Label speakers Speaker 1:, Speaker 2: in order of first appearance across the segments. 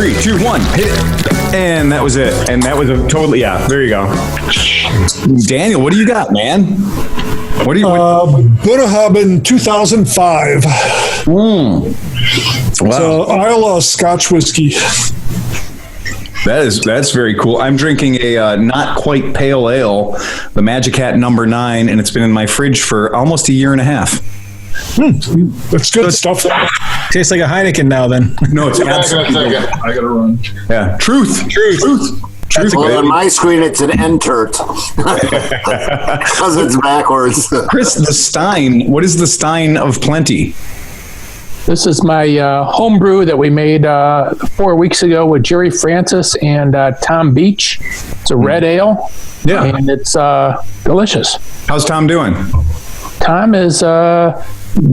Speaker 1: 3, 2, 1, hit it. And that was it. And that was a totally, yeah, there you go. Daniel, what do you got, man? What do you...
Speaker 2: Bunnahabhain 2005.
Speaker 1: Wow.
Speaker 2: So Islay Scotch whiskey.
Speaker 1: That's very cool. I'm drinking a not quite pale ale, the Magic Hat number 9, and it's been in my fridge for almost a year and a half.
Speaker 2: That's good stuff.
Speaker 3: Tastes like a Heineken now, then.
Speaker 1: No, it's absolutely.
Speaker 4: I gotta run.
Speaker 1: Yeah, truth.
Speaker 5: Well, on my screen, it's an N-tert because it's backwards.
Speaker 1: Chris, the Stein. What is the Stein of Plenty?
Speaker 6: This is my home brew that we made 4 weeks ago with Jerry Francis and Tom Beach. It's a red ale.
Speaker 1: Yeah.
Speaker 6: And it's delicious.
Speaker 1: How's Tom doing?
Speaker 6: Tom is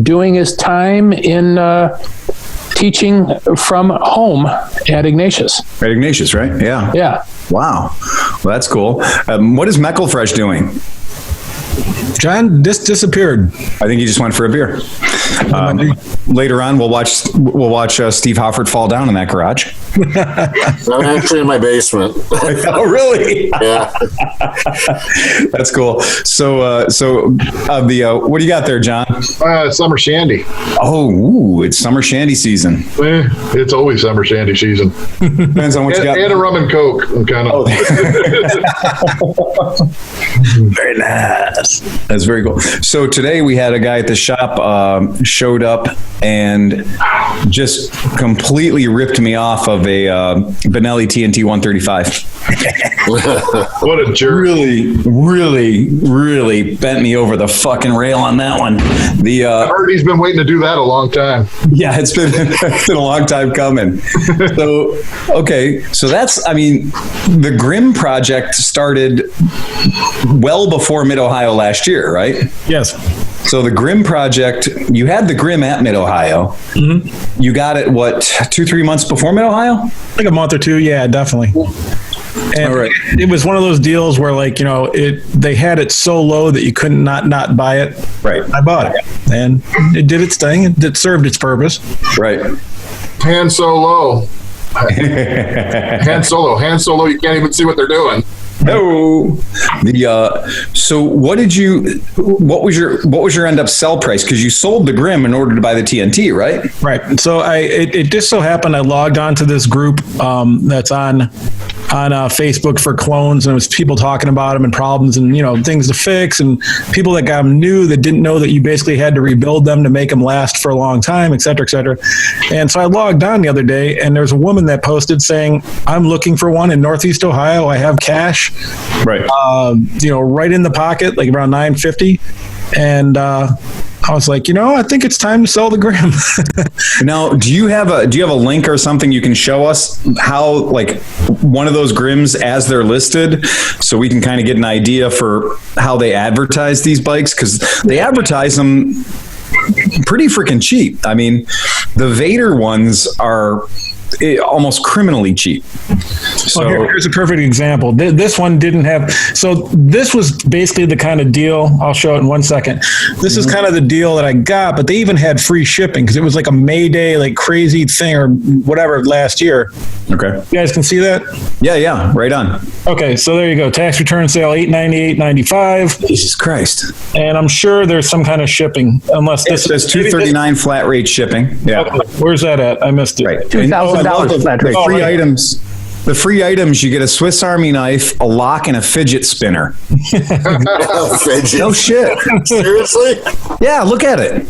Speaker 6: doing his time in teaching from home at Ignatius.
Speaker 1: At Ignatius, right? Yeah.
Speaker 6: Yeah.
Speaker 1: Wow. Well, that's cool. What is McElfresh doing?
Speaker 3: John disappeared.
Speaker 1: I think he just went for a beer. Later on, we'll watch Steve Hoffert fall down in that garage.
Speaker 5: I'm actually in my basement.
Speaker 1: Oh, really?
Speaker 5: Yeah.
Speaker 1: That's cool. So what do you got there, John?
Speaker 4: Summer shandy.
Speaker 1: Oh, ooh, it's summer shandy season.
Speaker 4: It's always summer shandy season.
Speaker 1: Depends on what you got.
Speaker 4: And a rum and coke. I'm kind of.
Speaker 1: Very nice. That's very cool. So today we had a guy at the shop showed up and just completely ripped me off of a Benelli Tnt 135.
Speaker 4: What a jerk.
Speaker 1: Really bent me over the fucking rail on that one.
Speaker 4: I heard he's been waiting to do that a long time.
Speaker 1: Yeah, it's been a long time coming. So, okay. So the Grimm project started well before Mid-Ohio last year, right?
Speaker 3: Yes.
Speaker 1: So the Grimm project, you had the Grimm at Mid-Ohio. Mm-hmm. You got it, 2-3 months before Mid-Ohio?
Speaker 3: Like a month or two, yeah, definitely. And
Speaker 1: all right.
Speaker 3: It was one of those deals where, they had it so low that you couldn't not buy it.
Speaker 1: Right.
Speaker 3: I bought it, and it did its thing. It served its purpose.
Speaker 1: Right.
Speaker 4: Han Solo. Han Solo. You can't even see what they're doing.
Speaker 1: No. So what was your end up sell price? Because you sold the Grimm in order to buy the TNT, right?
Speaker 3: Right. So it just so happened I logged on to this group that's on Facebook for clones, and it was people talking about them and problems and things to fix, and people that got them new that didn't know that you basically had to rebuild them to make them last for a long time, et cetera, et cetera. And so I logged on the other day, and there's a woman that posted saying, "I'm looking for one in Northeast Ohio. I have cash,
Speaker 1: right?
Speaker 3: Right in the pocket, like around $950." And I was like, I think it's time to sell the Grimm.
Speaker 1: Now, do you have a link or something you can show us how, one of those Grimms as they're listed, so we can kind of get an idea for how they advertise these bikes? Because they advertise them pretty freaking cheap. I mean, the Vader ones are almost criminally cheap. So
Speaker 3: here's a perfect example. This one didn't have, so this was basically the kind of deal, I'll show it in 1 second. This is kind of the deal that I got, but they even had free shipping because it was like a May Day, crazy thing or whatever last year.
Speaker 1: Okay.
Speaker 3: You guys can see that?
Speaker 1: Yeah, right on.
Speaker 3: Okay, so there you go. Tax return sale, $898.95.
Speaker 1: Jesus Christ.
Speaker 3: And I'm sure there's some kind of shipping, unless this
Speaker 1: says $239 flat rate shipping. Yeah.
Speaker 3: Okay. Where's that at? I missed it.
Speaker 1: Right.
Speaker 6: $2,000 flat rate.
Speaker 1: Free items. The free items, you get a Swiss Army knife, a lock, and a fidget spinner.
Speaker 5: Fidget.
Speaker 1: No shit.
Speaker 5: Seriously?
Speaker 1: Yeah, look at it.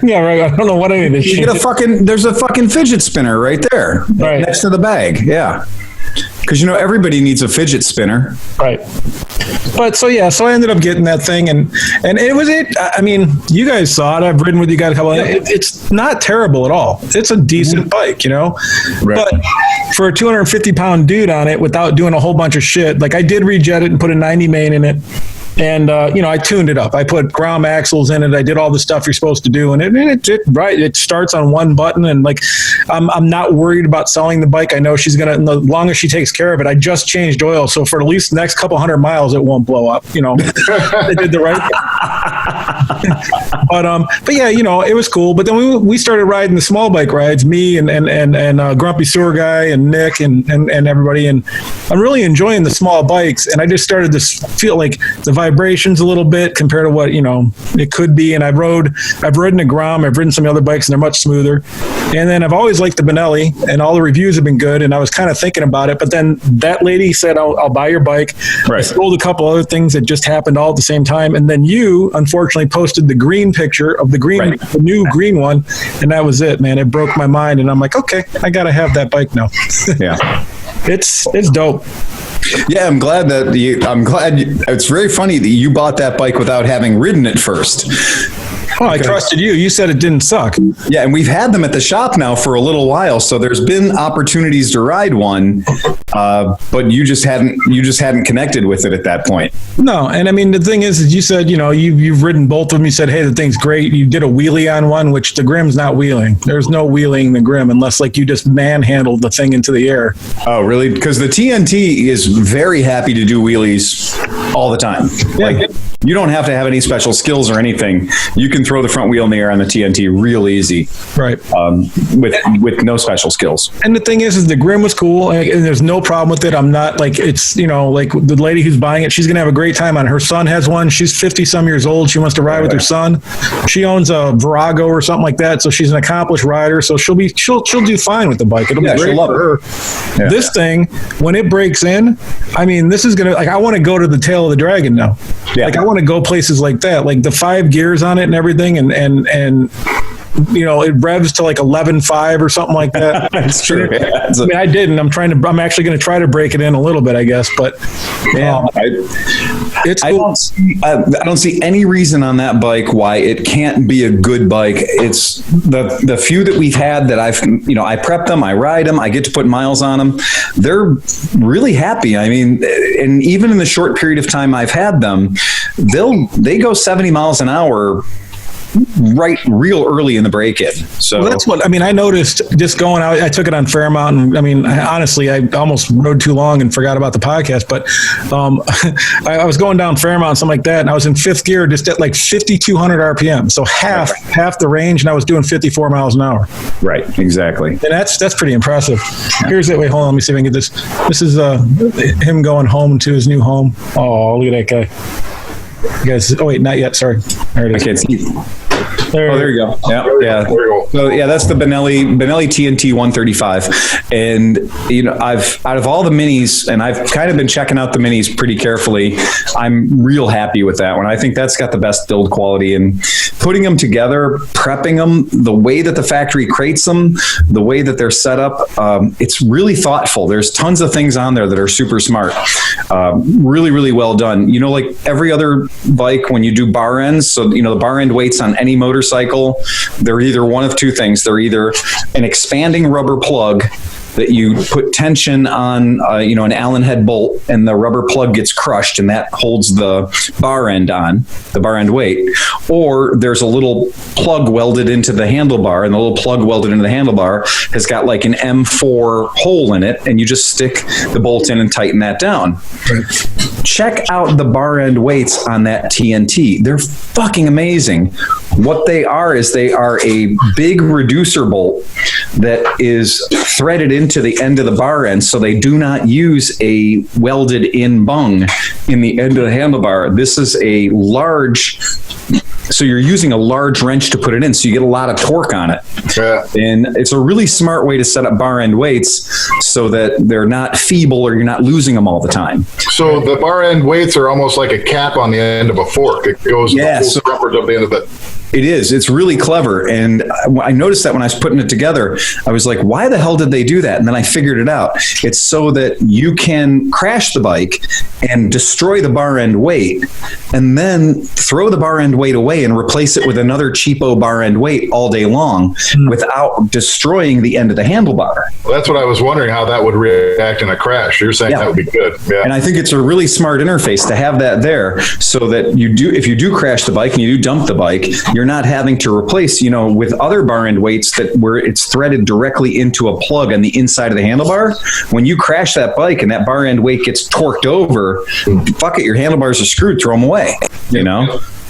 Speaker 3: Yeah, right. I don't know what any of this shit.
Speaker 1: There's a fucking fidget spinner right there,
Speaker 3: right
Speaker 1: next to the bag. Yeah. Because, everybody needs a fidget spinner.
Speaker 3: Right. But so I ended up getting that thing, and it was it. I mean, you guys saw it. I've ridden with you guys a couple of it's not terrible at all. It's a decent bike, Right. But for a 250-pound dude on it without doing a whole bunch of shit, I did rejet it and put a 90 main in it. And, I tuned it up. I put ground axles in it. I did all the stuff you're supposed to do. And it starts on one button. And like, I'm not worried about selling the bike. I know she's going to, as long as she takes care of it. I just changed oil. So for at least the next couple 100 miles, it won't blow up. They did the right thing. But yeah, it was cool. But then we started riding the small bike rides, me and Grumpy Sewer Guy and Nick and everybody. And I'm really enjoying the small bikes. And I just started to feel like the vibrations a little bit compared to what, it could be. And I've ridden a Grom, I've ridden some other bikes and they're much smoother. And then I've always liked the Benelli and all the reviews have been good. And I was kind of thinking about it, but then that lady said, I'll buy your bike. Right. I sold a couple other things that just happened all at the same time. And then you unfortunately posted the green picture of the green, right. The new green one. And that was it, man. It broke my mind. And I'm like, okay, I got to have that bike now.
Speaker 1: Yeah.
Speaker 3: It's dope.
Speaker 1: Yeah, I'm glad it's very funny that you bought that bike without having ridden it first.
Speaker 3: Oh, I trusted you. You said it didn't suck.
Speaker 1: Yeah, and we've had them at the shop now for a little while, so there's been opportunities to ride one, but you just hadn't connected with it at that point.
Speaker 3: No, and I mean the thing is you said you've ridden both of them. You said, hey, the thing's great. You did a wheelie on one, which the Grim's not wheeling. There's no wheeling the Grim unless like you just manhandled the thing into the air.
Speaker 1: Oh, really? Because the TNT is very happy to do wheelies all the time.
Speaker 3: Yeah.
Speaker 1: Like you don't have to have any special skills or anything. You can throw the front wheel in the air on the TNT real easy,
Speaker 3: right?
Speaker 1: With no special skills.
Speaker 3: And the thing is the Grim was cool, and there's no problem with it. I'm not like it's like the lady who's buying it, she's gonna have a great time on. Her son has one. She's 50 some years old. She wants to ride with her son. She owns a Virago or something like that, so she's an accomplished rider. So she'll do fine with the bike. It'll be great for her. Yeah. This thing, when it breaks in, I mean, this is gonna I want to go to the tail of the dragon now. Yeah. Like I want to go places like that, like the 5 gears on it and everything, and it revs to like 11.5 or something like that.
Speaker 1: That's true. Yeah,
Speaker 3: I mean, I didn't. I'm actually going to try to break it in a little bit, I guess. But yeah, it's cool.
Speaker 1: I don't see any reason on that bike why it can't be a good bike. It's the few that we've had that I prep them, I ride them, I get to put miles on them. They're really happy. I mean, and even in the short period of time I've had them, they go 70 miles an hour real early in the break-in. So
Speaker 3: that's what I noticed just going out. I took it on Fairmount, and honestly, I almost rode too long and forgot about the podcast, but I was going down Fairmount, something like that, and I was in 5th gear just at like 5,200 RPM. So half the range, and I was doing 54 miles an hour. Right, exactly. And that's pretty impressive. Here's it. Wait, hold on. Let me see if I can get this. This is him going home to his new home. Oh, look at that guy. You guys, oh wait, not yet. Sorry. There it is. I can't see. There you go. Yeah. So yeah, that's the Benelli Tnt 135. And I've out of all the minis, and I've kind of been checking out the minis pretty carefully, I'm real happy with that one. I think that's got the best build quality, and putting them together, prepping them, the way that the factory crates them, the way that they're set up, it's really thoughtful. There's tons of things on there that are super smart. Really, really well done. Like every other bike, when you do bar ends, so the bar end weights on any motorcycle, they're either one of two things. They're either an expanding rubber plug that you put tension on, an Allen head bolt, and the rubber plug gets crushed, and that holds the bar end on, the bar end weight. Or there's a little plug welded into the handlebar, and the little plug welded into the handlebar has got like an M4 hole in it, and you just stick the bolt in and tighten that down. Check out the bar end weights on that TNT. They're fucking amazing. What they are is they are a big reducer bolt that is threaded into the end of the bar end, so they do not use a welded in bung in the end of the handlebar. This is a large, so you're using a large wrench to put it in, so you get a lot of torque on it. Yeah. And it's a really smart way to set up bar end weights so that they're not feeble or you're not losing them all the time.
Speaker 4: So the bar end weights are almost like a cap on the end of a fork. It goes upwards of the end of it.
Speaker 1: It is. It's really clever. And I noticed that when I was putting it together, I was like, why the hell did they do that? And then I figured it out. It's so that you can crash the bike and destroy the bar end weight and then throw the bar end weight away and replace it with another cheapo bar end weight all day long without destroying the end of the handlebar.
Speaker 4: Well, that's what I was wondering, how that would react in a crash. You're saying that would be good. Yeah.
Speaker 1: And I think it's a really smart interface to have that there so that if you do crash the bike and you do dump the bike, you're not having to replace, with other bar end weights where it's threaded directly into a plug on the inside of the handlebar. When you crash that bike and that bar end weight gets torqued over, fuck it, your handlebars are screwed, throw them away,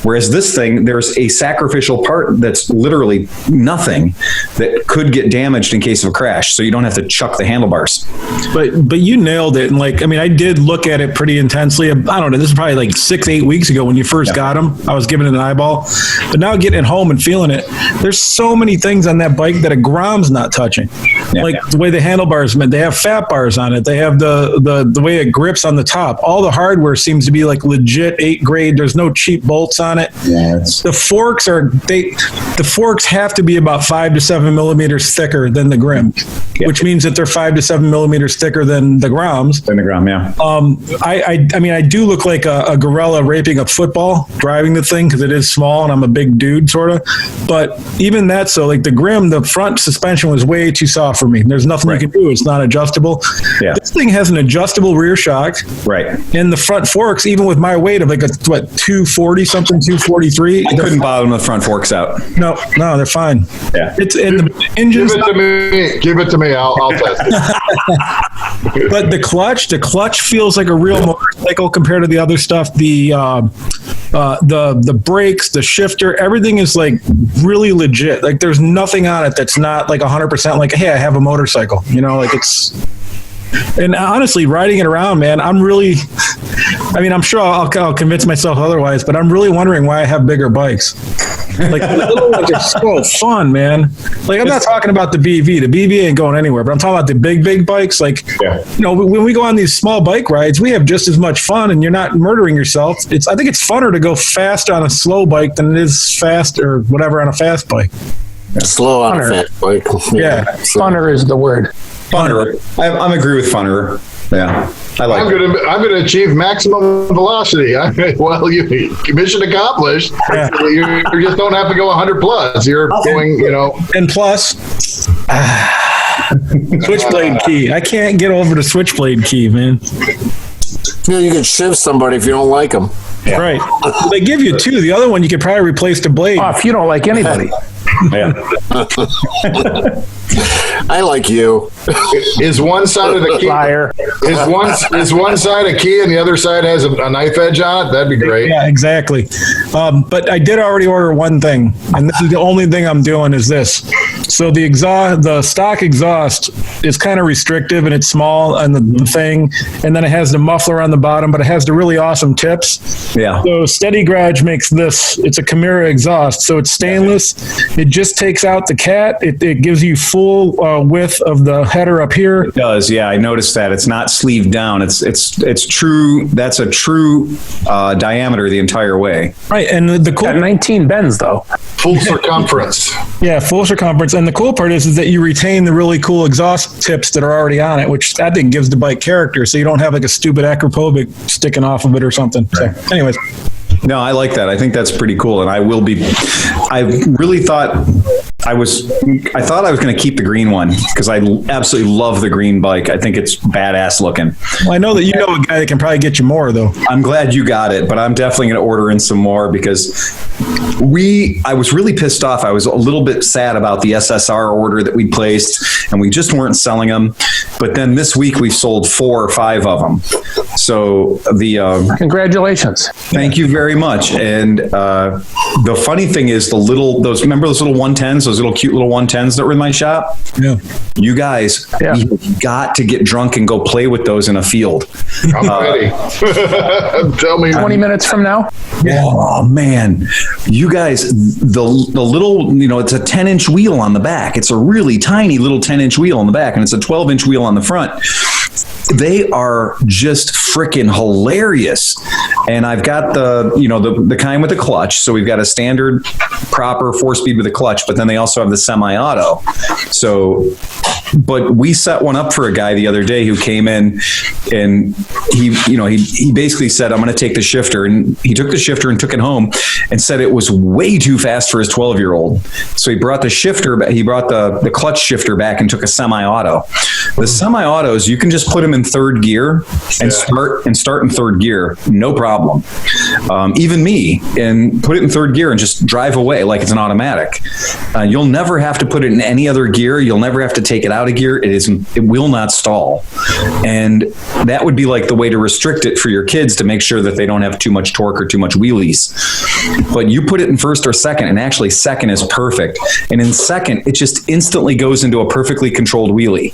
Speaker 1: Whereas this thing, there's a sacrificial part that's literally nothing that could get damaged in case of a crash. So you don't have to chuck the handlebars.
Speaker 3: But you nailed it. And I did look at it pretty intensely. I don't know, this is probably 6-8 weeks ago when you first got them. I was giving it an eyeball. But now getting it home and feeling it, there's so many things on that bike that a Grom's not touching. The way the handlebars, they have fat bars on it. They have the way it grips on the top. All the hardware seems to be legit 8 grade. There's no cheap bolts on it. The forks have to be about 5 to 7 millimeters thicker than the Grim, which means that they're 5 to 7 millimeters thicker than the Groms.
Speaker 1: Than the Grom, yeah.
Speaker 3: I do look like a gorilla raping a football driving the thing because it is small and I'm a big dude sort of. But even that, so the Grim, the front suspension was way too soft for me. There's nothing you can do. It's not adjustable. Yeah. This thing has an adjustable rear shock.
Speaker 1: Right.
Speaker 3: And the front forks, even with my weight of 240 something, 243.
Speaker 1: I couldn't bottom the front forks out.
Speaker 3: No, they're fine.
Speaker 1: Yeah.
Speaker 3: It's in the engine.
Speaker 4: Give it to me. I'll test it.
Speaker 3: But the clutch feels like a real motorcycle compared to the other stuff. The brakes, the shifter, everything is really legit. There's nothing on it that's not 100% hey, I have a motorcycle. It's. And honestly, riding it around, man, I'm sure I'll convince myself otherwise, but I'm really wondering why I have bigger bikes. It's so fun, man. I'm not talking about the BV. The BV ain't going anywhere, but I'm talking about the big bikes. When we go on these small bike rides, we have just as much fun and you're not murdering yourself. I think it's funner to go fast on a slow bike than it is fast or whatever on a fast bike.
Speaker 5: Slow on a fast bike.
Speaker 6: Yeah. Funner is the word.
Speaker 1: Funner. I agree with funner. Yeah.
Speaker 4: I'm going to achieve maximum velocity. You mission accomplished. Yeah. You just don't have to go 100 plus. You're going,
Speaker 3: And plus, switchblade key. I can't get over the switchblade key, man.
Speaker 5: You can shiv somebody if you don't like them.
Speaker 3: Yeah. Right. They give you 2. The other one you could probably replace the blade.
Speaker 6: Oh, if you don't like anybody.
Speaker 1: Yeah.
Speaker 5: I like you.
Speaker 4: Is one side of the key
Speaker 6: liar?
Speaker 4: Is one side a key and the other side has a knife edge on it? That'd be great.
Speaker 3: Yeah, exactly. But I did already order one thing, and this is the only thing I'm doing is this. So the stock exhaust is kind of restrictive and it's small and the thing, and then it has the muffler on the bottom, but it has the really awesome tips.
Speaker 1: Yeah.
Speaker 3: So Steady Garage makes this. It's a Chimera exhaust, so it's stainless. It just takes out the cat. It gives you full width of the header up here.
Speaker 1: It does, yeah. I noticed that it's not sleeved down. It's true. That's a true diameter the entire way.
Speaker 3: Right, and the cool
Speaker 6: 19 bends though.
Speaker 4: Full circumference.
Speaker 3: Yeah, full circumference. And the cool part is that you retain the really cool exhaust tips that are already on it, which I think gives the bike character. So you don't have a stupid acropovic sticking off of it or something. Right. So, anyways.
Speaker 1: No, I like that. I think that's pretty cool. And I really thought I thought I was going to keep the green one because I absolutely love the green bike. I think it's badass looking.
Speaker 3: Well, I know that you know a guy that can probably get you more though. I'm
Speaker 1: glad you got it, but I'm definitely going to order in some more because I was really pissed off. I was a little bit sad about the SSR order that we placed and we just weren't selling them. But then this week we sold 4 or 5 of them. So
Speaker 6: congratulations.
Speaker 1: Thank you very much. And the funny thing is remember those little 110s, those little cute little 110s that were in my shop?
Speaker 3: Yeah.
Speaker 1: You guys, you've got to get drunk and go play with those in a field.
Speaker 4: I'm ready. Tell me.
Speaker 6: 20 minutes from now?
Speaker 1: Oh, man. You guys, the little, it's a 10-inch wheel on the back. It's a really tiny little 10-inch wheel on the back, and it's a 12-inch wheel on the front. They are just freaking hilarious. and I've got the kind with the clutch. So we've got a standard proper 4-speed with a clutch, but then they also have the semi-auto. So, but we set one up for a guy the other day who came in, and he basically said, I'm going to take the shifter, and he took the shifter and took it home and said it was way too fast for his 12-year-old. So he brought the shifter, he brought the clutch shifter back and took a semi-auto. The semi-autos, you can just put them in third gear and start in third gear, no problem. Even me, and put it in third gear and just drive away like it's an automatic. You'll never have to put it in any other gear. You'll never have to take it out of gear. It will not stall. And that would be like the way to restrict it for your kids, to make sure that they don't have too much torque or too much wheelies. But you put it in first or second, and actually second is perfect. And in second, it just instantly goes into a perfectly controlled wheelie.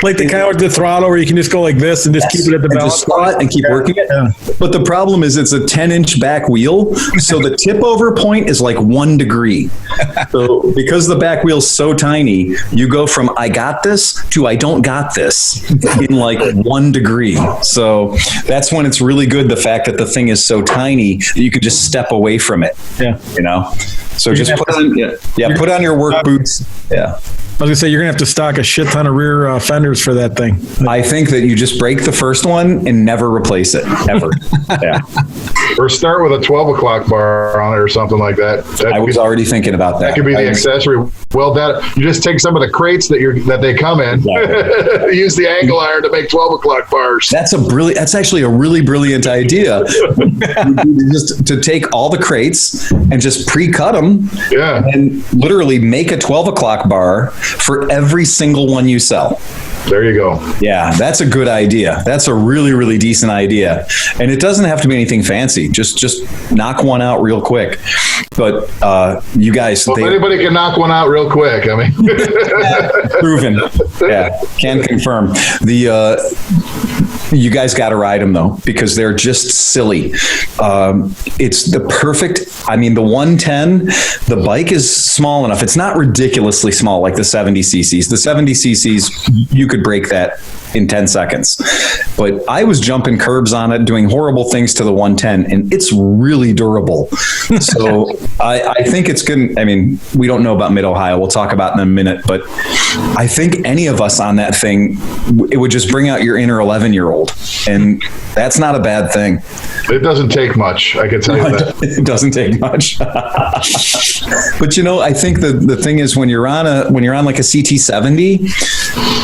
Speaker 3: Like the kind with the throttle where you can just go like this and just keep it at the balance
Speaker 1: spot and keep working it. Yeah. But the problem is it's a 10-inch back wheel, so the tip over point is like 1 degree. So because the back wheel's so tiny, you go from I got this to I don't got this in like 1 degree. So that's when it's really good, the fact that the thing is so tiny that you could just step away from it.
Speaker 3: Yeah.
Speaker 1: So just put on your work boots. Yeah.
Speaker 3: I was gonna say, you're gonna have to stock a shit ton of rear fenders for that thing.
Speaker 1: I think that you just break the first one and never replace it, ever. Yeah.
Speaker 4: Or start with a 12 o'clock bar on it or something like that.
Speaker 1: I was already thinking about that.
Speaker 4: That could be the accessory. Well, you just take some of the crates that they come in, use the angle iron to make 12 o'clock bars.
Speaker 1: That's actually a really brilliant idea. Just to take all the crates and just pre-cut them, and literally make a 12 o'clock bar for every single one you sell.
Speaker 4: There you go.
Speaker 1: Yeah, that's a good idea. That's a really, really decent idea. And it doesn't have to be anything fancy. Just knock one out real quick. But you guys...
Speaker 4: anybody can knock one out real quick. I mean...
Speaker 1: Proven. Yeah, can confirm. You guys got to ride them, though, because they're just silly. It's the perfect... I mean, the 110, the bike is small enough. It's not ridiculously small like the 70 cc's. The 70 cc's, you could break that in 10 seconds. But I was jumping curbs on it, doing horrible things to the 110, and it's really durable. So I think it's good. I mean, we don't know about Mid-Ohio. We'll talk about it in a minute. But I think any of us on that thing, it would just bring out your inner 11-year-old. And that's not a bad thing.
Speaker 4: It doesn't take much, I can tell you that.
Speaker 1: It doesn't take much. But I think the thing is, when you're on like a CT70,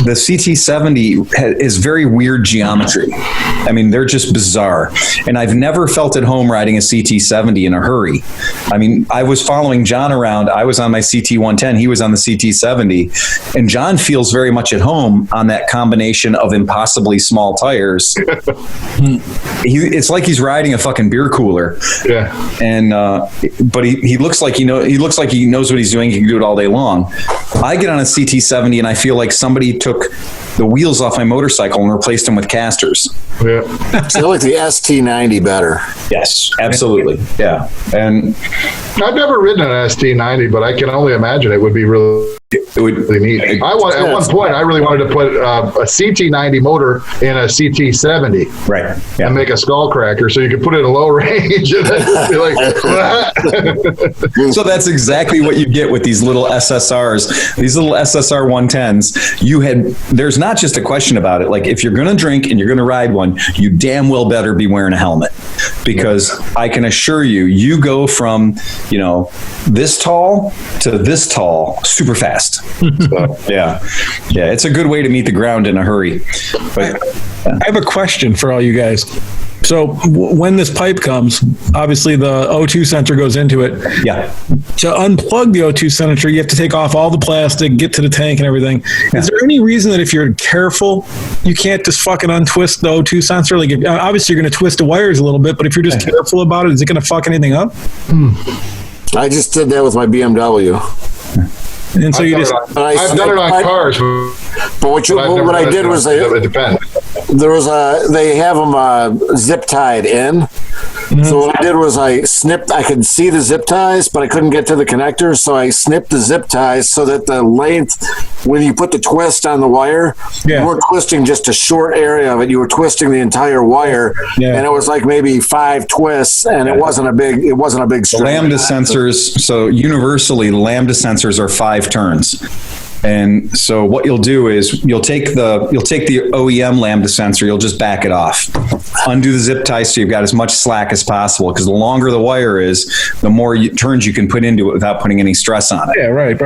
Speaker 1: the CT70 is very weird geometry. I mean, they're just bizarre. And I've never felt at home riding a CT70 in a hurry. I mean, I was following John around. I was on my CT110. He was on the CT70. And John feels very much at home on that combination of impossibly small tires. It's like he's riding a fucking beer cooler. Yeah. And but he looks like he looks like he knows what he's doing. He can do it all day long. I get on a CT70 and I feel like somebody took the wheels off my motorcycle and replaced them with casters.
Speaker 5: Yeah. So I like the ST90 better.
Speaker 1: Yes, absolutely. Yeah. And
Speaker 4: I've never ridden an ST90, but I can only imagine it would be really neat. At one point, I really wanted to put a CT90 motor in a CT70.
Speaker 1: Right. Yeah.
Speaker 4: And make a skull cracker so you could put it in a low range and then be like,
Speaker 1: So that's exactly what you get with these little SSRs, these little SSR 110s. There's not just a question about it. Like, if you're going to drink and you're going to ride one, you damn well better be wearing a helmet, because I can assure you, you go from, this tall to this tall super fast. So, yeah, it's a good way to meet the ground in a hurry. But
Speaker 3: I have a question for all you guys. So when this pipe comes, obviously the O2 sensor goes into it.
Speaker 1: Yeah.
Speaker 3: To unplug the O2 sensor, you have to take off all the plastic, get to the tank and everything. Yeah. Is there any reason that if you're careful, you can't just fucking untwist the O2 sensor? Like, obviously you're going to twist the wires a little bit, but if you're just careful about it, is it going to fuck anything up?
Speaker 5: I just did that with my BMW.
Speaker 3: And so
Speaker 4: I've done it on cars.
Speaker 5: But what I did was
Speaker 4: it depends.
Speaker 5: They have them zip tied in, So what I did was I could see the zip ties, but I couldn't get to the connector. So I snipped the zip ties so that the length, when you put the twist on the wire, you weren't twisting just a short area of it. You were twisting the entire wire. Yeah. And it was like maybe 5 twists, and it wasn't a big string.
Speaker 1: Lambda sensors. So universally, Lambda sensors are 5 turns. And so what you'll do is you'll take the OEM Lambda sensor, you'll just back it off, undo the zip tie so you've got as much slack as possible, because the longer the wire is, the more turns you can put into it without putting any stress on it.
Speaker 3: Yeah, right.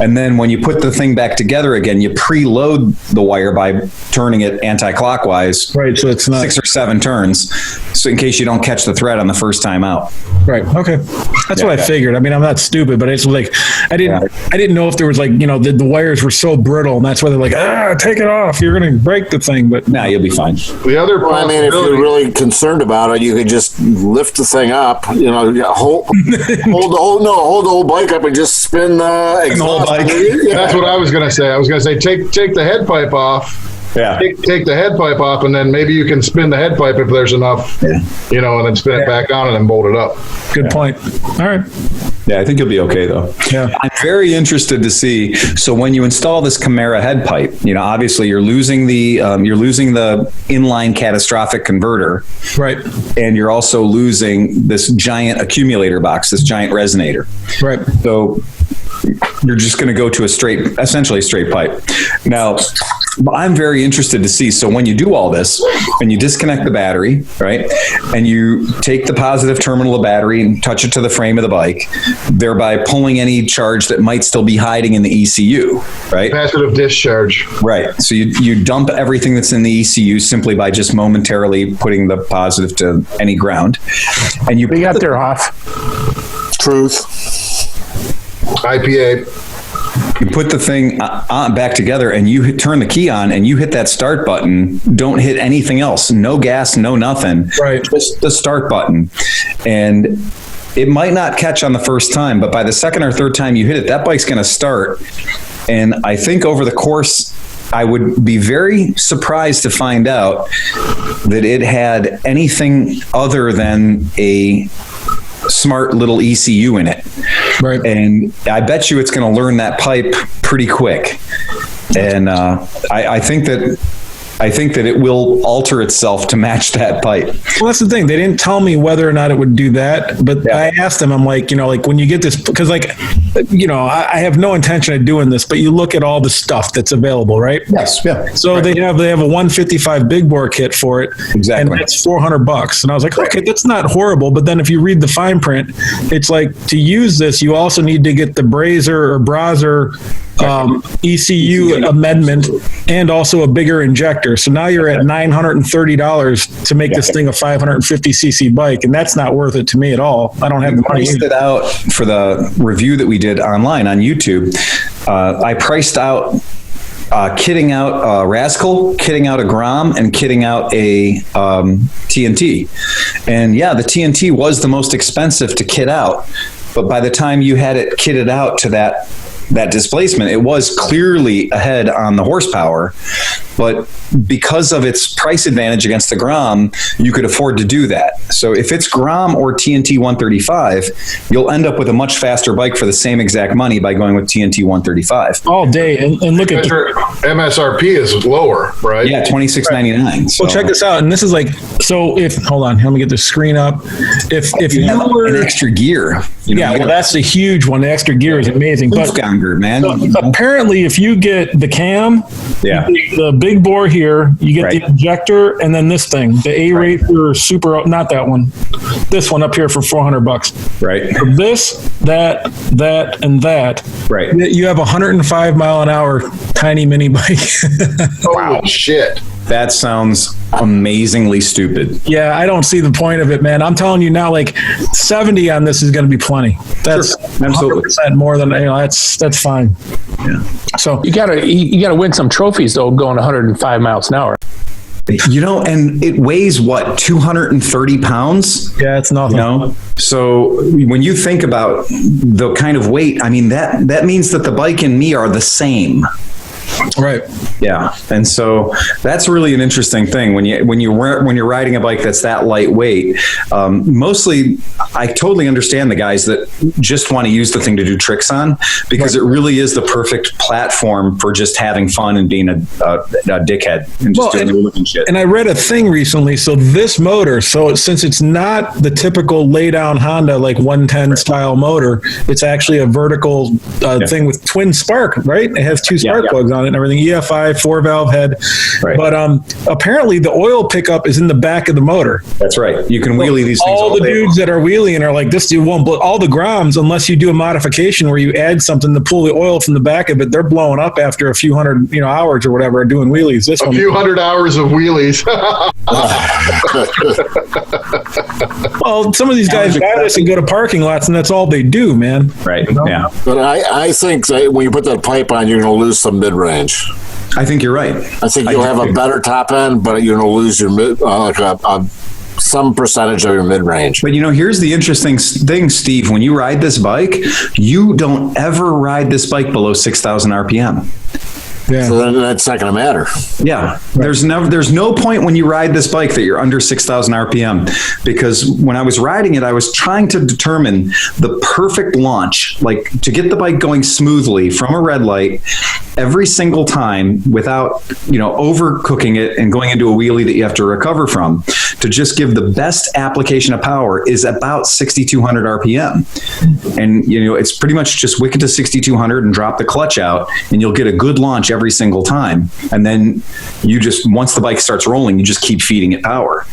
Speaker 1: And then when you put the thing back together again, you preload the wire by turning it anti-clockwise.
Speaker 3: Right, so it's not
Speaker 1: 6 or 7 turns, so in case you don't catch the thread on the first time out.
Speaker 3: Right. Okay. That's what I figured. I mean, I'm not stupid, but it's like I didn't know if there was like, the wires were so brittle, and that's why they're like, take it off. You're going to break the thing, but
Speaker 1: you'll be fine.
Speaker 4: The other
Speaker 5: if you're really concerned about it, you could just lift the thing up. Hold the whole bike up and just spin the exhaust.
Speaker 1: whole bike.
Speaker 4: That's what I was going to say. I was going to say take the head pipe off.
Speaker 1: Yeah.
Speaker 4: Take the head pipe off, and then maybe you can spin the head pipe if there's enough, and then spin it back on and then bolt it up.
Speaker 3: Good point. All right.
Speaker 1: Yeah, I think you'll be okay though.
Speaker 3: Yeah.
Speaker 1: I'm very interested to see. So when you install this Chimera head pipe, obviously you're losing the inline catastrophic converter,
Speaker 3: right?
Speaker 1: And you're also losing this giant accumulator box, this giant resonator,
Speaker 3: right?
Speaker 1: So you're just going to go to essentially a straight pipe. Now, I'm very interested to see. So when you do all this and you disconnect the battery, right, and you take the positive terminal of the battery and touch it to the frame of the bike, thereby pulling any charge that might still be hiding in the ECU, right?
Speaker 4: Capacitive discharge.
Speaker 1: Right. So you dump everything that's in the ECU simply by just momentarily putting the positive to any ground. And you
Speaker 6: got there, Hoff.
Speaker 5: Truth.
Speaker 4: IPA.
Speaker 1: You put the thing back together and you turn the key on and you hit that start button. Don't hit anything else. No gas, no nothing.
Speaker 3: Right.
Speaker 1: Just the start button. And it might not catch on the first time, but by the second or third time you hit it, that bike's going to start. And I think over the course, I would be very surprised to find out that it had anything other than a smart little ECU in it.
Speaker 3: Right.
Speaker 1: And I bet you it's going to learn that pipe pretty quick. And I think that it will alter itself to match that pipe.
Speaker 3: Well, that's the thing. They didn't tell me whether or not it would do that, but I asked them, I'm like, when you get this, because I have no intention of doing this, but you look at all the stuff that's available, right?
Speaker 1: Yes. Yeah.
Speaker 3: So
Speaker 1: right.
Speaker 3: they have a 155 big bore kit for it.
Speaker 1: Exactly.
Speaker 3: And that's $400. And I was like, okay, that's not horrible. But then if you read the fine print, it's like to use this, you also need to get the Brazer ECU amendment and also a bigger injector. So now you're at $930 to make this thing a 550cc bike, and that's not worth it to me at all. I don't have the money.
Speaker 1: I priced it out for the review that we did online on YouTube. I priced out kitting out a Rascal, kitting out a Grom, and kitting out a TNT. And the TNT was the most expensive to kit out. But by the time you had it kitted out to that displacement, it was clearly ahead on the horsepower, but because of its price advantage against the Grom, you could afford to do that. So if it's Grom or TNT 135, you'll end up with a much faster bike for the same exact money by going with TNT 135
Speaker 3: all day. And look at
Speaker 4: your MSRP is lower, right?
Speaker 1: Yeah, $26.99. So.
Speaker 3: Well, check this out. And this is like, so hold on, let me get the screen up. If you were
Speaker 1: an extra gear,
Speaker 3: that's a huge one. The extra gear is amazing. But
Speaker 1: man.
Speaker 3: Apparently, if you get the cam, the big bore here, you get the injector, and then this thing, the A-Racer Super, not that one, this one up here for $400.
Speaker 1: Right.
Speaker 3: For this, that, and that.
Speaker 1: Right.
Speaker 3: You have a 105 mile an hour tiny mini bike.
Speaker 4: Wow. Shit.
Speaker 1: That sounds amazingly stupid.
Speaker 3: Yeah, I don't see the point of it, man. I'm telling you now, like 70 on this is going to be plenty. That's
Speaker 1: absolutely
Speaker 3: 100% more than that's fine.
Speaker 1: Yeah.
Speaker 3: So
Speaker 6: you gotta win some trophies though, going 105 miles an hour.
Speaker 1: And it weighs what, 230 pounds?
Speaker 3: Yeah, it's nothing.
Speaker 1: So when you think about the kind of weight, I mean that means that the bike and me are the same.
Speaker 3: Right.
Speaker 1: Yeah, and so that's really an interesting thing when you're riding a bike that's that lightweight. Mostly, I totally understand the guys that just want to use the thing to do tricks on, because it really is the perfect platform for just having fun and being a dickhead and just doing looking shit.
Speaker 3: And I read a thing recently. So this motor, since it's not the typical lay down Honda like 110 style motor, it's actually a vertical thing with twin spark, right? It has two spark plugs on it and everything. EFI, 4-valve head. Right. But apparently the oil pickup is in the back of the motor.
Speaker 1: That's right. You can wheelie these things
Speaker 3: all the dudes that are wheeling are like, this dude won't blow all the Groms unless you do a modification where you add something to pull the oil from the back of it. They're blowing up after a few hundred hours or whatever doing wheelies. This
Speaker 4: a few hundred hours of wheelies.
Speaker 3: Well, some of these guys buy this and go to parking lots, and that's all they do, man.
Speaker 1: Right. Yeah.
Speaker 5: But I think when you put that pipe on, you're going to lose some mid-range.
Speaker 1: I think you're right.
Speaker 5: I think you'll have a better top end, but you're going to lose your some percentage of your mid-range.
Speaker 1: But here's the interesting thing, Steve. When you ride this bike, you don't ever ride this bike below 6,000 RPM.
Speaker 3: Yeah.
Speaker 5: So then that's not going to matter.
Speaker 1: Yeah. Right. There's no point when you ride this bike that you're under 6,000 RPM, because when I was riding it, I was trying to determine the perfect launch, like to get the bike going smoothly from a red light every single time without, overcooking it and going into a wheelie that you have to recover from, to just give the best application of power is about 6,200 RPM. And, it's pretty much just wick it to 6,200 and drop the clutch out, and you'll get a good launch every single time. And then once the bike starts rolling, you just keep feeding it power.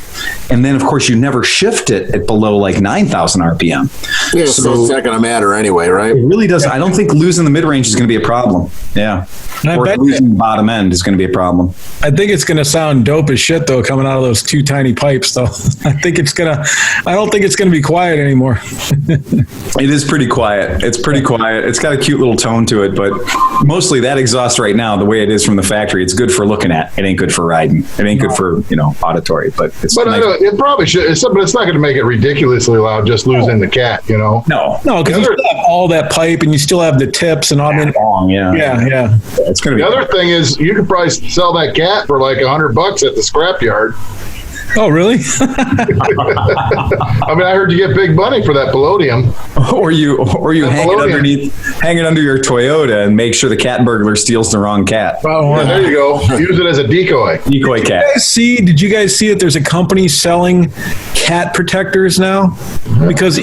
Speaker 1: And then, of course, you never shift it at below like 9,000 RPM.
Speaker 5: Yeah, so it's not going to matter anyway, right?
Speaker 1: It really doesn't. I don't think losing the mid-range is going to be a problem. Yeah. Or losing the bottom end is going to be a problem.
Speaker 3: I think it's going to sound dope as shit, though, coming out of those two tiny pipes, though. I don't think it's going to be quiet anymore.
Speaker 1: It is pretty quiet. It's pretty quiet. It's got a cute little tone to it, but mostly that exhaust right now, the way it is from the factory, it's good for looking at. It ain't good for riding. It ain't good for, auditory, but it's nice.
Speaker 4: It probably should, but it's not going to make it ridiculously loud just losing the cat,
Speaker 1: No,
Speaker 3: because you still have all that pipe and you still have the tips and all that.
Speaker 1: Long,
Speaker 3: Yeah.
Speaker 1: It's going to be.
Speaker 4: The other thing is you could probably sell that cat for like $100 at the scrapyard.
Speaker 3: Oh, really?
Speaker 4: I heard you get big money for that palladium.
Speaker 1: Or you hang it under your Toyota and make sure the cat burglar steals the wrong cat.
Speaker 4: Oh, there you go. Use it as a decoy.
Speaker 1: Decoy cat.
Speaker 3: Did you guys see that there's a company selling cat protectors now? Because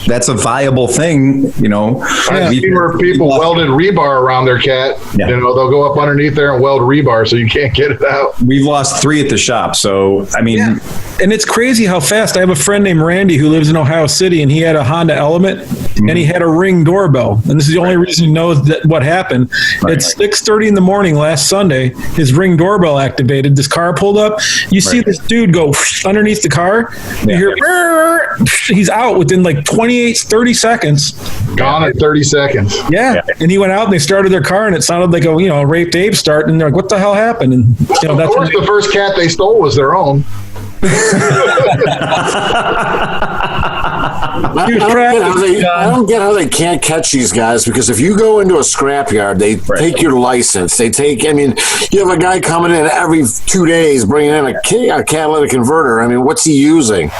Speaker 1: that's a viable thing,
Speaker 4: I've seen where people welded rebar around their cat. Yeah. They'll go up underneath there and weld rebar so you can't get it out.
Speaker 1: We've lost 3 at the shop, so
Speaker 3: and it's crazy how fast. I have a friend named Randy who lives in Ohio City, and he had a Honda Element, and he had a Ring doorbell, and this is the only reason he knows that what happened. At 6:30 in the morning last Sunday, his Ring doorbell activated. This car pulled up. You see this dude go underneath the car. You hear, he's out within like 30 seconds.
Speaker 4: Gone at 30 seconds.
Speaker 3: Yeah, and he went out and they started their car, and it sounded like a raped ape start, and they're like, "What the hell happened?" And
Speaker 4: of course, the first cat they stole was their own.
Speaker 5: I don't get how they can't catch these guys, because if you go into a scrapyard, they take your license. They take, you have a guy coming in every 2 days bringing in a catalytic converter. What's he using?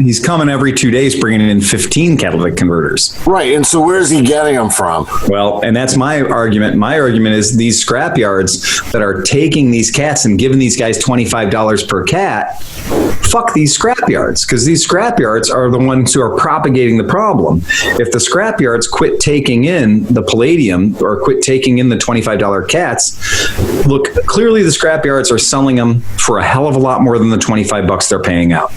Speaker 1: He's coming every 2 days bringing in 15 catalytic converters.
Speaker 5: Right. And so where's he getting them from?
Speaker 1: Well, and that's my argument. My argument is these scrapyards that are taking these cats and giving these guys $25 per cat, fuck these scrapyards, because these scrapyards are the ones who are propagating the problem. If the scrapyards quit taking in the palladium or quit taking in the $25 cats, look, clearly the scrapyards are selling them for a hell of a lot more than the $25 they're paying out.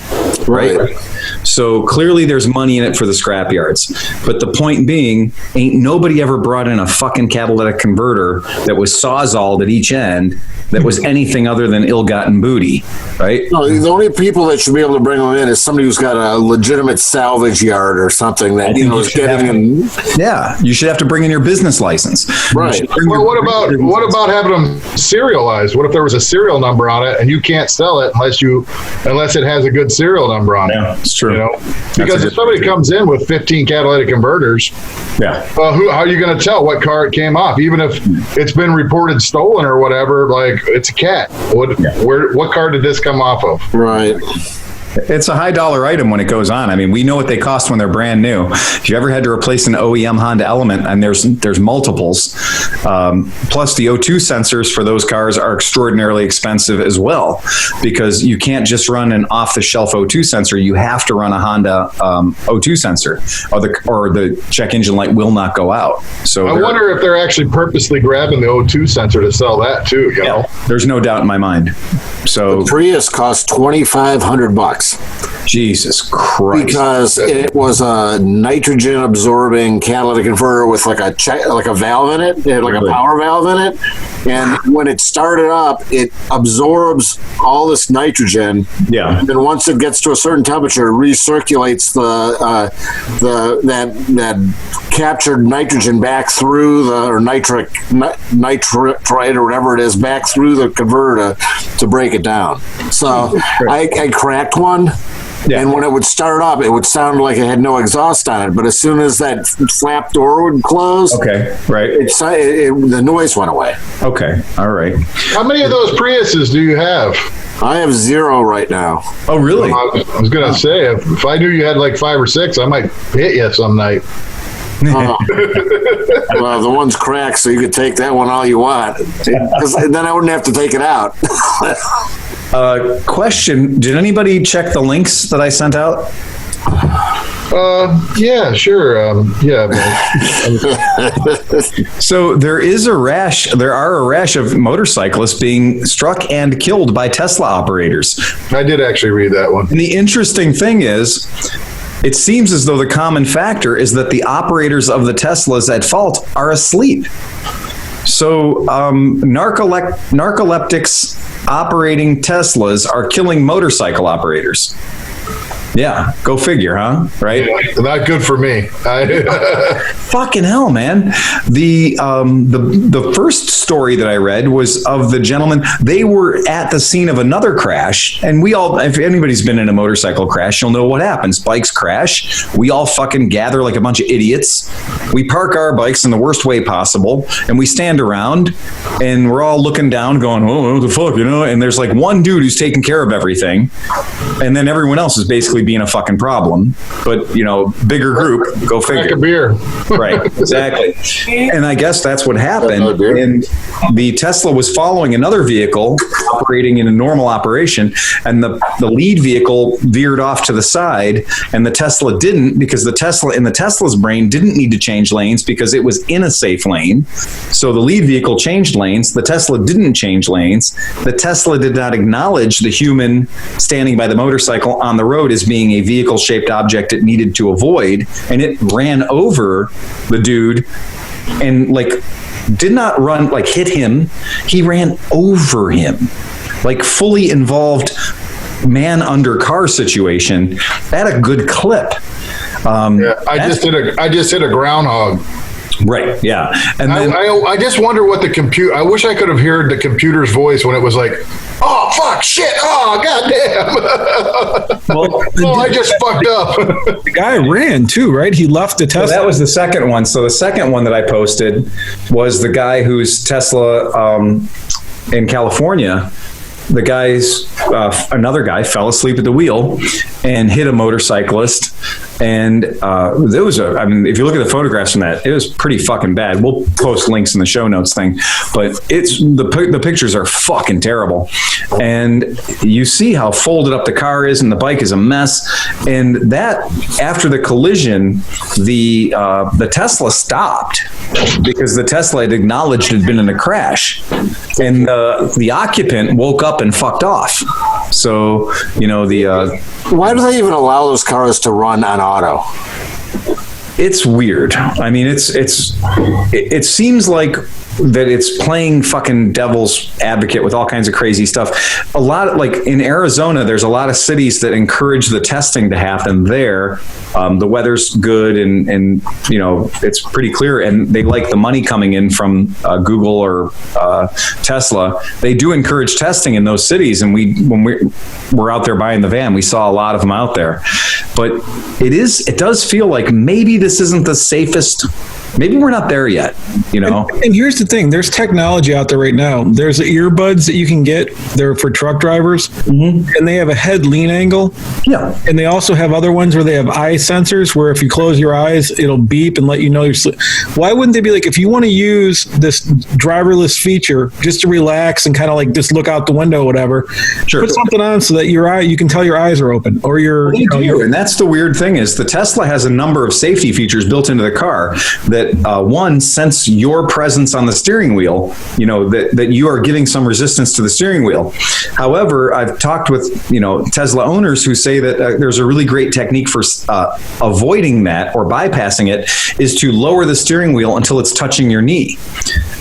Speaker 1: Right? So clearly there's money in it for the scrapyards. But the point being, ain't nobody ever brought in a fucking catalytic converter that was sawzalled at each end that was anything other than ill-gotten booty, right?
Speaker 5: No, the only people that should be able to bring them in is somebody who's got a legitimate salvage yard or something that is getting them.
Speaker 1: Yeah, you should have to bring in your business license.
Speaker 5: Right.
Speaker 4: Well, what about having them serialized? What if there was a serial number on it and you can't sell it unless it has a good serial number on it?
Speaker 1: Yeah, it's true.
Speaker 4: You know, because if somebody comes in with 15 catalytic converters, how are you going to tell what car it came off? Even if it's been reported stolen or whatever, like it's a cat. What car did this come off of?
Speaker 5: Right.
Speaker 1: It's a high dollar item when it goes on. I mean, we know what they cost when they're brand new. If you ever had to replace an OEM Honda Element, and there's multiples, plus the O2 sensors for those cars are extraordinarily expensive as well, because you can't just run an off-the-shelf O2 sensor. You have to run a Honda O2 sensor, or the check engine light will not go out. So
Speaker 4: I wonder if they're actually purposely grabbing the O2 sensor to sell that too. You know?
Speaker 1: There's no doubt in my mind. So
Speaker 5: the Prius cost $2,500.
Speaker 1: Jesus Christ!
Speaker 5: Because it was a nitrogen absorbing catalytic converter with like a valve in it. It had like a power valve in it, and when it started up, it absorbs all this nitrogen. Yeah. And then once it gets to a certain temperature, it recirculates that captured nitrogen back through nitrite or whatever it is back through the converter to break it down. So I cracked one. Yeah. And when it would start up, it would sound like it had no exhaust on it. But as soon as that flap door would close, the noise went away.
Speaker 1: Okay, all right.
Speaker 4: How many of those Priuses do you have?
Speaker 5: I have 0 right now.
Speaker 1: Oh, really?
Speaker 4: I was going to say, if I knew you had like 5 or 6, I might hit you some night.
Speaker 5: Well, the one's cracked, so you could take that one all you want. Because then I wouldn't have to take it out.
Speaker 1: Question: did anybody check the links that I sent out?
Speaker 4: Yeah, sure.
Speaker 1: So there are a rash of motorcyclists being struck and killed by Tesla operators.
Speaker 4: I did actually read that one.
Speaker 1: And the interesting thing is, it seems as though the common factor is that the operators of the Teslas at fault are asleep. So narcoleptics operating Teslas are killing motorcycle operators. Yeah, go figure, huh? Right?
Speaker 4: Yeah, not good for me.
Speaker 1: Fucking hell, man. The first story that I read was of the gentleman. They were at the scene of another crash, and we all, if anybody's been in a motorcycle crash, you'll know what happens. Bikes crash. We all fucking gather like a bunch of idiots. We park our bikes in the worst way possible, and we stand around, and we're all looking down going, oh, what the fuck, you know? And there's like one dude who's taking care of everything, and then everyone else is basically being a fucking problem. But, you know, bigger group, go figure.
Speaker 4: Crack a beer.
Speaker 1: Right, exactly. And I guess that's what happened. And the Tesla was following another vehicle operating in a normal operation, and the lead vehicle veered off to the side, and the Tesla didn't, because the Tesla's brain didn't need to change lanes because it was in a safe lane. So the lead vehicle changed lanes. The Tesla didn't change lanes. The Tesla did not acknowledge the human standing by the motorcycle on the road as being a vehicle-shaped object it needed to avoid, and it ran over the dude and did not run, hit him. He ran over him, fully involved man under car situation at a good clip.
Speaker 4: I just hit a groundhog.
Speaker 1: Right. Yeah. And then
Speaker 4: I just wonder what the computer. I wish I could have heard the computer's voice when it was like, "Oh fuck, shit, oh goddamn." Well, I just fucked up.
Speaker 3: The guy ran too, right? He left the Tesla.
Speaker 1: So that was the second one. So the second one that I posted was the guy whose Tesla in California. The another guy fell asleep at the wheel and hit a motorcyclist. And if you look at the photographs from that, it was pretty fucking bad. We'll post links in the show notes thing, but it's the pictures are fucking terrible. And you see how folded up the car is, and the bike is a mess. And that, after the collision, the Tesla stopped because the Tesla had acknowledged it had been in a crash, and the occupant woke up and fucked off. So,
Speaker 5: why do they even allow those cars to run on auto?
Speaker 1: It's weird. I mean, it seems like that it's playing fucking devil's advocate with all kinds of crazy stuff. A lot of, like in Arizona, there's a lot of cities that encourage the testing to happen there. The weather's good and you know, it's pretty clear, and they like the money coming in from Google or Tesla. They do encourage testing in those cities, and when we're out there buying the van, we saw a lot of them out there. But it does feel like maybe this isn't the safest. Maybe we're not there yet, you know?
Speaker 3: And here's the thing. There's technology out there right now. There's earbuds that you can get. They're for truck drivers, and they have a head lean angle.
Speaker 1: Yeah.
Speaker 3: And they also have other ones where they have eye sensors where if you close your eyes, it'll beep and let you know you're sleep. Why wouldn't they be like, if you want to use this driverless feature just to relax and kind of like just look out the window or whatever, put something on so that you can tell your eyes are open or
Speaker 1: and that's the weird thing is the Tesla has a number of safety features built into the car that one, sense your presence on the steering wheel, you know, that you are giving some resistance to the steering wheel. However, I've talked with, you know, Tesla owners who say that there's a really great technique for avoiding that or bypassing it is to lower the steering wheel until it's touching your knee.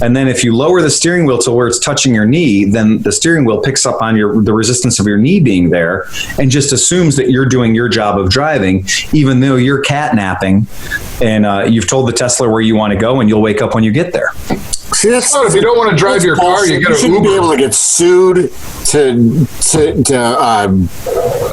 Speaker 1: And then if you lower the steering wheel to where it's touching your knee, then the steering wheel picks up on the resistance of your knee being there and just assumes that you're doing your job of driving, even though you're catnapping and you've told the Tesla where you want to go and you'll wake up when you get there.
Speaker 5: See, that's
Speaker 4: if you don't want to drive your car, you
Speaker 5: shouldn't be able to get sued to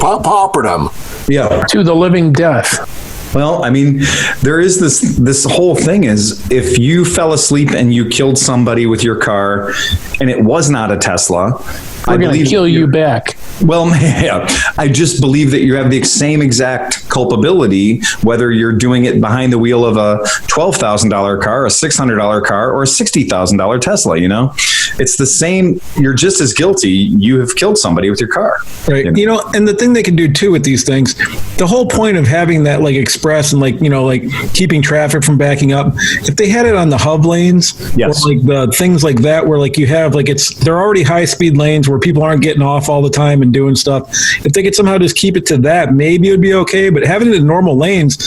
Speaker 5: pauperdom.
Speaker 1: Yeah.
Speaker 6: To the living death.
Speaker 1: Well, I mean, there is this whole thing is if you fell asleep and you killed somebody with your car and it was not a Tesla,
Speaker 6: we're going to kill you back.
Speaker 1: Well, yeah, I just believe that you have the same exact culpability, whether you're doing it behind the wheel of a $12,000 car, a $600 car, or a $60,000 Tesla, you know? It's the same. You're just as guilty. You have killed somebody with your car.
Speaker 3: Right. You know, and the thing they can do too with these things, the whole point of having that like express and like, you know, like keeping traffic from backing up, if they had it on the hub lanes,
Speaker 1: yes,
Speaker 3: or like the things like that, where like you have like they're already high speed lanes where people aren't getting off all the time and doing stuff. If they could somehow just keep it to that, maybe it would be okay. But having it in normal lanes,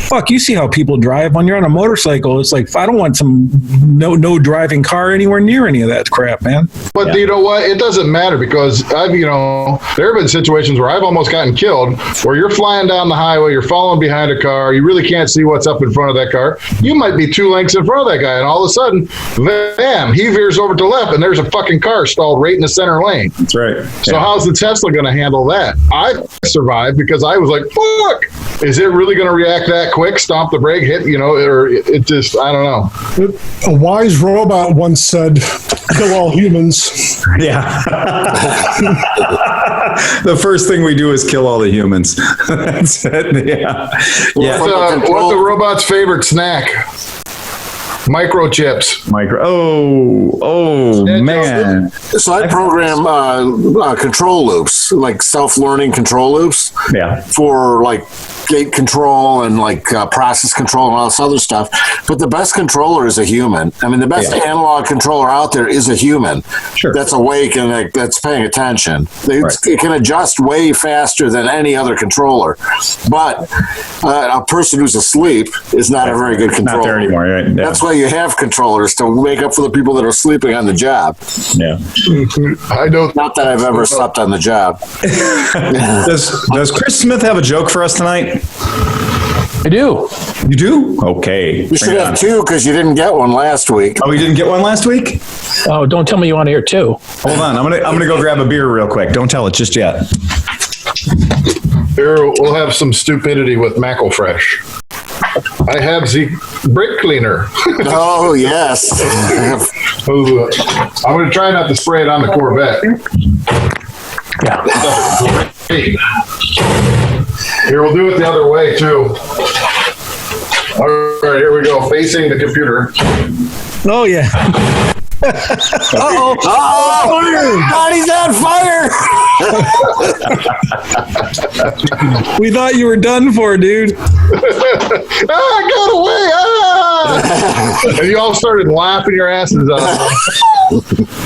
Speaker 3: fuck, you see how people drive when you're on a motorcycle. It's like, I don't want some no driving car anywhere near any of that crap, man.
Speaker 4: But you know what? It doesn't matter because there have been situations where I've almost gotten killed where you're flying down the highway, you're following behind a car, you really can't see what's up in front of that car. You might be 2 lengths in front of that guy, and all of a sudden, bam, he veers over to the left, and there's a fucking car stalled right in the center lane.
Speaker 1: That's right.
Speaker 4: So how's the Tesla going to handle that? I survived because I was like, fuck, is it really going to react that quick? Stomp the brake, hit, or it just, I don't know.
Speaker 2: A wise robot once said, kill all humans.
Speaker 1: Yeah. The first thing we do is kill all the humans. That's it. Yeah.
Speaker 4: What's the robot's favorite snack? Microchips.
Speaker 1: Oh man.
Speaker 5: So I program control loops, like self-learning control loops.
Speaker 1: Yeah.
Speaker 5: For like gate control and like process control and all this other stuff. But the best controller is a human. I mean, the best analog controller out there is a human.
Speaker 1: Sure.
Speaker 5: That's awake and that's paying attention. It can adjust way faster than any other controller. But a person who's asleep is not a very good controller.
Speaker 1: Not there anymore, right? Yeah.
Speaker 5: That's why you have controllers, to make up for the people that are sleeping on the job.
Speaker 1: Yeah.
Speaker 4: I don't.
Speaker 5: Not that I've ever slept on the job.
Speaker 1: Does Chris Smith have a joke for us tonight?
Speaker 6: I do.
Speaker 1: You do? Okay.
Speaker 5: You should have two because you didn't get one last week.
Speaker 1: Oh, you didn't get one last week?
Speaker 6: Oh, don't tell me you want to hear two.
Speaker 1: Hold on. I'm gonna go grab a beer real quick. Don't tell it just yet.
Speaker 4: Here, we'll have some stupidity with McElfresh. I have the brake cleaner.
Speaker 5: Oh, yes.
Speaker 4: I'm going to try not to spray it on the Corvette.
Speaker 6: Yeah.
Speaker 4: Here, we'll do it the other way, too. All right, here we go, facing the computer.
Speaker 3: Oh, yeah.
Speaker 5: Uh-oh. God, he's on fire.
Speaker 3: We thought you were done for, dude.
Speaker 4: I got away. And you all started laughing your asses off.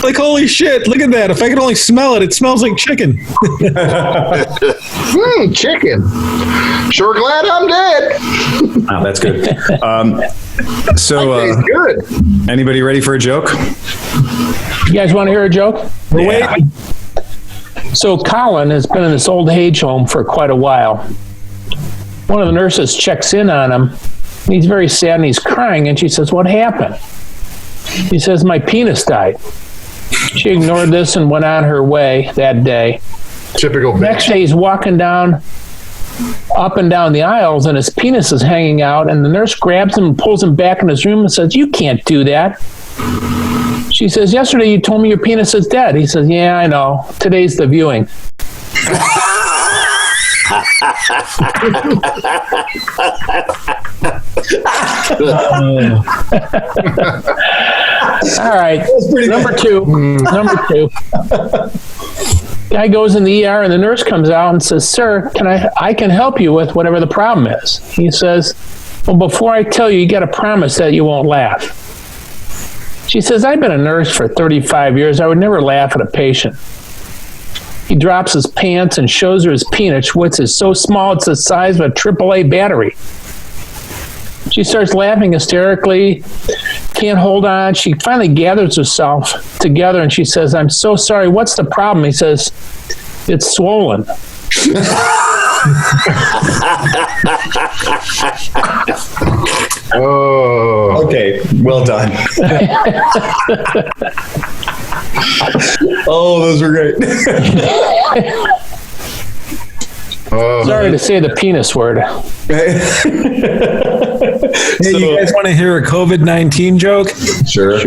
Speaker 3: Like, holy shit, look at that. If I could only smell it, it smells like chicken.
Speaker 4: Chicken. Sure glad I'm dead.
Speaker 1: Oh, that's good.
Speaker 4: Tastes good.
Speaker 1: Anybody ready for a joke?
Speaker 6: You guys want to hear a joke?
Speaker 3: We're waiting.
Speaker 6: So Colin has been in this old age home for quite a while. One of the nurses checks in on him. He's very sad and he's crying, and she says, "What happened?" He says, "My penis died." She ignored this and went on her way that day.
Speaker 4: Typical bitch.
Speaker 6: Next day, he's walking up and down the aisles, and his penis is hanging out, and the nurse grabs him and pulls him back in his room and says, "You can't do that." She says, "Yesterday you told me your penis is dead." He says, "Yeah, I know. Today's the viewing." All right. Number two. Guy goes in the ER and the nurse comes out and says, "Sir, I can help you with whatever the problem is." He says, "Well, before I tell you, you got to promise that you won't laugh." She says, "I've been a nurse for 35 years. I would never laugh at a patient." He drops his pants and shows her his penis, which is so small it's the size of a AAA battery. She starts laughing hysterically, can't hold on. She finally gathers herself together and she says, "I'm so sorry. What's the problem?" He says, "It's swollen."
Speaker 4: Oh.
Speaker 1: Okay, well done. Oh, those were great.
Speaker 6: Sorry to say the penis word.
Speaker 3: Hey, you guys want to hear a COVID-19 joke?
Speaker 1: Sure.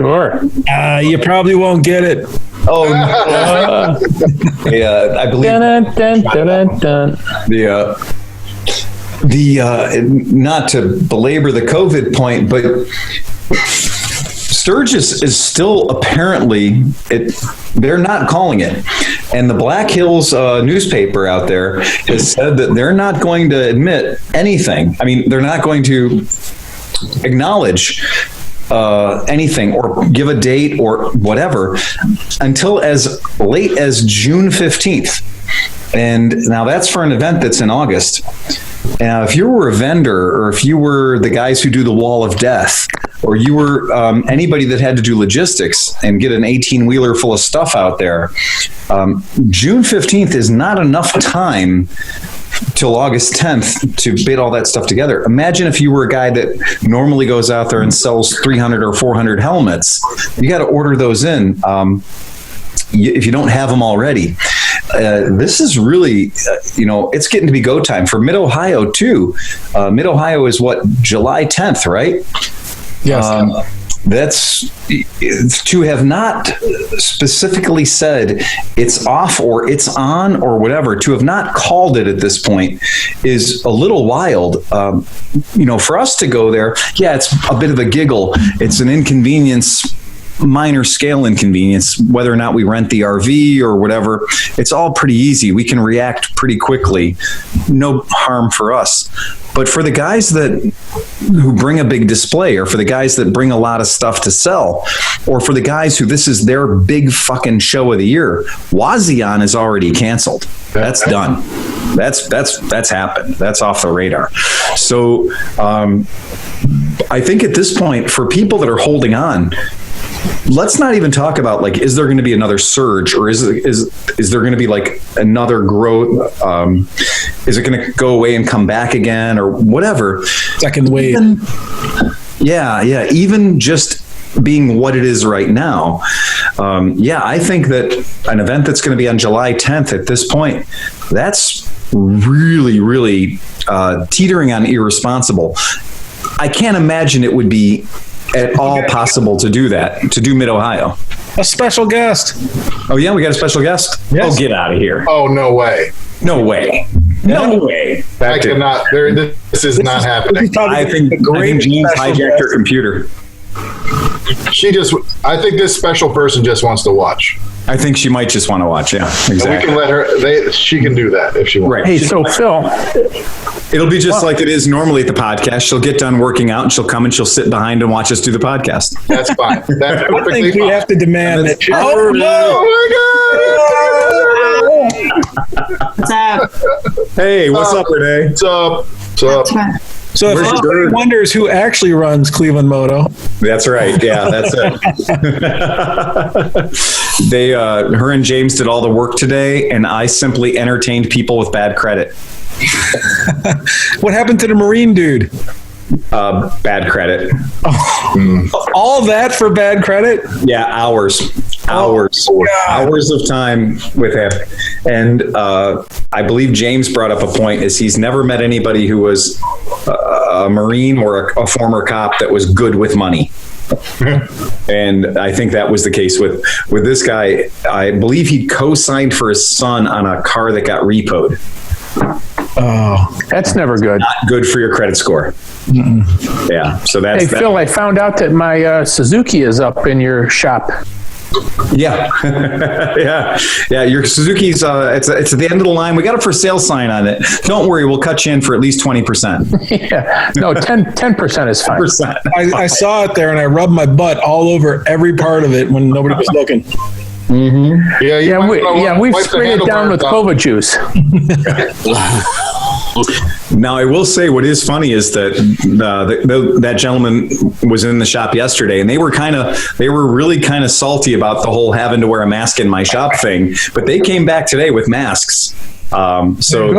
Speaker 3: You probably won't get it.
Speaker 1: Oh, yeah, I believe
Speaker 6: Dun, dun, dun, dun, dun.
Speaker 1: the not to belabor the COVID point, but Sturgis is still apparently they're not calling it. And the Black Hills newspaper out there has said that they're not going to admit anything. I mean, they're not going to acknowledge anything or give a date or whatever until as late as June 15th. And now that's for an event that's in August. Now, if you were a vendor or if you were the guys who do the wall of death, or you were anybody that had to do logistics and get an 18-wheeler full of stuff out there, June 15th is not enough time till August 10th to bid all that stuff together. Imagine if you were a guy that normally goes out there and sells 300 or 400 helmets. You got to order those in if you don't have them already. This is really, it's getting to be go time for Mid-Ohio too. Mid-Ohio is July 10th, right?
Speaker 3: Yes.
Speaker 1: That's to have not specifically said it's off or it's on or whatever, to have not called it at this point is a little wild. For us to go there, yeah, it's a bit of a giggle. It's an inconvenience, minor scale inconvenience, whether or not we rent the RV or whatever. It's all pretty easy. We can react pretty quickly. No harm for us. But for the guys who bring a big display, or for the guys that bring a lot of stuff to sell, or for the guys who this is their big fucking show of the year, Wazion is already canceled. That's done. That's happened. That's off the radar. So I think at this point, for people that are holding on, let's not even talk about is there going to be another surge, or is there going to be another growth? Is it going to go away and come back again, or whatever?
Speaker 3: Second wave.
Speaker 1: Even just being what it is right now. I think that an event that's going to be on July 10th at this point, that's really, really teetering on irresponsible. I can't imagine it would be at all possible to do that, to do Mid-Ohio.
Speaker 3: A special guest.
Speaker 1: Oh, yeah, we got a special guest?
Speaker 3: Yes.
Speaker 1: Oh, get out of here.
Speaker 4: Oh, no way.
Speaker 1: No way. No way.
Speaker 4: I cannot. This is not happening.
Speaker 1: I think James hijacked her computer.
Speaker 4: I think this special person just wants to watch.
Speaker 1: I think she might just want to watch, yeah. Exactly.
Speaker 4: And we can let her, she can do that if she wants.
Speaker 1: Right.
Speaker 6: Hey, so Phil,
Speaker 1: It'll be just like it is normally at the podcast. She'll get done working out and she'll come and she'll sit behind and watch us do the podcast.
Speaker 4: That's fine. That's
Speaker 3: I think we have to demand that.
Speaker 4: Oh
Speaker 7: What's up?
Speaker 1: Hey, what's up, Renee?
Speaker 4: What's up? What's up?
Speaker 3: So if anybody wonders who actually runs Cleveland Moto,
Speaker 1: that's right. Yeah, that's it. Her and James did all the work today, and I simply entertained people with bad credit.
Speaker 3: what happened to the Marine dude?
Speaker 1: Bad credit.
Speaker 3: All that for bad credit?
Speaker 1: Yeah, hours of time with him. And I believe James brought up a point is he's never met anybody who was a Marine or a former cop that was good with money. And I think that was the case with this guy. I believe he co-signed for his son on a car that got repoed.
Speaker 6: Oh, that's never good.
Speaker 1: Not good for your credit score. Mm-mm. Yeah. So that's
Speaker 6: Hey, Phil, I found out that my Suzuki is up in your shop.
Speaker 1: Yeah. Yeah. Your Suzuki's, it's at the end of the line. We got a for sale sign on it. Don't worry. We'll cut you in for at least 20%.
Speaker 6: Yeah. No, 10% is fine.
Speaker 1: 10%.
Speaker 3: I saw it there and I rubbed my butt all over every part of it when nobody was looking.
Speaker 1: Mm-hmm.
Speaker 6: We've sprayed it down with Kova juice.
Speaker 1: Now, I will say what is funny is that that gentleman was in the shop yesterday, and they were really kind of salty about the whole having to wear a mask in my shop thing. But they came back today with masks. So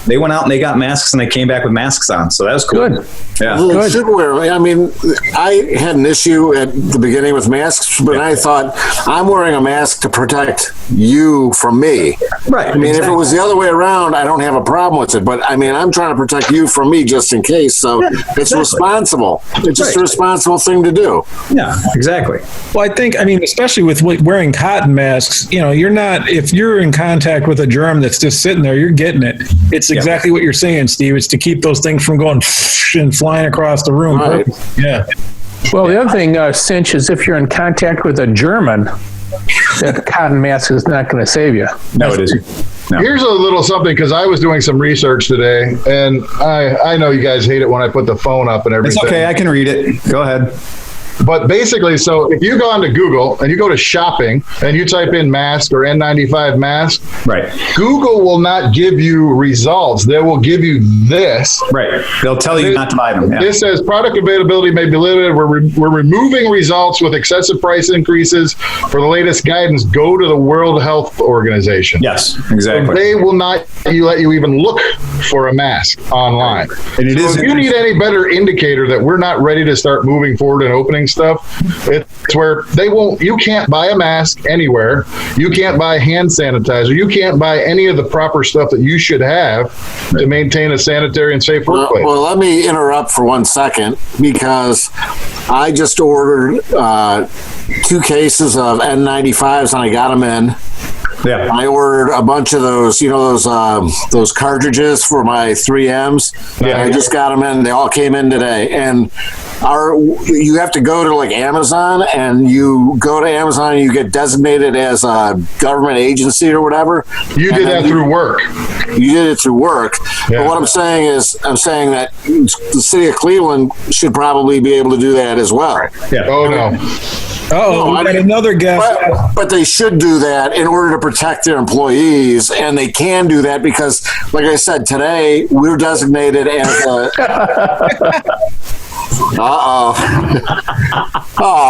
Speaker 1: they went out and they got masks and they came back with masks on. So that was cool.
Speaker 6: Good.
Speaker 1: Yeah.
Speaker 5: Well, it should wear. I mean, I had an issue at the beginning with masks, but I thought I'm wearing a mask to protect you from me.
Speaker 1: Right.
Speaker 5: I mean, if it was the other way around, I don't have a problem with it. But I mean, I'm trying to protect you from me just in case. So it's responsible. It's just a responsible thing to do.
Speaker 1: Yeah, exactly.
Speaker 3: Well, I mean, especially with wearing cotton masks, if you're in contact with a germ that's just sitting there, you're getting it. It's exactly what you're saying, Steve. It's to keep those things from going and flying across the room.
Speaker 5: Right.
Speaker 3: Yeah.
Speaker 6: Well, the other thing, Cinch, is if you're in contact with a German, that cotton mask is not going to save you.
Speaker 1: No, it isn't. No.
Speaker 4: Here's a little something, because I was doing some research today, and I know you guys hate it when I put the phone up and everything.
Speaker 1: It's okay. I can read it. Go ahead.
Speaker 4: But basically, so if you go onto Google and you go to shopping and you type in mask or N95 mask,
Speaker 1: right,
Speaker 4: Google will not give you results. They will give you this.
Speaker 1: Right. They'll tell you not to buy them. Yeah.
Speaker 4: This says product availability may be limited. We're removing results with excessive price increases. For the latest guidance, go to the World Health Organization.
Speaker 1: Yes, exactly.
Speaker 4: So they will not let you even look for a mask online.
Speaker 1: And it
Speaker 4: if you need any better indicator that we're not ready to start moving forward and opening stuff, it's where you can't buy a mask anywhere. You can't buy hand sanitizer. You can't buy any of the proper stuff that you should have to maintain a sanitary and safe workplace.
Speaker 5: Well, let me interrupt for 1 second, because I just ordered 2 cases of N95s and I got them in.
Speaker 1: Yeah.
Speaker 5: I ordered a bunch of those, those cartridges for my 3Ms. Yeah. I just got them in. They all came in today. And you have to go to like Amazon, and you go to Amazon and you get designated as a government agency or whatever.
Speaker 4: You did that through work.
Speaker 5: You did it through work. Yeah. But what I'm saying that the city of Cleveland should probably be able to do that as well.
Speaker 4: Yeah. Oh, no.
Speaker 3: Oh, we got another guest.
Speaker 5: But they should do that in order to protect their employees, and they can do that because, like I said, today we're designated as a... Oh,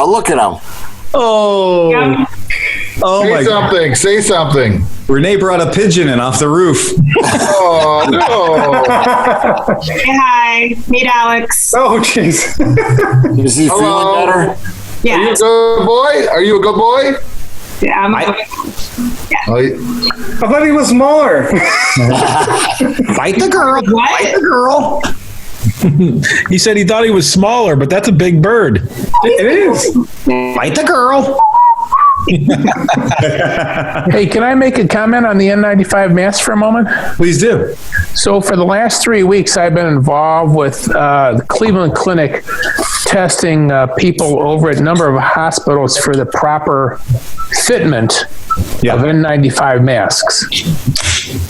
Speaker 5: look at them.
Speaker 1: Oh.
Speaker 7: Yeah.
Speaker 1: Oh,
Speaker 4: Say something.
Speaker 1: Renee brought a pigeon in off the roof.
Speaker 4: Oh, no.
Speaker 7: Say hi. Meet Alex.
Speaker 1: Oh, jeez.
Speaker 5: Is he feeling better?
Speaker 7: Yeah.
Speaker 4: Are you a good boy?
Speaker 7: Yeah, I'm
Speaker 1: I
Speaker 8: thought he was smaller.
Speaker 1: Fight the girl.
Speaker 7: What?
Speaker 1: Fight the girl.
Speaker 3: He said he thought he was smaller, but that's a big bird.
Speaker 1: It is. Fight the girl.
Speaker 6: Hey, can I make a comment on the N95 mask for a moment?
Speaker 1: Please do.
Speaker 6: So for the last 3 weeks, I've been involved with the Cleveland Clinic testing people over at a number of hospitals for the proper fitment of N95 masks.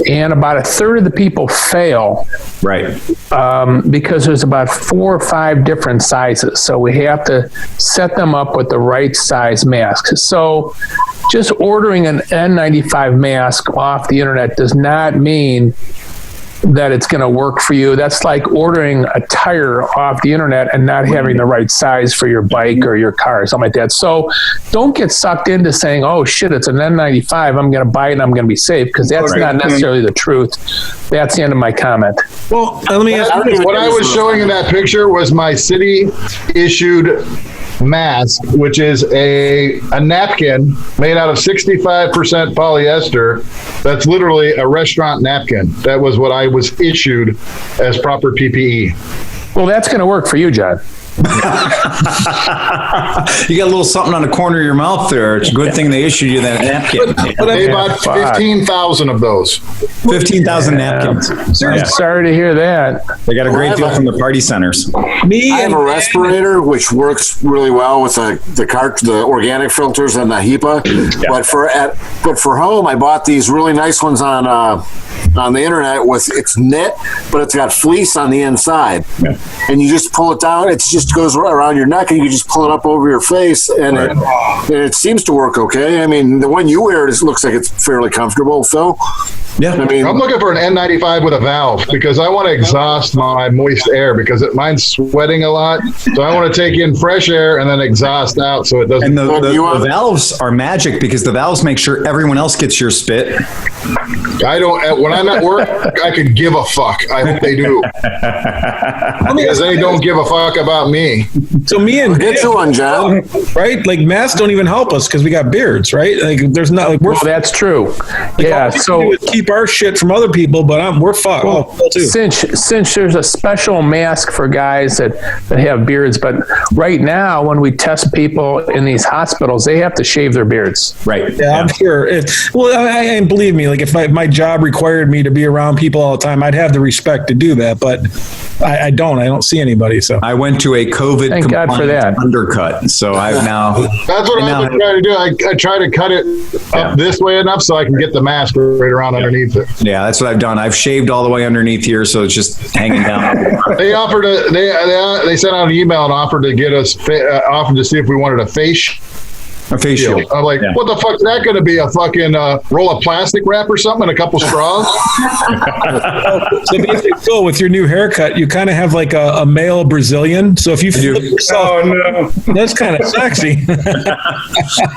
Speaker 6: And about a third of the people fail.
Speaker 1: Right.
Speaker 6: Because there's about 4 or 5 different sizes. So we have to set them up with the right size mask. So just ordering an N95 mask off the internet does not mean that it's going to work for you. That's like ordering a tire off the internet and not having the right size for your bike or your car or something like that. So don't get sucked into saying, oh shit, it's an N95. I'm going to buy it and I'm going to be safe, because that's not necessarily the truth. That's the end of my comment.
Speaker 3: Well, let me ask you.
Speaker 4: What I was showing in that picture was my city issued mask, which is a napkin made out of 65% polyester. That's literally a restaurant napkin. That was what I was issued as proper PPE.
Speaker 6: Well, that's going to work for you, John.
Speaker 1: You got a little something on the corner of your mouth there. It's a good thing they issued you that napkin.
Speaker 4: But they bought 15,000 of those.
Speaker 1: 15,000 napkins.
Speaker 6: Sorry to hear that.
Speaker 1: They got a great deal from the party centers.
Speaker 5: I have a respirator which works really well with the organic filters and the HEPA. Yeah. But for home, I bought these really nice ones on the internet. It's knit, but it's got fleece on the inside, and you just pull it down. It just goes around your neck, and you can just pull it up over your face, and it seems to work okay. I mean, the one you wear looks like it's fairly comfortable, Phil.
Speaker 1: Yeah,
Speaker 4: I mean, I'm looking for an N95 with a valve, because I want to exhaust my moist air, because mine's sweating a lot. So I want to take in fresh air and then exhaust out, so it doesn't.
Speaker 1: And the valves are magic, because the valves make sure everyone else gets your spit.
Speaker 4: I don't. When I'm at work, I could give a fuck. I hope they do, because they don't give a fuck about me.
Speaker 3: So me and
Speaker 5: get you one, John.
Speaker 3: Right? Like masks don't even help us because we got beards, right? Like there's not like
Speaker 6: that's true.
Speaker 3: Like, so keep our shit from other people, but we're fucked.
Speaker 6: Well, Cinch, there's a special mask for guys that have beards, but right now when we test people in these hospitals, they have to shave their beards.
Speaker 1: Right.
Speaker 3: Yeah, I'm sure. And believe me, like if my job required me to be around people all the time, I'd have the respect to do that, but I don't see anybody. So
Speaker 1: I went to a COVID
Speaker 6: Thank God for that.
Speaker 1: undercut. So I've now.
Speaker 4: That's what I've been trying to do. I try to cut it up this way enough so I can get the mask right around underneath it.
Speaker 1: Yeah, that's what I've done. I've shaved all the way underneath here, so it's just hanging down.
Speaker 4: They offered they sent out an email and offered to get us offered to see if we wanted a face shield. I'm like, what the fuck is that going to be? A fucking roll of plastic wrap or something and a couple straws?
Speaker 3: So basically, Phil, with your new haircut, you kind of have like a male Brazilian. So if you flip yourself, that's kind of sexy.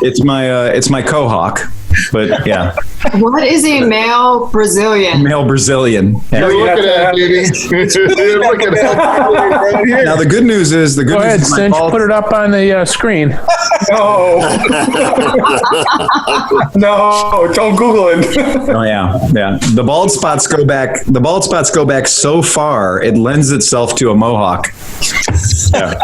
Speaker 1: It's my cohawk. But yeah.
Speaker 7: What is a male Brazilian?
Speaker 1: Male Brazilian. Yeah.
Speaker 4: Look at that, baby. Look at that.
Speaker 1: Now the good news is
Speaker 6: Go ahead, Cinch, put it up on the screen.
Speaker 8: No, don't Google it.
Speaker 1: Oh yeah. The bald spots go back. The bald spots go back so far it lends itself to a mohawk. Yeah.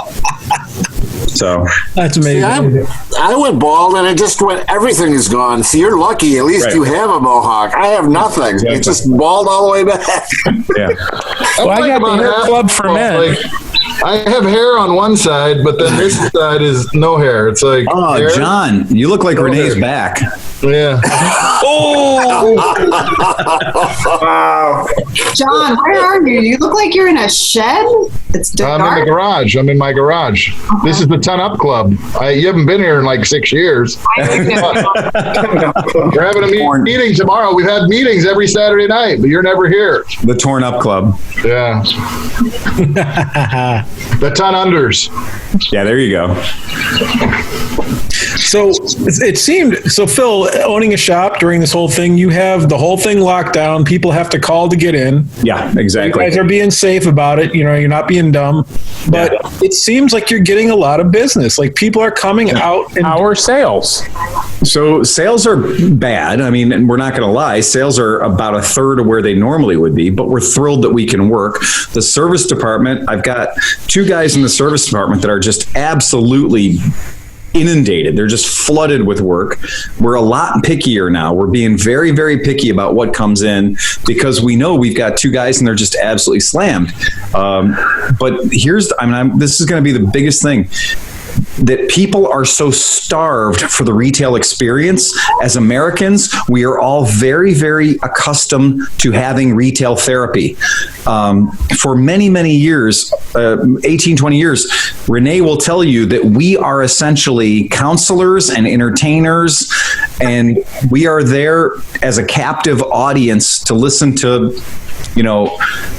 Speaker 1: So
Speaker 3: that's amazing.
Speaker 5: See, I went bald and it just went. Everything is gone. See, you're lucky. At least you have a mohawk. I have nothing. Exactly. It's just bald all the way back.
Speaker 1: Yeah.
Speaker 6: Well, I got the hair club for men.
Speaker 4: Like, I have hair on one side, but then this side is no hair. It's like, hair.
Speaker 1: John, you look like Renee's back.
Speaker 4: Yeah.
Speaker 8: Wow.
Speaker 7: John, where are you? You look like you're in a shed. It's dark.
Speaker 4: I'm in the garage. I'm in my garage. This is the Ton Up Club. You haven't been here in like 6 years. We're having a meeting tomorrow. We've had meetings every Saturday night, but you're never here.
Speaker 1: The Torn Up Club.
Speaker 4: Yeah. The Ton Unders.
Speaker 1: Yeah, there you go.
Speaker 3: So it seemed, so Phil, owning a shop during this whole thing, you have the whole thing locked down. People have to call to get in.
Speaker 1: Yeah, exactly.
Speaker 3: You guys are being safe about it. You know, you're not being dumb. But it seems like you're getting a lot of business. Like people are coming out. And
Speaker 6: our sales.
Speaker 1: So sales are bad. I mean, we're not going to lie. Sales are about a third of where they normally would be, but we're thrilled that we can work. The service department, I've got 2 guys in the service department that are just absolutely inundated. They're just flooded with work. We're a lot pickier now. We're being very, very picky about what comes in because we know we've got two guys and they're just absolutely slammed. But this is going to be the biggest thing. That people are so starved for the retail experience. As Americans, we are all very, very accustomed to having retail therapy. For many, many years, 18, 20 years, Renee will tell you that we are essentially counselors and entertainers, and we are there as a captive audience to listen to,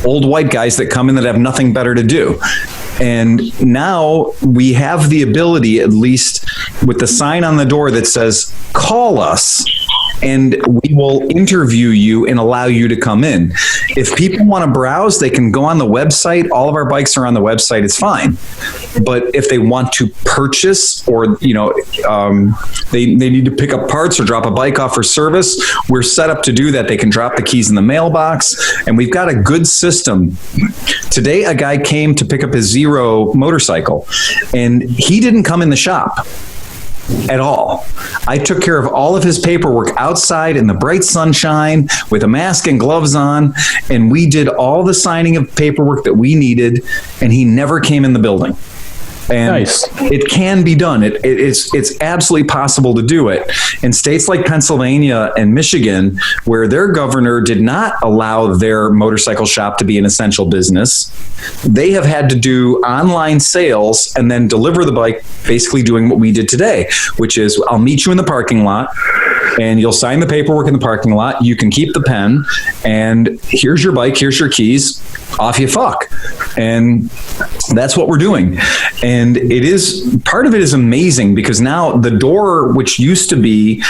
Speaker 1: old white guys that come in that have nothing better to do. And now we have the ability, at least with the sign on the door that says, call us and we will interview you and allow you to come in. If people want to browse, they can go on the website. All of our bikes are on the website. It's fine. But if they want to purchase or, they need to pick up parts or drop a bike off for service, we're set up to do that. They can drop the keys in the mailbox, and we've got a good system. Today, a guy came to pick up his Zero motorcycle, and he didn't come in the shop at all. I took care of all of his paperwork outside in the bright sunshine with a mask and gloves on, and we did all the signing of paperwork that we needed, and he never came in the building. And nice. It can be done. It's absolutely possible to do it. In states like Pennsylvania and Michigan, where their governor did not allow their motorcycle shop to be an essential business, they have had to do online sales and then deliver the bike, basically doing what we did today, which is I'll meet you in the parking lot and you'll sign the paperwork in the parking lot. You can keep the pen, and here's your bike, here's your keys, off you fuck. And that's what we're doing. And part of it is amazing because now the door, which used to be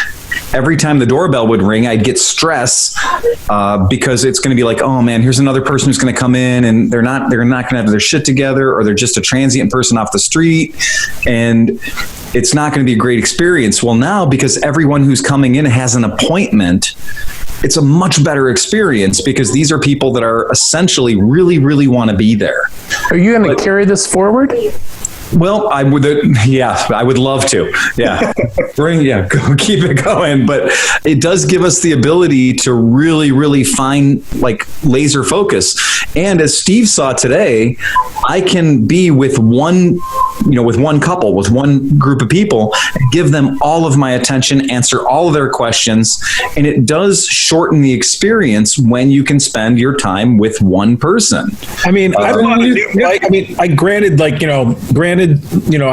Speaker 1: every time the doorbell would ring, I'd get stress because it's going to be like, oh man, here's another person who's going to come in and they're not going to have their shit together, or they're just a transient person off the street, and it's not going to be a great experience. Well, now because everyone who's coming in has an appointment, it's a much better experience because these are people that are essentially really, really want to be there.
Speaker 6: Are you going to carry this forward?
Speaker 1: Well, I would love to. Yeah. Keep it going. But it does give us the ability to really, really find laser focus. And as Steve saw today, I can be with one couple, with one group of people, and give them all of my attention, answer all of their questions. And it does shorten the experience when you can spend your time with one person.
Speaker 3: I mean, I bought a new bike. I mean, I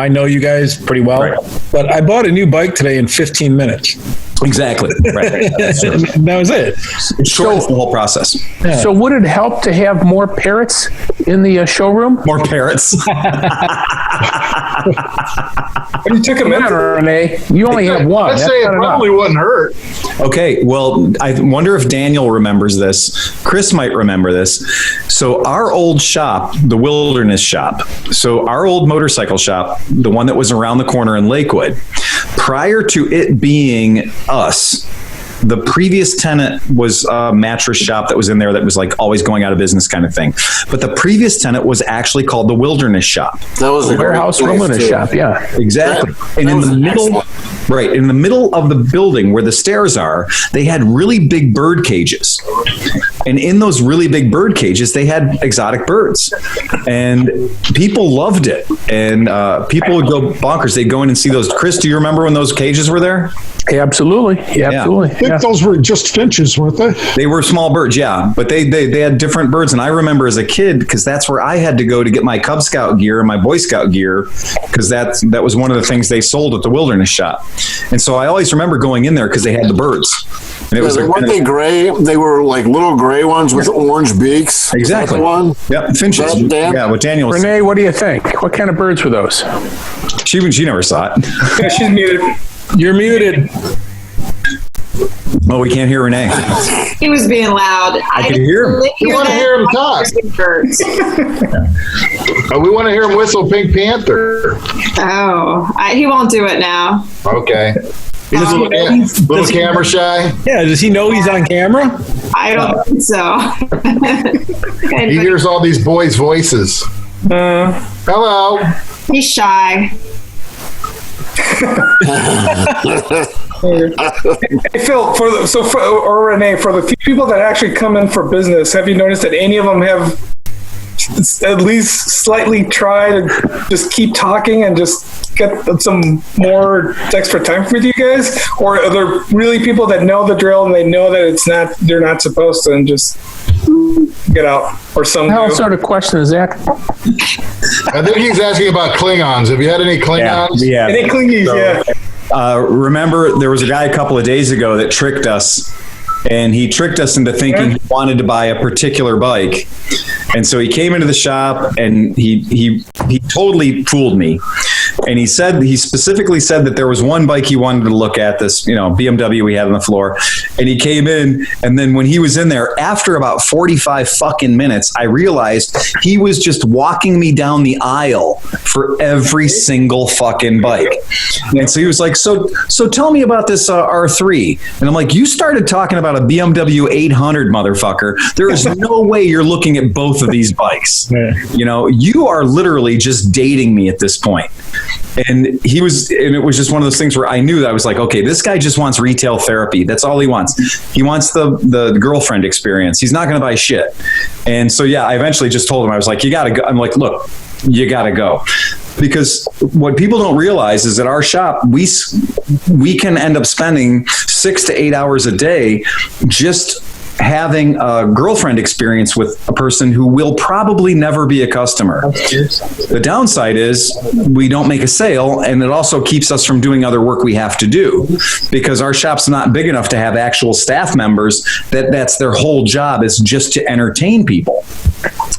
Speaker 3: know you guys pretty well, right, but I bought a new bike today in 15 minutes.
Speaker 1: Exactly. Right.
Speaker 3: That was it.
Speaker 1: It shortens the whole process.
Speaker 6: Yeah. So would it help to have more parrots in the showroom?
Speaker 1: More parrots.
Speaker 6: You took a minute, Renee. You only have one.
Speaker 4: I'd say it probably wouldn't hurt.
Speaker 1: Okay, well, I wonder if Daniel remembers this. Chris might remember this. So our old shop, the Wilderness shop, so our old motorcycle shop, the one that was around the corner in Lakewood, prior to it being us, the previous tenant was a mattress shop that was in there that was always going out of business kind of thing. But the previous tenant was actually called the Wilderness shop.
Speaker 5: That was a
Speaker 6: warehouse wilderness shop. Yeah,
Speaker 1: exactly. And in the middle, in the middle of the building where the stairs are, they had really big bird cages. And in those really big bird cages, they had exotic birds, and people loved it. And people would go bonkers. They'd go in and see those. Chris, do you remember when those cages were there?
Speaker 6: Absolutely. Absolutely.
Speaker 2: I think those were just finches, weren't they?
Speaker 1: They were small birds, yeah. But they had different birds. And I remember as a kid, because that's where I had to go to get my Cub Scout gear and my Boy Scout gear, because that was one of the things they sold at the Wilderness shop. And so I always remember going in there because they had the birds. And it was
Speaker 5: weren't they gray? They were like little gray ones with orange beaks.
Speaker 1: Exactly.
Speaker 5: One?
Speaker 1: Yep, finches. Yeah, what Daniel was
Speaker 6: Renee, what do you think? What kind of birds were those?
Speaker 1: She never saw it.
Speaker 8: Yeah, she's muted.
Speaker 3: You're muted.
Speaker 1: Oh, we can't hear Renee.
Speaker 7: He was being loud.
Speaker 1: I can hear him.
Speaker 4: We want to hear him talk. We want to hear him whistle Pink Panther.
Speaker 7: Oh, he won't do it now.
Speaker 4: Okay. He's a little camera shy.
Speaker 3: Yeah, does he know he's on camera?
Speaker 7: I don't think so.
Speaker 4: He hears all these boys' voices. Hello.
Speaker 7: He's shy.
Speaker 9: Hey, Phil, or Renee, for the few people that actually come in for business, have you noticed that any of them have at least slightly try to just keep talking and just get some more extra time with you guys? Or are there really people that know the drill and they know that they're not supposed to and just get out? Or some
Speaker 6: What sort of question is that?
Speaker 4: I think he's asking about Klingons. Have you had any Klingons?
Speaker 1: Yeah.
Speaker 9: Any Klingies, yeah.
Speaker 1: Remember, there was a guy a couple of days ago that tricked us, and he tricked us into thinking he wanted to buy a particular bike. And so he came into the shop and he totally fooled me. And he specifically said that there was one bike he wanted to look at, this, BMW we had on the floor. And he came in, and then when he was in there, after about 45 fucking minutes, I realized he was just walking me down the aisle for every single fucking bike. And so he was like, so tell me about this R3. And I'm like, you started talking about a BMW 800, motherfucker. There is no way you're looking at both of these bikes. You are literally just dating me at this point. And it was just one of those things where I knew that I was like, okay, this guy just wants retail therapy. That's all he wants. He wants the girlfriend experience. He's not going to buy shit. And so, yeah, I eventually just told him, I was like, you got to go. I'm like, look, you got to go. Because what people don't realize is at our shop, we can end up spending 6 to 8 hours a day just having a girlfriend experience with a person who will probably never be a customer. The downside is we don't make a sale, and it also keeps us from doing other work we have to do, because our shop's not big enough to have actual staff members that's their whole job is just to entertain people.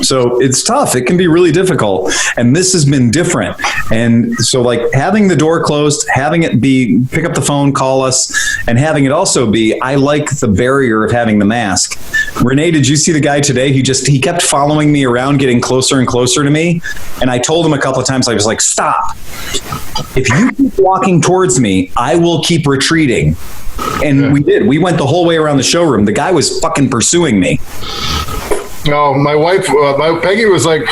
Speaker 1: So it's tough. It can be really difficult. And this has been different. And so, like, having the door closed, having it be pick up the phone, call us, and having it also be, I like the barrier of having the mask. Renee, did you see the guy today? He kept following me around, getting closer and closer to me. And I told him a couple of times, I was like, stop. If you keep walking towards me, I will keep retreating. And we did. We went the whole way around the showroom. The guy was fucking pursuing me.
Speaker 4: No, my wife, Peggy was like,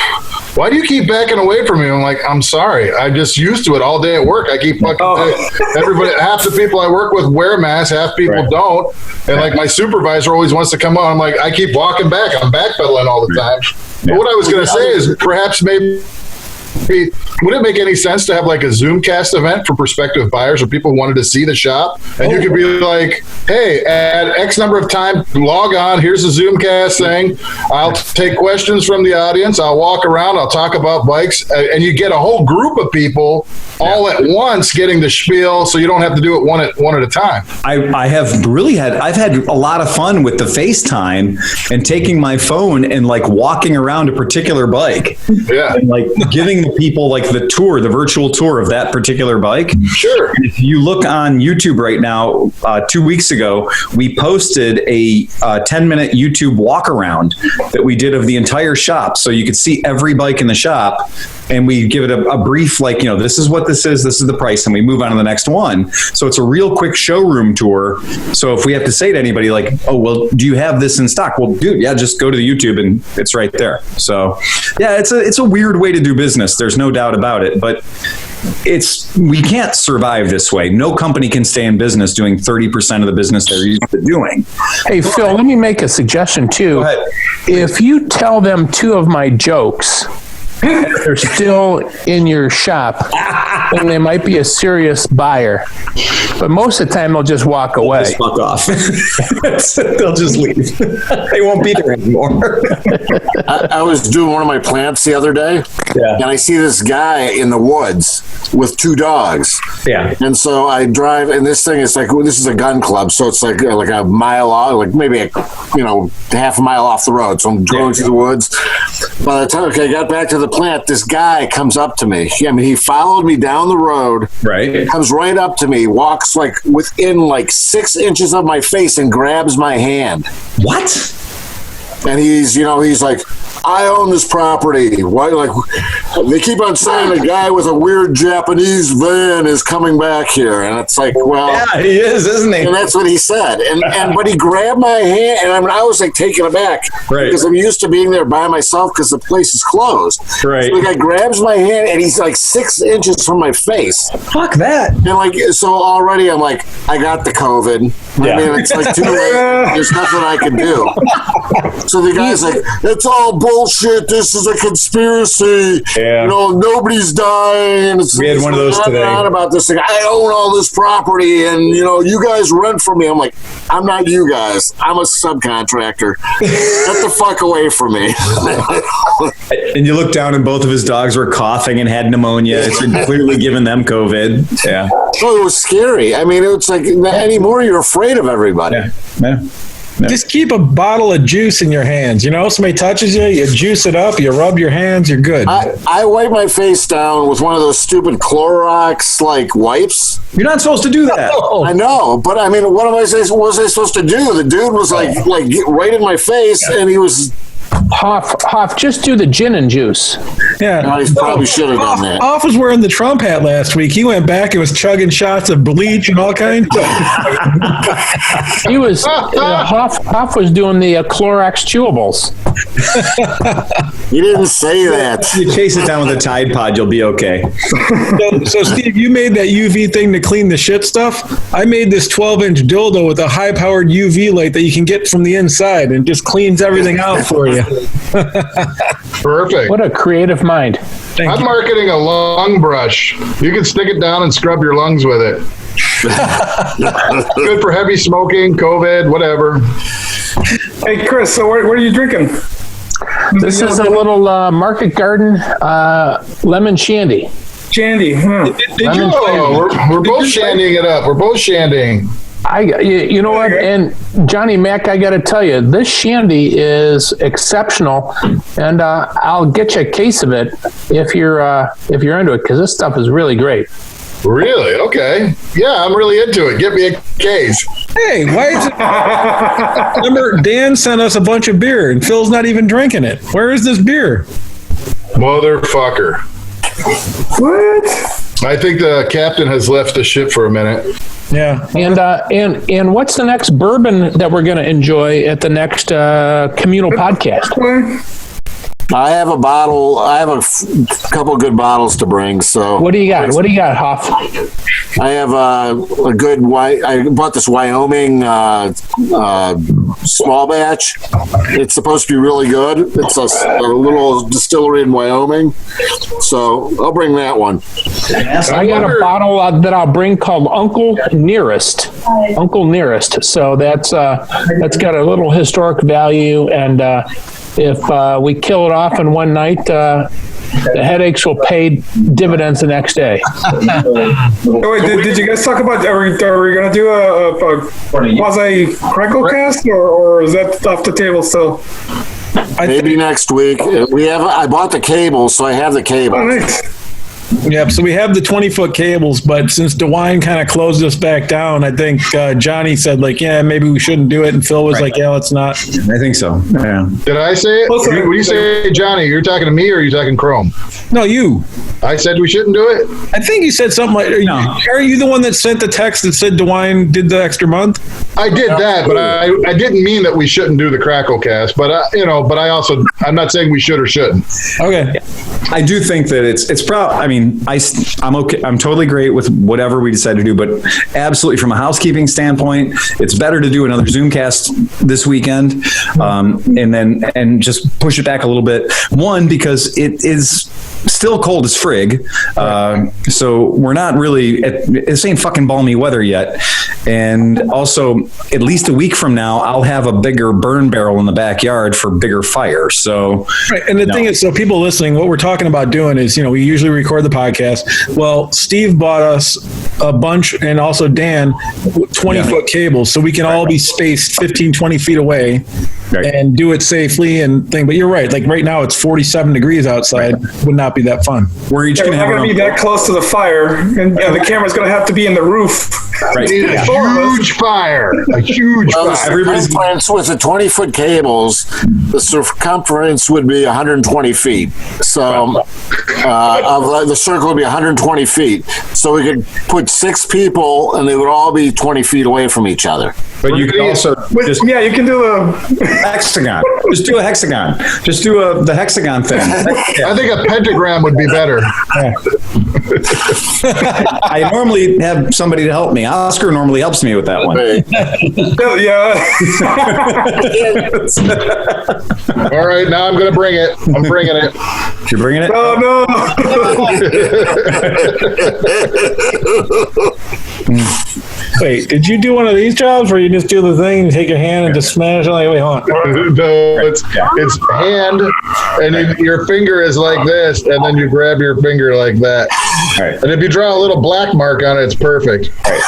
Speaker 4: why do you keep backing away from me? I'm like, I'm sorry. I'm just used to it all day at work. I keep everybody, half the people I work with wear masks, half people don't. And like my supervisor always wants to come on. I'm like, I keep walking back. I'm backpedaling all the time. But what I was going to say is perhaps maybe, would it make any sense to have like a Zoomcast event for prospective buyers or people who wanted to see the shop? And you could be like, hey, at X number of time, log on. Here's a Zoomcast thing. I'll take questions from the audience. I'll walk around. I'll talk about bikes. And you get a whole group of people all at once getting the spiel, so you don't have to do it one at a time.
Speaker 1: I've had a lot of fun with the FaceTime and taking my phone and like walking around a particular bike.
Speaker 4: Yeah.
Speaker 1: And like giving the people like the virtual tour of that particular bike.
Speaker 4: Sure.
Speaker 1: And if you look on YouTube right now, 2 weeks ago, we posted a 10-minute YouTube walk around that we did of the entire shop. So you could see every bike in the shop, and we give it a brief, like, this is what this is the price, and we move on to the next one. So it's a real quick showroom tour. So if we have to say to anybody like, oh, well, do you have this in stock? Well, dude, yeah, just go to the YouTube and it's right there. So yeah, it's a weird way to do business. There's no doubt about it, but we can't survive this way. No company can stay in business doing 30% of the business they're used to doing.
Speaker 6: Hey, Phil, let me make a suggestion too.
Speaker 1: Go ahead.
Speaker 6: If you tell them 2 of my jokes, they're still in your shop, and they might be a serious buyer. But most of the time, they'll just walk away.
Speaker 1: Just fuck off. They'll just leave. They won't be there anymore.
Speaker 5: I was doing one of my plants the other day, and I see this guy in the woods with 2 dogs.
Speaker 1: Yeah.
Speaker 5: And so I drive, and this thing is like, this is a gun club, so it's like a mile off, like maybe half a mile off the road. So I'm going through the woods. By the time I got back to the plant, this guy comes up to me. He followed me down the road.
Speaker 1: Right.
Speaker 5: Comes right up to me, walks like within like 6 inches of my face and grabs my hand.
Speaker 1: What?
Speaker 5: And he's like, I own this property. Why? Like, they keep on saying a guy with a weird Japanese van is coming back here, and it's like, well,
Speaker 1: yeah, he is, isn't he?
Speaker 5: And that's what he said. And but he grabbed my hand, and I was like taken aback, right? Because I'm used to being there by myself because the place is closed. Right. So the guy grabs my hand, and he's like 6 inches from my face.
Speaker 1: Fuck that.
Speaker 5: And like, so already I'm like, I got the COVID. Yeah. I mean, it's like too late. There's nothing I can do. So the guy's like, it's all bullshit. This is a conspiracy. Yeah. You know, nobody's dying.
Speaker 1: We had one of those today.
Speaker 5: On about this thing. I own all this property, and you know, you guys rent from me. I'm like, I'm not you guys. I'm a subcontractor. Get the fuck away from me.
Speaker 1: And you look down, and both of his dogs were coughing and had pneumonia. It's clearly giving them COVID. Yeah.
Speaker 5: So it was scary. I mean, it's like anymore you're afraid of everybody.
Speaker 1: Yeah.
Speaker 3: Just keep a bottle of juice in your hands. You know, somebody touches you, you juice it up, you rub your hands, you're good.
Speaker 5: I wipe my face down with one of those stupid Clorox like wipes.
Speaker 1: You're not supposed to do that.
Speaker 5: I know, but I mean, what was I supposed to do? The dude was like right in my face, and he was.
Speaker 6: Hoff, just do the gin and juice.
Speaker 3: Yeah.
Speaker 5: No, he probably should have done that.
Speaker 3: Hoff was wearing the Trump hat last week. He went back and was chugging shots of bleach and all kinds.
Speaker 6: He was Hoff was doing the Clorox chewables.
Speaker 5: You didn't say that.
Speaker 1: You chase it down with a Tide Pod, you'll be okay.
Speaker 3: So Steve, you made that UV thing to clean the shit stuff. I made this 12-inch dildo with a high-powered UV light that you can get from the inside and just cleans everything out for you.
Speaker 4: Perfect.
Speaker 6: What a creative mind.
Speaker 4: I'm marketing a lung brush. You can stick it down and scrub your lungs with it. Good for heavy smoking, COVID, whatever.
Speaker 9: Hey, Chris, so what are you drinking?
Speaker 6: This is a little Market Garden lemon shandy.
Speaker 9: Shandy.
Speaker 4: We're both shandying it up. We're both shandying.
Speaker 6: You know what? And Johnny Mac, I got to tell you, this shandy is exceptional, and I'll get you a case of it if you're into it, because this stuff is really great.
Speaker 4: Really? Okay. Yeah, I'm really into it. Get me a case.
Speaker 3: Hey, why is it? Remember, Dan sent us a bunch of beer, and Phil's not even drinking it. Where is this beer?
Speaker 4: Motherfucker.
Speaker 9: What?
Speaker 4: I think the captain has left the ship for a minute.
Speaker 3: Yeah.
Speaker 6: And what's the next bourbon that we're going to enjoy at the next communal podcast?
Speaker 5: I have a bottle. I have a couple good bottles to bring. So
Speaker 6: what do you got? What do you got, Hoff?
Speaker 5: I have a good I bought this Wyoming small batch. It's supposed to be really good. It's a little distillery in Wyoming. So I'll bring that one.
Speaker 6: I got a bottle that I'll bring called Uncle Nearest. Uncle Nearest. So that's got a little historic value, and if we kill it off in one night, the headaches will pay dividends the next day.
Speaker 9: Wait, did you guys talk about, are we going to do a quasi-crackle cast, or is that off the table still?
Speaker 5: Maybe next week. I bought the cables, so I have the cables.
Speaker 9: Oh, nice.
Speaker 3: Yep. So we have the 20-foot cables, but since DeWine kind of closed us back down, I think Johnny said, like, yeah, maybe we shouldn't do it. And Phil was like, yeah, let's not.
Speaker 1: I think so. Yeah.
Speaker 4: Did I say it? When you say Johnny, you're talking to me or are you talking Chrome?
Speaker 3: No, you.
Speaker 4: I said we shouldn't do it?
Speaker 3: I think you said something like, are you the one that sent the text that said DeWine did the extra month?
Speaker 4: I did that, but I didn't mean that we shouldn't do the Crackle cast. But I'm not saying we should or shouldn't.
Speaker 3: Okay.
Speaker 1: I do think that it's probably, I mean, I'm okay. I'm totally great with whatever we decide to do, but absolutely from a housekeeping standpoint, it's better to do another Zoomcast this weekend, and just push it back a little bit. One, because it is still cold as frig, so we're not really this ain't fucking balmy weather yet, and also at least a week from now I'll have a bigger burn barrel in the backyard for bigger fire. So
Speaker 3: right, and the thing is, so people listening, what we're talking about doing is, we usually record the podcast. Well, Steve bought us a bunch, and also Dan, 20-foot cables, so we can all be spaced 15, 20 feet away and do it safely and thing. But you're right, like right now it's 47 degrees outside. Would not be that fun.
Speaker 1: We're each
Speaker 9: going to be that close to the fire, and the camera's going to have to be in the roof.
Speaker 4: Right. Yeah. huge fire. A huge fire.
Speaker 5: Everybody's with the 20-foot cables. The circumference would be 120 feet. So the circle would be 120 feet. So we could put 6 people, and they would all be 20 feet away from each other.
Speaker 1: But you can also
Speaker 9: you can do the
Speaker 1: hexagon. Just do a hexagon. Just do the hexagon thing.
Speaker 4: I think a pentagram would be better.
Speaker 1: I normally have somebody to help me. Oscar normally helps me with that one.
Speaker 4: All right, now I'm going to bring it. I'm bringing it.
Speaker 1: You're bringing it?
Speaker 9: Oh,
Speaker 3: no. Wait, did you do one of these jobs where you just do the thing and take your hand and just smash it? Like, wait, hold on.
Speaker 4: No, it's hand, and your finger is like this, and then you grab your finger like that.
Speaker 1: Right.
Speaker 4: And if you draw a little black mark on it, it's perfect.
Speaker 1: Right.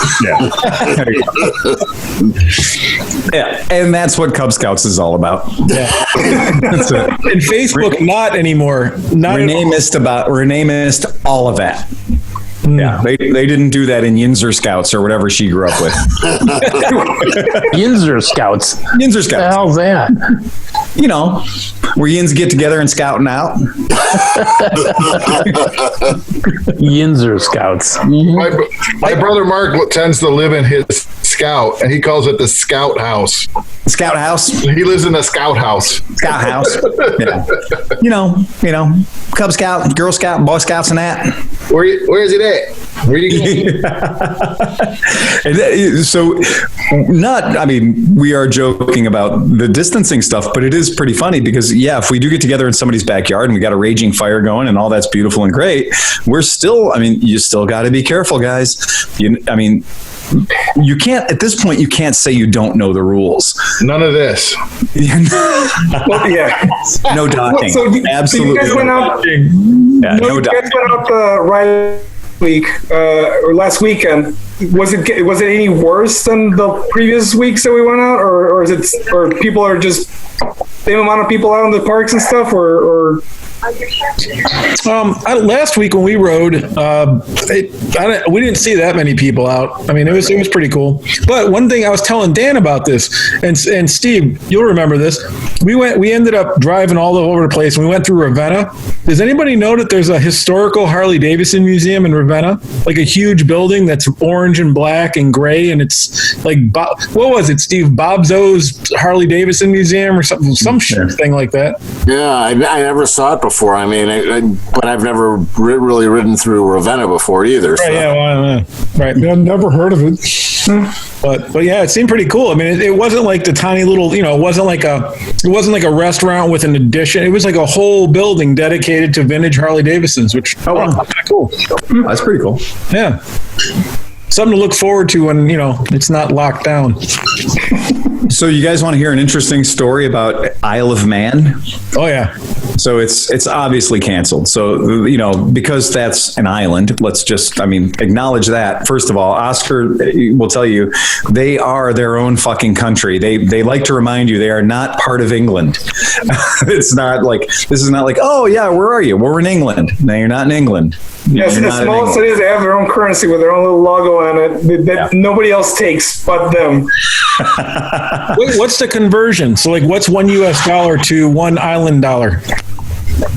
Speaker 1: Yeah, and that's what Cub Scouts is all about.
Speaker 3: Yeah. And Facebook, not anymore.
Speaker 1: Renee missed all of that. Yeah, they didn't do that in Yinzer Scouts or whatever she grew up with.
Speaker 6: Yinzer Scouts.
Speaker 1: Yinzer Scouts.
Speaker 6: What the hell's that?
Speaker 1: You know, where yins get together and scouting out.
Speaker 6: Yinzer Scouts.
Speaker 4: My brother Mark tends to live in his scout, and he calls it the Scout House.
Speaker 1: Scout House?
Speaker 4: He lives in the Scout House.
Speaker 1: Scout House. Yeah. You know, Cub Scout, Girl Scout, Boy Scouts and that.
Speaker 4: Where is it at? Where you going?
Speaker 1: So, we are joking about the distancing stuff, but it is pretty funny because, if we do get together in somebody's backyard and we got a raging fire going and all that's beautiful and great, we're still, you still got to be careful, guys. You can't, at this point, you can't say you don't know the rules.
Speaker 4: None of this.
Speaker 9: Well, yeah.
Speaker 1: No docking. Absolutely.
Speaker 9: So you guys went out,
Speaker 1: no docking.
Speaker 9: You guys went out the right week or last weekend. Was it any worse than the previous weeks that we went out, or is it, or people are just same amount of people out in the parks and stuff, or?
Speaker 3: Last week when we rode, we didn't see that many people out. It was pretty cool. But one thing I was telling Dan about this, and Steve, you'll remember this. We ended up driving all over the place. We went through Ravenna. Does anybody know that there's a historical Harley Davidson museum in Ravenna? Like a huge building that's orange and black and gray, and it's like, what was it, Steve? Bob Zoe's Harley Davidson Museum or something, some thing like that.
Speaker 5: Yeah, I never saw it before. But I've never really ridden through Ravenna before either. So.
Speaker 3: Right, yeah, right.
Speaker 2: Yeah, never heard of it.
Speaker 3: But yeah, it seemed pretty cool. It wasn't like the tiny little, it wasn't like a restaurant with an addition. It was like a whole building dedicated to vintage Harley Davidsons, which kind of cool.
Speaker 1: That's pretty cool.
Speaker 3: Yeah. Something to look forward to when, it's not locked down.
Speaker 1: So you guys want to hear an interesting story about Isle of Man?
Speaker 3: Oh, yeah.
Speaker 1: So it's obviously canceled. So, because that's an island, let's just, acknowledge that. First of all, Oscar will tell you they are their own fucking country. They like to remind you they are not part of England. This is not like, oh yeah, where are you? Well, we're in England. No, you're not in England.
Speaker 9: Yes, the small cities, they have their own currency with their own little logo on it that nobody else takes but them.
Speaker 3: Wait, what's the conversion? So, what's $1 US to $1 island dollar?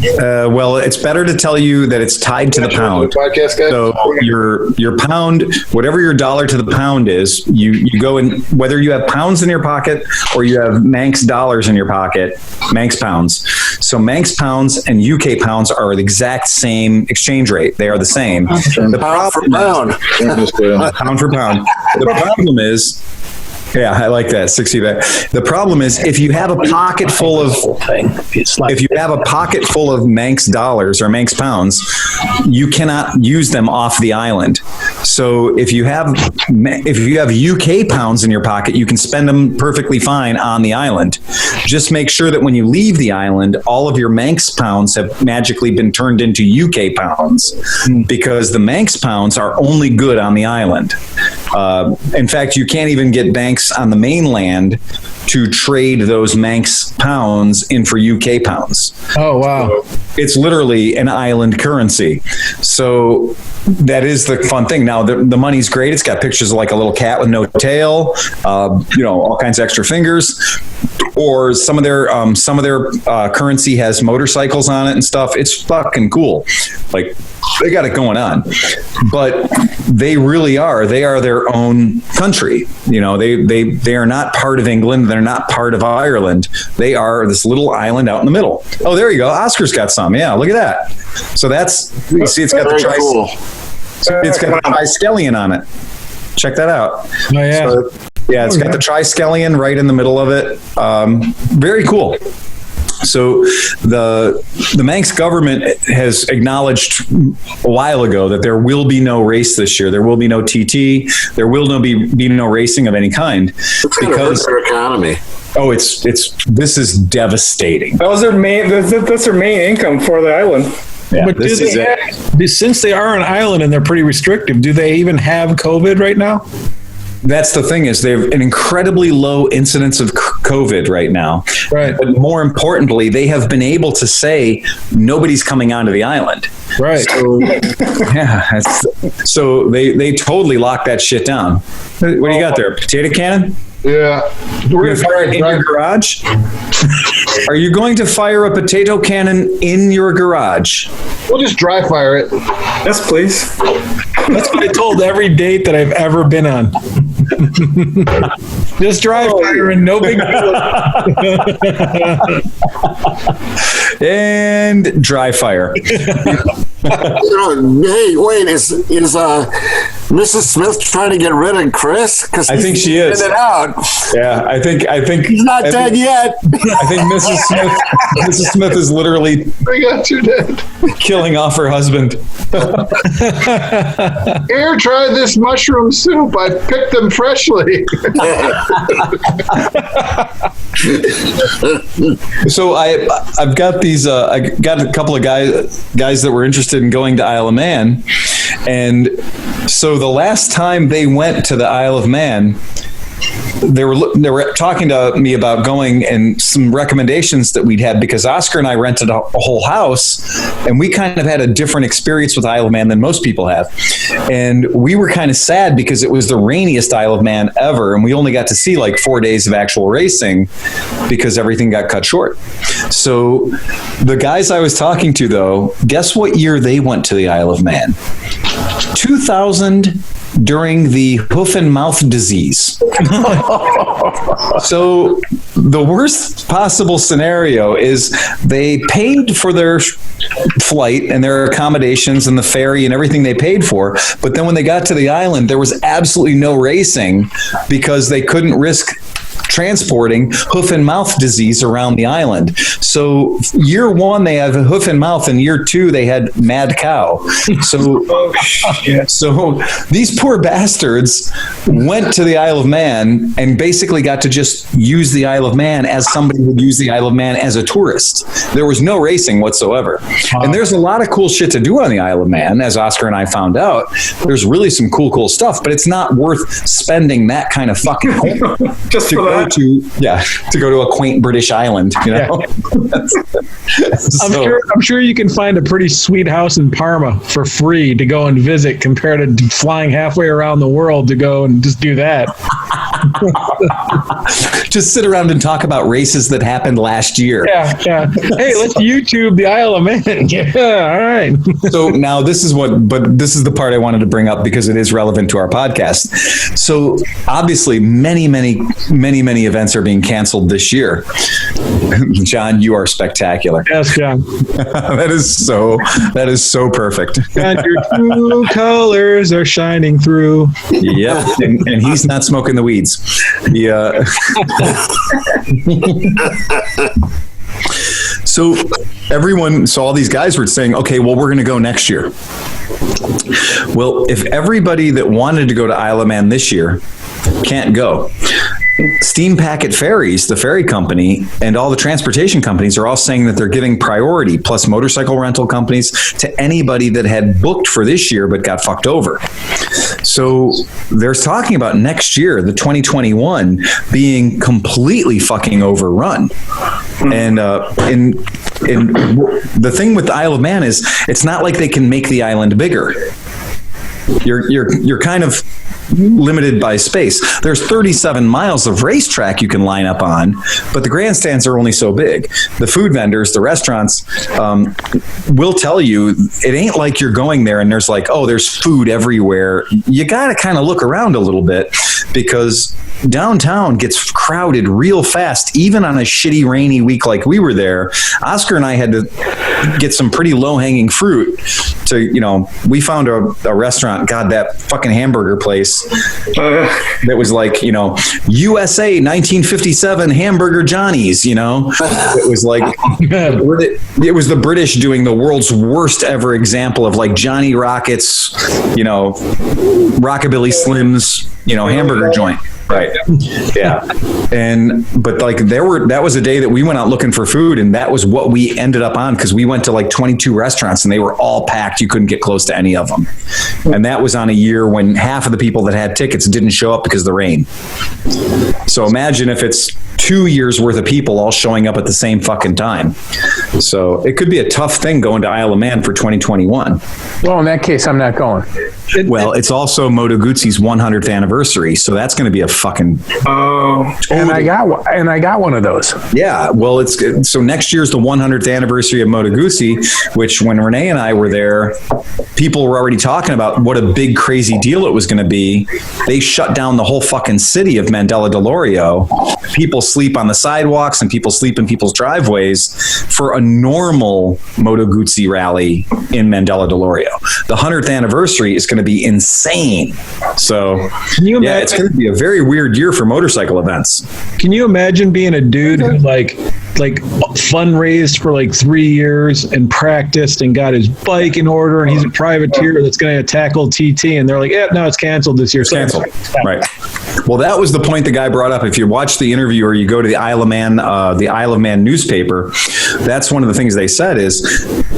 Speaker 1: Well, it's better to tell you that it's tied to the pound. So your pound, whatever your dollar to the pound is, you go in, whether you have pounds in your pocket or you have Manx dollars in your pocket, Manx pounds. So Manx pounds and UK pounds are the exact same exchange rate. They are the same. The
Speaker 5: pound for pound.
Speaker 1: Pound for pound. The problem is, yeah, I like that. 60 back. The problem is if you have a pocket full of Manx dollars or Manx pounds, you cannot use them off the island. So if you have UK pounds in your pocket, you can spend them perfectly fine on the island. just make sure that when you leave the island, all of your Manx pounds have magically been turned into UK pounds, because the Manx pounds are only good on the island. In fact, you can't even get banks on the mainland to trade those Manx pounds in for UK pounds.
Speaker 3: Oh, wow.
Speaker 1: So it's literally an island currency. So that is the fun thing. Now, the money's great. It's got pictures of like a little cat with no tail, all kinds of extra fingers. Or some of their currency has motorcycles on it and stuff. It's fucking cool. Like, they got it going on. But they really are. They are their own country. They are not part of England. They're not part of Ireland. They are this little island out in the middle. Oh, there you go. Oscar's got some. Yeah, look at that. So you see, it's got the it's got the triskelion on it. Check that out.
Speaker 3: Oh, yeah.
Speaker 1: So, yeah, it's got the triskelion right in the middle of it. Very cool. So the Manx government has acknowledged a while ago that there will be no race this year. There will be no TT. There will be no racing of any kind.
Speaker 5: Because their economy.
Speaker 1: Oh, this is devastating.
Speaker 9: That was their main. That's their main income for the island.
Speaker 1: Yeah,
Speaker 3: but since they are an island and they're pretty restrictive, do they even have COVID right now?
Speaker 1: That's the thing, is they have an incredibly low incidence of COVID right now.
Speaker 3: Right.
Speaker 1: But more importantly, they have been able to say nobody's coming onto the island.
Speaker 3: Right.
Speaker 1: So, yeah. So they totally locked that shit down. What do you got there? Potato cannon?
Speaker 4: Yeah.
Speaker 1: We're going to fire it in your garage? Are you going to fire a potato cannon in your garage?
Speaker 4: We'll just dry fire it.
Speaker 9: Yes, please.
Speaker 3: That's what I told every date that I've ever been on. Just dry fire and no big deal.
Speaker 1: And dry fire.
Speaker 5: Hey, wait, is Mrs. Smith trying to get rid of Chris?
Speaker 1: I think she is.
Speaker 5: It out.
Speaker 1: Yeah, I think
Speaker 5: he's not dead yet.
Speaker 1: I think Mrs. Smith is literally killing off her husband.
Speaker 4: Here, try this mushroom soup. I picked them freshly.
Speaker 1: So I've got these. I got a couple of guys that were interested in going to Isle of Man, and so the last time they went to the Isle of Man, they were talking to me about going and some recommendations that we'd had, because Oscar and I rented a whole house and we kind of had a different experience with Isle of Man than most people have. And we were kind of sad because it was the rainiest Isle of Man ever. And we only got to see like 4 days of actual racing because everything got cut short. So the guys I was talking to, though, guess what year they went to the Isle of Man? 2000, during the hoof and mouth disease. So the worst possible scenario is they paid for their flight and their accommodations and the ferry and everything they paid for, but then when they got to the island, there was absolutely no racing because they couldn't risk transporting hoof and mouth disease around the island. So year one, they have hoof and mouth, and year two, they had mad cow. So, so these poor bastards went to the Isle of Man and basically got to just use the Isle of Man as somebody would use the Isle of Man as a tourist. There was no racing whatsoever. And there's a lot of cool shit to do on the Isle of Man, as Oscar and I found out. There's really some cool stuff, but it's not worth spending that kind of fucking money
Speaker 9: just for that.
Speaker 1: To go to a quaint British island, you know.
Speaker 3: Yeah. I'm sure you can find a pretty sweet house in Parma for free to go and visit, compared to flying halfway around the world to go and just do that.
Speaker 1: Just sit around and talk about races that happened last year.
Speaker 3: Yeah. Hey, let's YouTube the Isle of Man. Yeah, all right.
Speaker 1: So now this is the part I wanted to bring up because it is relevant to our podcast. So obviously many events are being canceled this year. John, you are spectacular.
Speaker 3: Yes, John.
Speaker 1: That is so perfect.
Speaker 3: And your true colors are shining through.
Speaker 1: Yep, and he's not smoking the weeds. So all these guys were saying, okay, well, we're going to go next year. Well, if everybody that wanted to go to Isle of Man this year can't go, Steam Packet Ferries, the ferry company, and all the transportation companies are all saying that they're giving priority, plus motorcycle rental companies, to anybody that had booked for this year but got fucked over. So they're talking about next year, the 2021, being completely fucking overrun. And the thing with the Isle of Man is it's not like they can make the island bigger. You're kind of limited by space. There's 37 miles of racetrack you can line up on, but the grandstands are only so big. The food vendors, the restaurants, will tell you it ain't like you're going there and there's like, oh, there's food everywhere. You got to kind of look around a little bit because downtown gets crowded real fast, even on a shitty rainy week like we were there. Oscar and I had to get some pretty low-hanging fruit to, we found a restaurant, God, that fucking hamburger place that was like, USA 1957 Hamburger Johnny's, it was like, it was the British doing the world's worst ever example of like Johnny Rockets, Rockabilly Slims, hamburger joint. Right. Yeah. But like that was a day that we went out looking for food, and that was what we ended up on because we went to like 22 restaurants and they were all packed. You couldn't get close to any of them. And that was on a year when half of the people that had tickets didn't show up because of the rain. So imagine if it's 2 years worth of people all showing up at the same fucking time. So it could be a tough thing going to Isle of Man for 2021.
Speaker 6: Well, in that case, I'm not going.
Speaker 1: Well, it's also Moto Guzzi's 100th anniversary, so that's going to be a fucking.
Speaker 6: And I got one of those.
Speaker 1: Yeah, well, so next year's the 100th anniversary of Moto Guzzi, which when Renee and I were there, people were already talking about what a big crazy deal it was going to be. They shut down the whole fucking city of Mandela de Lorio. People sleep on the sidewalks and people sleep in people's driveways for a normal Moto Guzzi rally in Mandela de Lorio. The 100th anniversary is going to be insane. So, it's going to be a very weird year for motorcycle events.
Speaker 3: Can you imagine being a dude who like fundraised for like 3 years and practiced and got his bike in order, and he's a privateer that's going to tackle TT, and they're like, no, it's canceled this year.
Speaker 1: It's canceled. Right. Well, that was the point the guy brought up. If you watch the interview or you go to the Isle of Man newspaper, that's one of the things they said is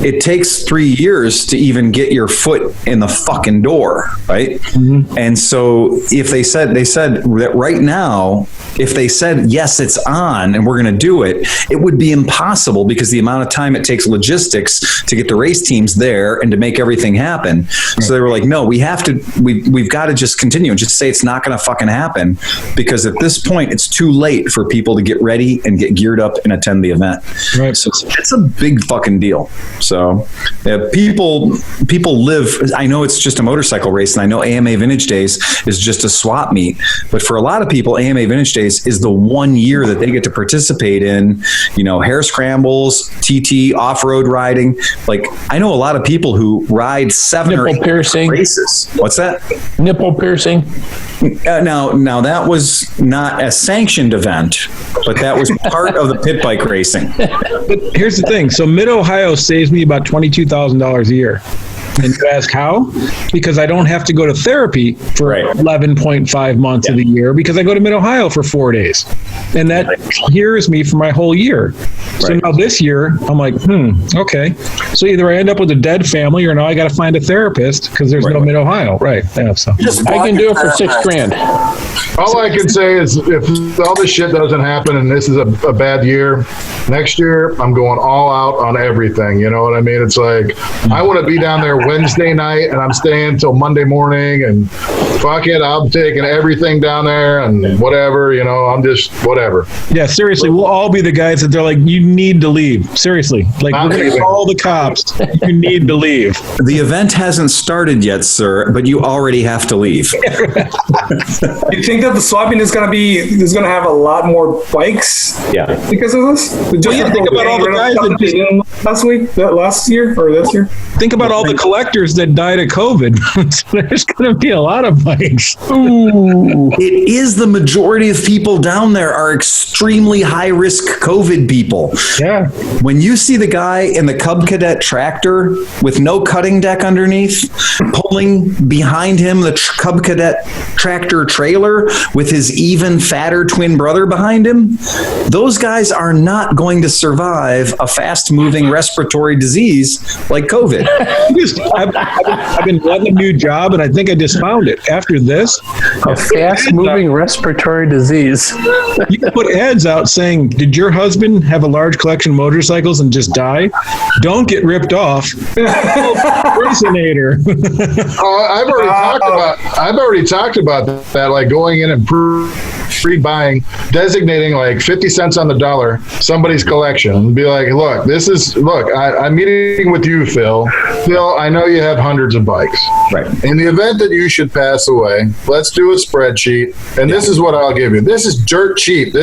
Speaker 1: it takes 3 years to even get your foot in the fucking door, right? Mm-hmm. And so if they said that right now, if they said, yes, it's on and we're going to do it, it would be impossible because the amount of time it takes logistics to get the race teams there and to make everything happen. So they were like, no, we've got to just continue and just say it's not going to fucking happen because at this point it's too late for people to get ready and get geared up and attend the event. Right. So it's a big fucking deal. So people live, I know it's just a motorcycle race and I know AMA Vintage Days is just a swap meet, but for a lot of people, AMA Vintage Days is the 1 year that they get to participate in, hare scrambles, TT, off-road riding. Like I know a lot of people who ride 7 or 8 races. What's that?
Speaker 6: Nipple piercing.
Speaker 1: Now that was not a sanctioned event, but that was part of the pit bike racing.
Speaker 3: But here's the thing. So Mid-Ohio saves me about $22,000 a year. And you ask how? Because I don't have to go to therapy for 11.5 months of the year because I go to Mid-Ohio for 4 days. And that clears me for my whole year. So now this year, I'm like, okay. So either I end up with a dead family or now I got to find a therapist because there's no Mid-Ohio. Right. Yeah, so
Speaker 6: I can do it for $6,000.
Speaker 4: All I can say is if all this shit doesn't happen and this is a bad year, next year I'm going all out on everything. You know what I mean? It's like I want to be down there Wednesday night and I'm staying till Monday morning and fuck it, I'm taking everything down there and whatever, I'm just whatever.
Speaker 3: Yeah, seriously, we'll all be the guys that they're like, you need to leave. Seriously. Like we're going to call the cops. You need to leave.
Speaker 1: The event hasn't started yet, sir, but you already have to leave.
Speaker 9: You think that the swapping is going to have a lot more bikes?
Speaker 1: Yeah.
Speaker 9: Because of this?
Speaker 3: Well, think about all the guys that
Speaker 9: last year or this year?
Speaker 3: Think about all the collectors collectors that died of COVID. So there's going to be a lot of bikes.
Speaker 6: Ooh.
Speaker 1: It is the majority of people down there are extremely high risk COVID people.
Speaker 3: Yeah.
Speaker 1: When you see the guy in the Cub Cadet tractor with no cutting deck underneath, pulling behind him the Cub Cadet tractor trailer with his even fatter twin brother behind him, those guys are not going to survive a fast moving respiratory disease like COVID.
Speaker 3: I've been wanting a new job, and I think I just found it. After this,
Speaker 6: A fast-moving respiratory disease.
Speaker 3: you can put ads out saying, "Did your husband have a large collection of motorcycles and just die? Don't get ripped off." Impersonator.
Speaker 4: I've already talked about that, like going in and pre-buying, designating like 50 cents on the dollar somebody's collection, and be like, I'm meeting with you, Phil. Phil, I know you have hundreds of bikes.
Speaker 1: Right.
Speaker 4: In the event that you should pass away, let's do a spreadsheet, and this is what I'll give you. This is dirt cheap.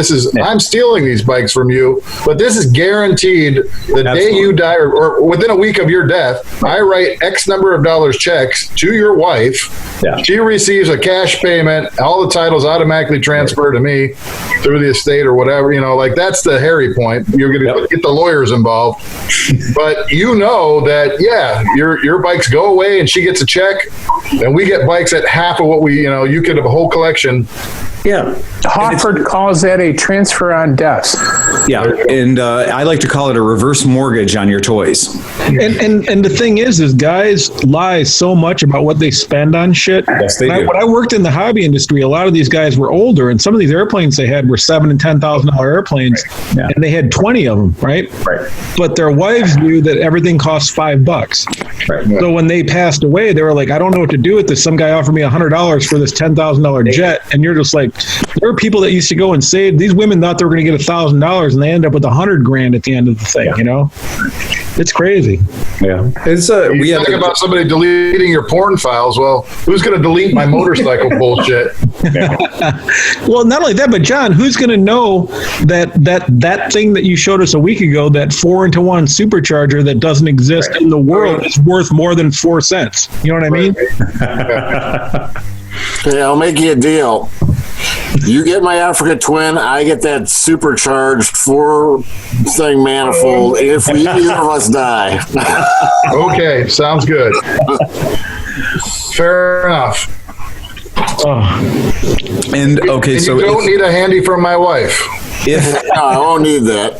Speaker 4: I'm stealing these bikes from you, but this is guaranteed the day you die or within a week of your death, I write X number of dollars checks to your wife. Yeah. She receives a cash payment. All the titles automatically transfer to me through the estate or whatever. Like that's the hairy point. You're going to get the lawyers involved. But you know that, your bikes go away and she gets a check, and we get bikes at half of what you could have a whole collection.
Speaker 1: Yeah.
Speaker 6: Hoffert calls that a transfer on death.
Speaker 1: Yeah. And I like to call it a reverse mortgage on your toys.
Speaker 3: And the thing is guys lie so much about what they spend on shit.
Speaker 1: Yes, they do.
Speaker 3: When I worked in the hobby industry, a lot of these guys were older, and some of these airplanes they had were $7,000 and $10,000 airplanes, and they had 20 of them, right?
Speaker 1: Right.
Speaker 3: But their wives knew that everything cost $5.
Speaker 1: Right.
Speaker 3: So when they passed away, they were like, I don't know what to do with this. Some guy offered me $100 for this $10,000 jet, and you're just like, there are people that used to go and save. These women thought they were going to get $1,000, and they end up with $100,000 at the end of the thing. It's crazy.
Speaker 1: Yeah. It's
Speaker 4: we talk about somebody deleting your porn files. Well, who's going to delete my motorcycle bullshit?
Speaker 3: Well, not only that, but John, who's going to know that thing that you showed us a week ago, that 4-into-1 supercharger that doesn't exist in the world, is worth more than 4 cents? You know what I mean?
Speaker 5: Okay, I'll make you a deal. You get my Africa Twin, I get that supercharged 4-thing manifold if either of us die.
Speaker 4: Okay, sounds good. Fair enough.
Speaker 1: And okay,
Speaker 4: so you don't need a handy from my wife.
Speaker 5: No, I won't need that.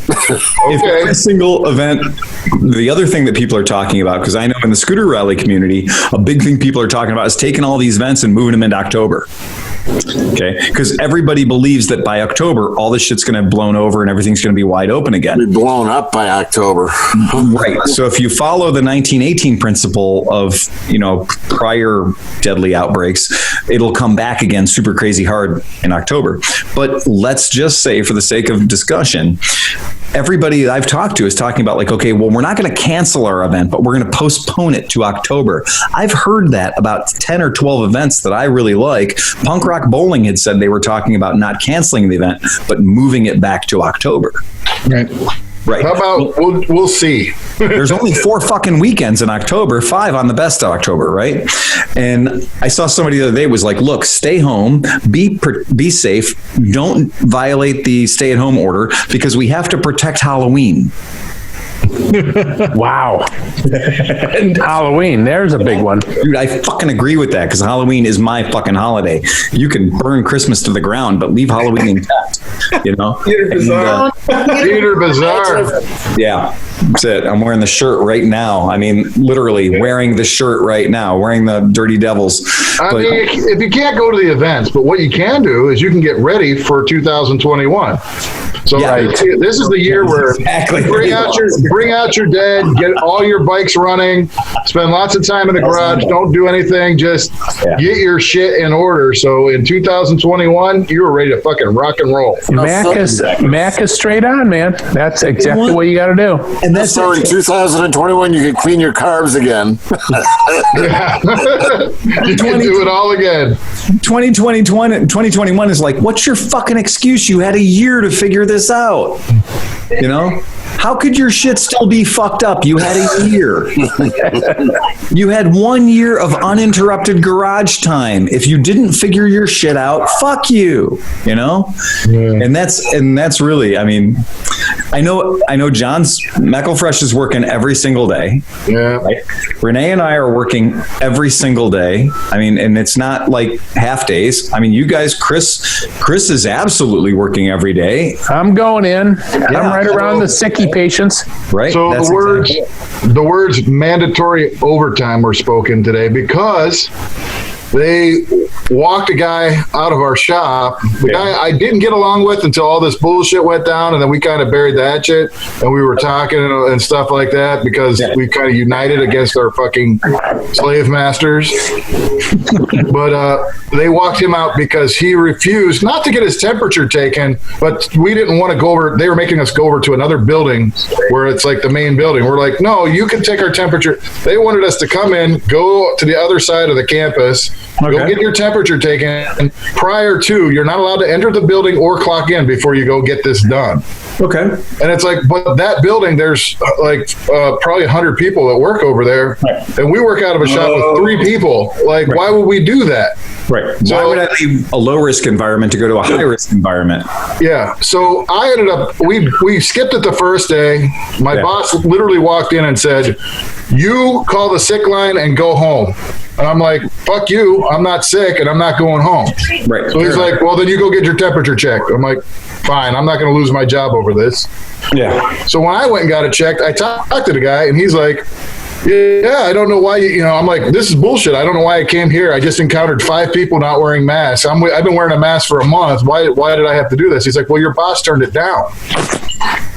Speaker 1: If every single event, the other thing that people are talking about, because I know in the scooter rally community, a big thing people are talking about is taking all these events and moving them into October. Okay, because everybody believes that by October, all this shit's going to have blown over and everything's going to be wide open again.
Speaker 5: Be blown up by October.
Speaker 1: Right. So if you follow the 1918 principle of, prior deadly outbreaks, it'll come back again super crazy hard in October. But let's just say, for the sake of discussion, everybody I've talked to is talking about like, okay, well, we're not going to cancel our event, but we're going to postpone it to October. I've heard that about 10 or 12 events that I really like. Punk Rock Bowling had said they were talking about not canceling the event, but moving it back to October.
Speaker 3: Right.
Speaker 1: Right.
Speaker 4: How about we'll see.
Speaker 1: There's only 4 fucking weekends in October, 5 on the best of October, right? And I saw somebody the other day was like, look, stay home, be safe, don't violate the stay-at-home order because we have to protect Halloween.
Speaker 6: Wow. And Halloween, there's a big one.
Speaker 1: Dude, I fucking agree with that because Halloween is my fucking holiday. You can burn Christmas to the ground, but leave Halloween intact,
Speaker 9: Peter Bizarre.
Speaker 4: Peter Bizarre.
Speaker 1: Yeah, that's it. I'm wearing the shirt right now. I mean, literally wearing the shirt right now, wearing the Dirty Devils.
Speaker 4: I mean, if you can't go to the events, but what you can do is you can get ready for 2021. So this is the year where bring out your dead, get all your bikes running, spend lots of time in the garage, don't do anything, just get your shit in order. So in 2021, you're ready to fucking rock and roll.
Speaker 6: Mac is straight on, man. That's exactly what you got to do.
Speaker 5: And that's so in 2021, you can clean your carbs again.
Speaker 4: You can do it all again.
Speaker 1: 2021 is like, what's your fucking excuse? You had a year to figure this this out? You know? How could your shit still be fucked up? You had a year. You had 1 year of uninterrupted garage time. If you didn't figure your shit out, fuck you. You know? Yeah. And that's really, I mean, I know John's McElfresh is working every single day.
Speaker 4: Yeah.
Speaker 1: Right? Renee and I are working every single day. I mean, and it's not like half days. I mean, you guys, Chris is absolutely working every day.
Speaker 6: I'm going in. I'm right around the sicky patients.
Speaker 1: Right.
Speaker 4: So the words mandatory overtime were spoken today because they walked a guy out of our shop. The guy I didn't get along with until all this bullshit went down, and then we kind of buried the hatchet, and we were talking and stuff like that because we kind of united against our fucking slave masters. But they walked him out because he refused not to get his temperature taken, but we didn't want to go over. They were making us go over to another building where it's like the main building. We're like, no, you can take our temperature. They wanted us to come in, go to the other side of the campus, go get your temperature taken prior to. You're not allowed to enter the building or clock in before you go get this done.
Speaker 1: Okay.
Speaker 4: And it's like, but that building, there's like probably 100 people that work over there, and we work out of a shop with 3 people. Like, why would we do that?
Speaker 1: Right. So why would I leave a low-risk environment to go to a high-risk environment?
Speaker 4: Yeah. So I ended up, we skipped it the first day. My boss literally walked in and said, you call the sick line and go home. And I'm like, fuck you. I'm not sick and I'm not going home.
Speaker 1: Right.
Speaker 4: So he's like, well, then you go get your temperature checked. I'm like, fine. I'm not going to lose my job over this.
Speaker 1: Yeah.
Speaker 4: So when I went and got it checked, I talked to the guy and he's like, yeah, I don't know why, I'm like, this is bullshit. I don't know why I came here. I just encountered 5 people not wearing masks. I've been wearing a mask for a month. Why did I have to do this? He's like, well, your boss turned it down.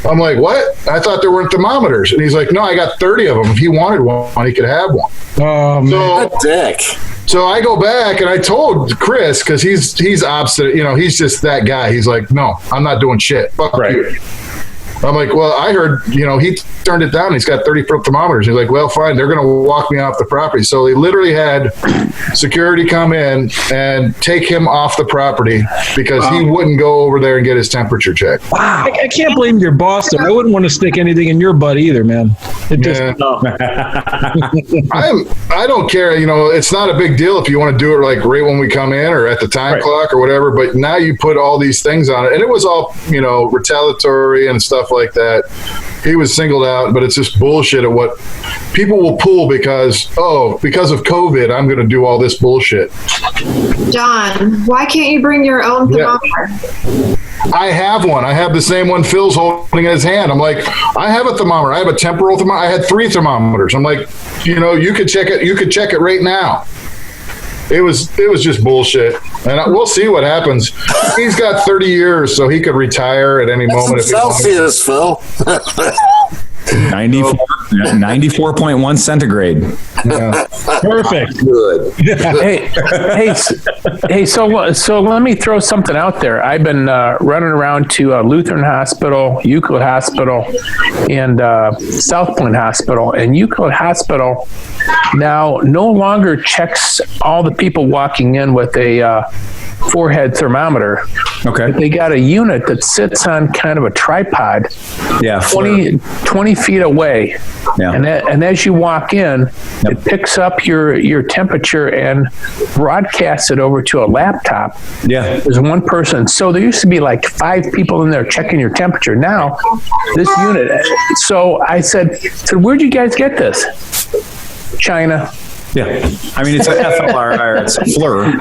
Speaker 4: I'm like, what? I thought there weren't thermometers. And he's like, no, I got 30 of them. If he wanted one, he could have one.
Speaker 5: Oh, man. What dick.
Speaker 4: So I go back and I told Chris, because he's obstinate. He's just that guy. He's like, no, I'm not doing shit. Fuck you. I'm like, well, I heard, he turned it down. He's got 30 thermometers. He's like, well, fine. They're going to walk me off the property. So they literally had security come in and take him off the property because he wouldn't go over there and get his temperature checked.
Speaker 3: Wow. I can't blame your boss, though. I wouldn't want to stick anything in your butt either, man. It just, no.
Speaker 4: I don't care. It's not a big deal if you want to do it like right when we come in or at the time clock or whatever. But now you put all these things on it. And it was all, retaliatory and stuff like that. He was singled out, but it's just bullshit at what people will pull because of COVID, I'm going to do all this bullshit.
Speaker 7: John, why can't you bring your own thermometer?
Speaker 4: I have one. I have the same one Phil's holding in his hand. I'm like, I have a thermometer. I have a temporal thermometer. I had 3 thermometers. I'm like, you could check it. You could check it right now. It was just bullshit, and we'll see what happens. He's got 30 years, so he could retire at any moment. If
Speaker 5: Celsius, Phil.
Speaker 1: 94.1 centigrade.
Speaker 4: Yeah.
Speaker 3: Perfect.
Speaker 5: Good.
Speaker 6: Hey. So let me throw something out there. I've been running around to Lutheran Hospital, Euclid Hospital, and South Point Hospital. And Euclid Hospital now no longer checks all the people walking in with a forehead thermometer.
Speaker 1: Okay.
Speaker 6: But they got a unit that sits on kind of a tripod.
Speaker 1: Yeah.
Speaker 6: 20 feet away.
Speaker 1: Yeah.
Speaker 6: And as you walk in, it picks up your temperature and broadcasts it over to a laptop.
Speaker 1: Yeah.
Speaker 6: There's one person. So there used to be like 5 people in there checking your temperature. Now, this unit. So I said, where'd you guys get this? China.
Speaker 1: Yeah, I mean, it's a FLR, it's a FLIR.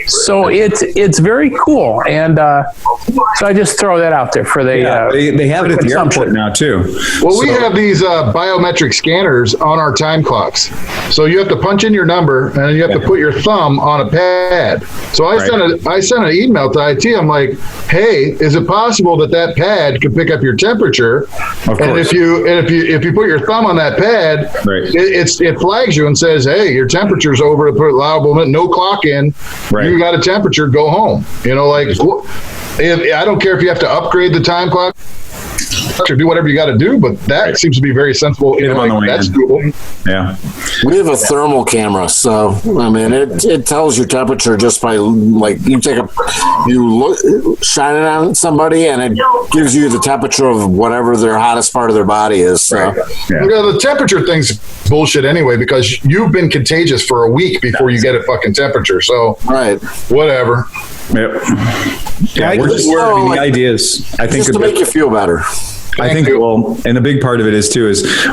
Speaker 6: So it's very cool, and so I just throw that out there for the
Speaker 1: they have it at the airport now too.
Speaker 4: Well, we have these biometric scanners on our time clocks, so you have to punch in your number and then you have to put your thumb on a pad. So I sent an email to IT. I'm like, hey, is it possible that pad could pick up your temperature? And if you put your thumb on that pad, it flags you and says, hey, your temperature's over the allowable limit, no clock in. You got a temperature, go home. I don't care if you have to upgrade the time clock. or do whatever you got to do, but that seems to be very sensible.
Speaker 1: Get 'em on the way
Speaker 4: that's
Speaker 1: in.
Speaker 4: doable.
Speaker 1: Yeah.
Speaker 5: We have a thermal camera, so I mean, it tells your temperature just by like you shine it on somebody, and it gives you the temperature of whatever their hottest part of their body is. So
Speaker 4: Yeah, the temperature thing's bullshit anyway, because you've been contagious for a week before you get a fucking temperature. So whatever.
Speaker 1: Yep. Yeah, we're just the ideas. I think
Speaker 5: just to make you feel better.
Speaker 1: I think, well, and a big part of it is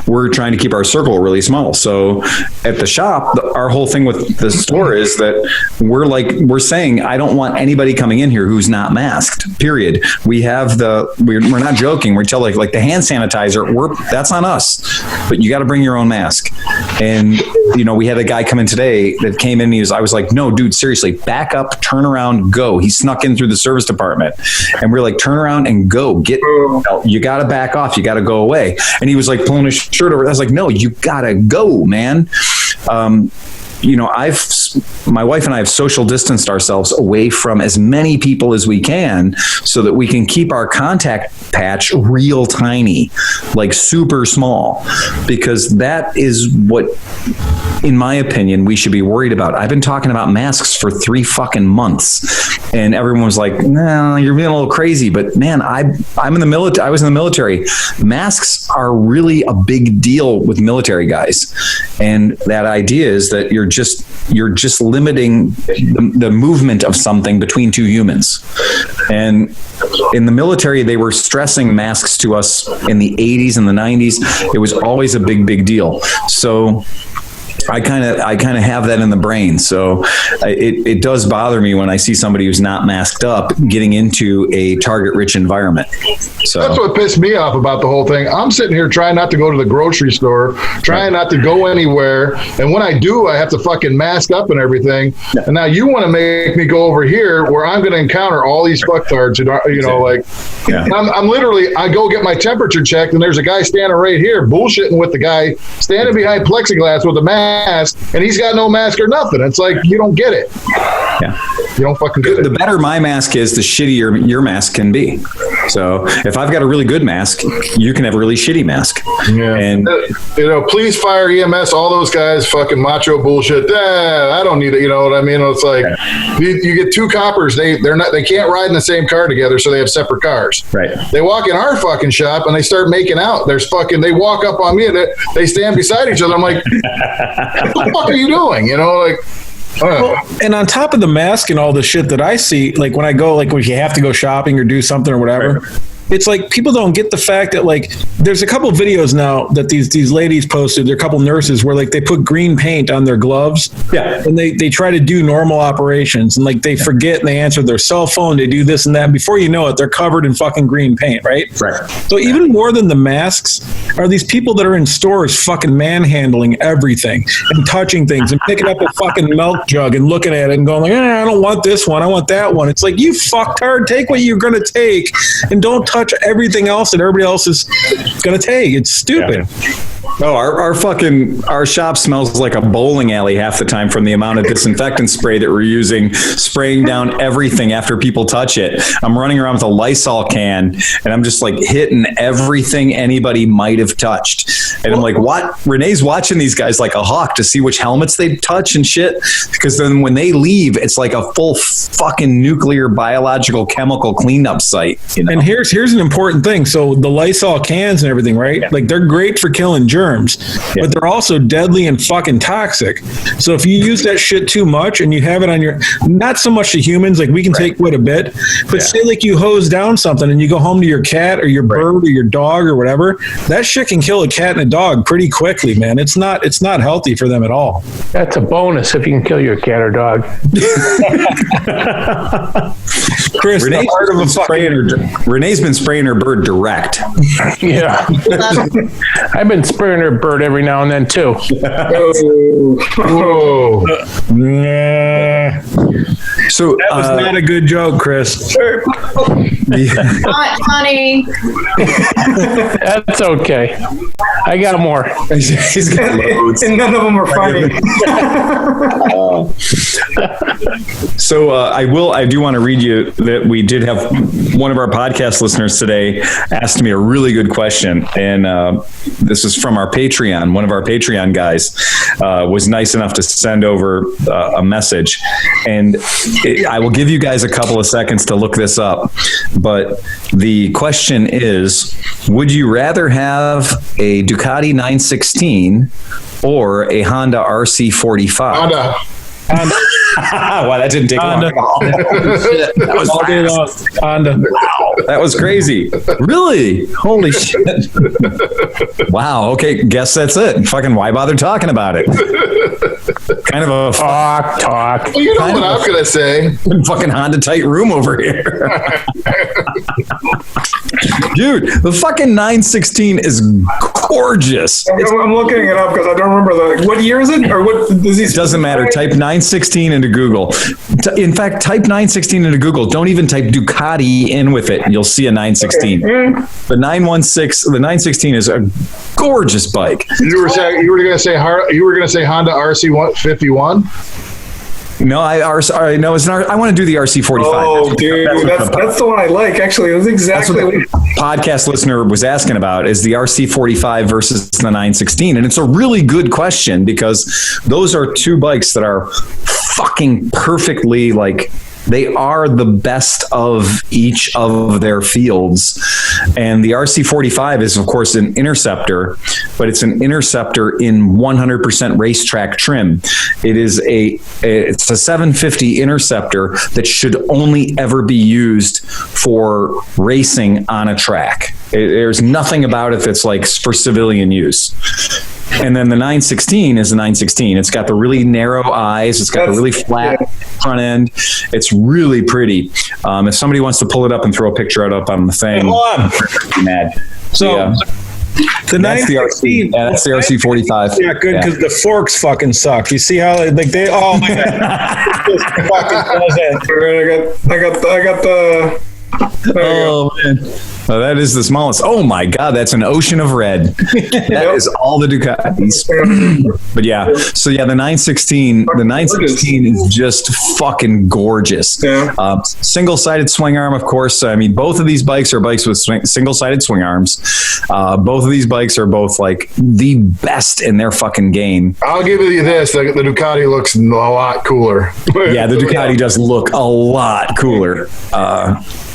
Speaker 1: we're trying to keep our circle really small. So at the shop, our whole thing with the store is that we're saying, I don't want anybody coming in here who's not masked, period. We have we're not joking. We tell like the hand sanitizer, that's on us, but you got to bring your own mask. And, we had a guy come in today that came in and I was like, no, dude, seriously, back up, turn around, go. He snuck in through the service department and we're like, turn around and go. You got to back off. You got to go away. And he was like pulling his shirt over. I was like, no, you got to go, man. My wife and I have social distanced ourselves away from as many people as we can so that we can keep our contact patch real tiny, like super small, because that is what, in my opinion, we should be worried about. I've been talking about masks for 3 fucking months and everyone was like, no, you're being a little crazy. But man, I'm in the military. I was in the military. Masks are really a big deal with military guys. And that idea is that you're just limiting the movement of something between two humans. And in the military, they were stressing masks to us in the 80s and the 90s. It was always a big deal. So I kind of have that in the brain. So it does bother me when I see somebody who's not masked up getting into a target-rich environment. So
Speaker 4: that's what pissed me off about the whole thing. I'm sitting here trying not to go to the grocery store, trying not to go anywhere. And when I do, I have to fucking mask up and everything. Yeah. And now you want to make me go over here where I'm going to encounter all these fucktards. I'm literally, I go get my temperature checked and there's a guy standing right here bullshitting with the guy standing behind plexiglass with a mask. And he's got no mask or nothing. It's like, you don't get it.
Speaker 1: Yeah.
Speaker 4: You don't fucking get it.
Speaker 1: The better my mask is, the shittier your mask can be. So if I've got a really good mask, you can have a really shitty mask.
Speaker 4: Yeah. And police, fire, EMS, all those guys, fucking macho bullshit. I don't need it. You know what I mean? It's like you get two coppers. They can't ride in the same car together, so they have separate cars. Right. They walk in our fucking shop and they start making out. They walk up on me and they stand beside each other. I'm like, what the fuck are you doing?
Speaker 3: Well, and on top of the mask and all the shit that I see, like when I go, like if you have to go shopping or do something or whatever, it's like people don't get the fact that like there's a couple of videos now that these ladies posted. There are a couple nurses where like they put green paint on their gloves, and they try to do normal operations and like they forget and they answer their cell phone. They do this and that. And before you know it, they're covered in fucking green paint, right? Right. So even more than the masks are these people that are in stores fucking manhandling everything and touching things and picking up a fucking milk jug and looking at it and going like, I don't want this one. I want that one. It's like, you fucktard, take what you're going to take and don't touch everything else that everybody else is going to take. It's stupid.
Speaker 1: Oh, our shop smells like a bowling alley half the time from the amount of disinfectant spray that we're using, spraying down everything after people touch it. I'm running around with a Lysol can and I'm just like hitting everything anybody might have touched. And I'm like, what? Renee's watching these guys like a hawk to see which helmets they touch and shit. Because then when they leave, it's like a full fucking nuclear, biological, chemical cleanup site.
Speaker 3: And here's an important thing. So the Lysol cans and everything, right? Yeah. Like they're great for killing germs, but they're also deadly and fucking toxic. So if you use that shit too much and you have it on your, not so much to humans, like we can take quite a bit, but say like you hose down something and you go home to your cat or your bird or your dog or whatever, that shit can kill a cat and a dog pretty quickly, man. It's not healthy for them at all.
Speaker 6: That's a bonus if you can kill your cat or dog.
Speaker 1: Chris, Renee's been spraying her bird direct.
Speaker 6: Yeah. I've been spraying her bird every now and then too.
Speaker 1: So
Speaker 3: that was not a good joke, Chris.
Speaker 7: Honey.
Speaker 6: That's okay. I got more.
Speaker 1: He's got loads.
Speaker 9: And none of them are funny.
Speaker 1: So I do want to read you that we did have one of our podcast listeners today asked me a really good question, and this is from our Patreon. One of our Patreon guys was nice enough to send over a message, and I will give you guys a couple of seconds to look this up. But the question is, would you rather have a Ducati 916 or a Honda RC45?
Speaker 4: Honda.
Speaker 1: Wow, that didn't take long.
Speaker 3: Honda.
Speaker 1: That was fast.
Speaker 3: Honda.
Speaker 1: Wow, that was crazy. Really? Holy shit. Wow, okay, guess that's it. Fucking why bother talking about it? Kind of a
Speaker 6: Talk.
Speaker 4: Well, you know what I'm going to say.
Speaker 1: fucking Honda tight room over here. Dude, the fucking 916 is gorgeous.
Speaker 9: I'm looking it up because I don't remember what year is it? Or what does he?
Speaker 1: It doesn't matter. Type 916 into Google. In fact, type 916 into Google. Don't even type Ducati in with it. You'll see a 916.
Speaker 9: Okay.
Speaker 1: The 916 is a gorgeous bike.
Speaker 4: You were going to say Honda RC51?
Speaker 1: No, no, it's not. I want to do the RC45.
Speaker 9: Oh, dude, that's the one I like. Actually, it was exactly
Speaker 1: what the podcast listener was asking about, is the RC45 versus the 916. And it's a really good question because those are two bikes that are fucking perfectly they are the best of each of their fields. And the RC45 is, of course, an Interceptor, but it's an Interceptor in 100% racetrack trim. It's a 750 Interceptor that should only ever be used for racing on a track. There's nothing about it that's for civilian use. And then the 916 is the 916. It's got the really narrow eyes. It's got the really flat front end. It's really pretty. If somebody wants to pull it up and throw a picture up on the thing, I'm mad.
Speaker 3: So the 916,
Speaker 1: that's the RC45.
Speaker 3: Yeah, good, because the forks fucking suck. You see how they oh my god.
Speaker 9: I got the.
Speaker 1: Oh man. Oh, that is the smallest. Oh my god, that's an ocean of red. That is all the Ducatis. But yeah, so yeah, the 916 is just fucking gorgeous.
Speaker 9: Yeah.
Speaker 1: Single-sided swing arm, of course. I mean, both of these bikes are bikes with single-sided swing arms. Both of these bikes are both the best in their fucking game.
Speaker 4: I'll give you this: the Ducati looks a lot cooler.
Speaker 1: Yeah, the Ducati does look a lot cooler.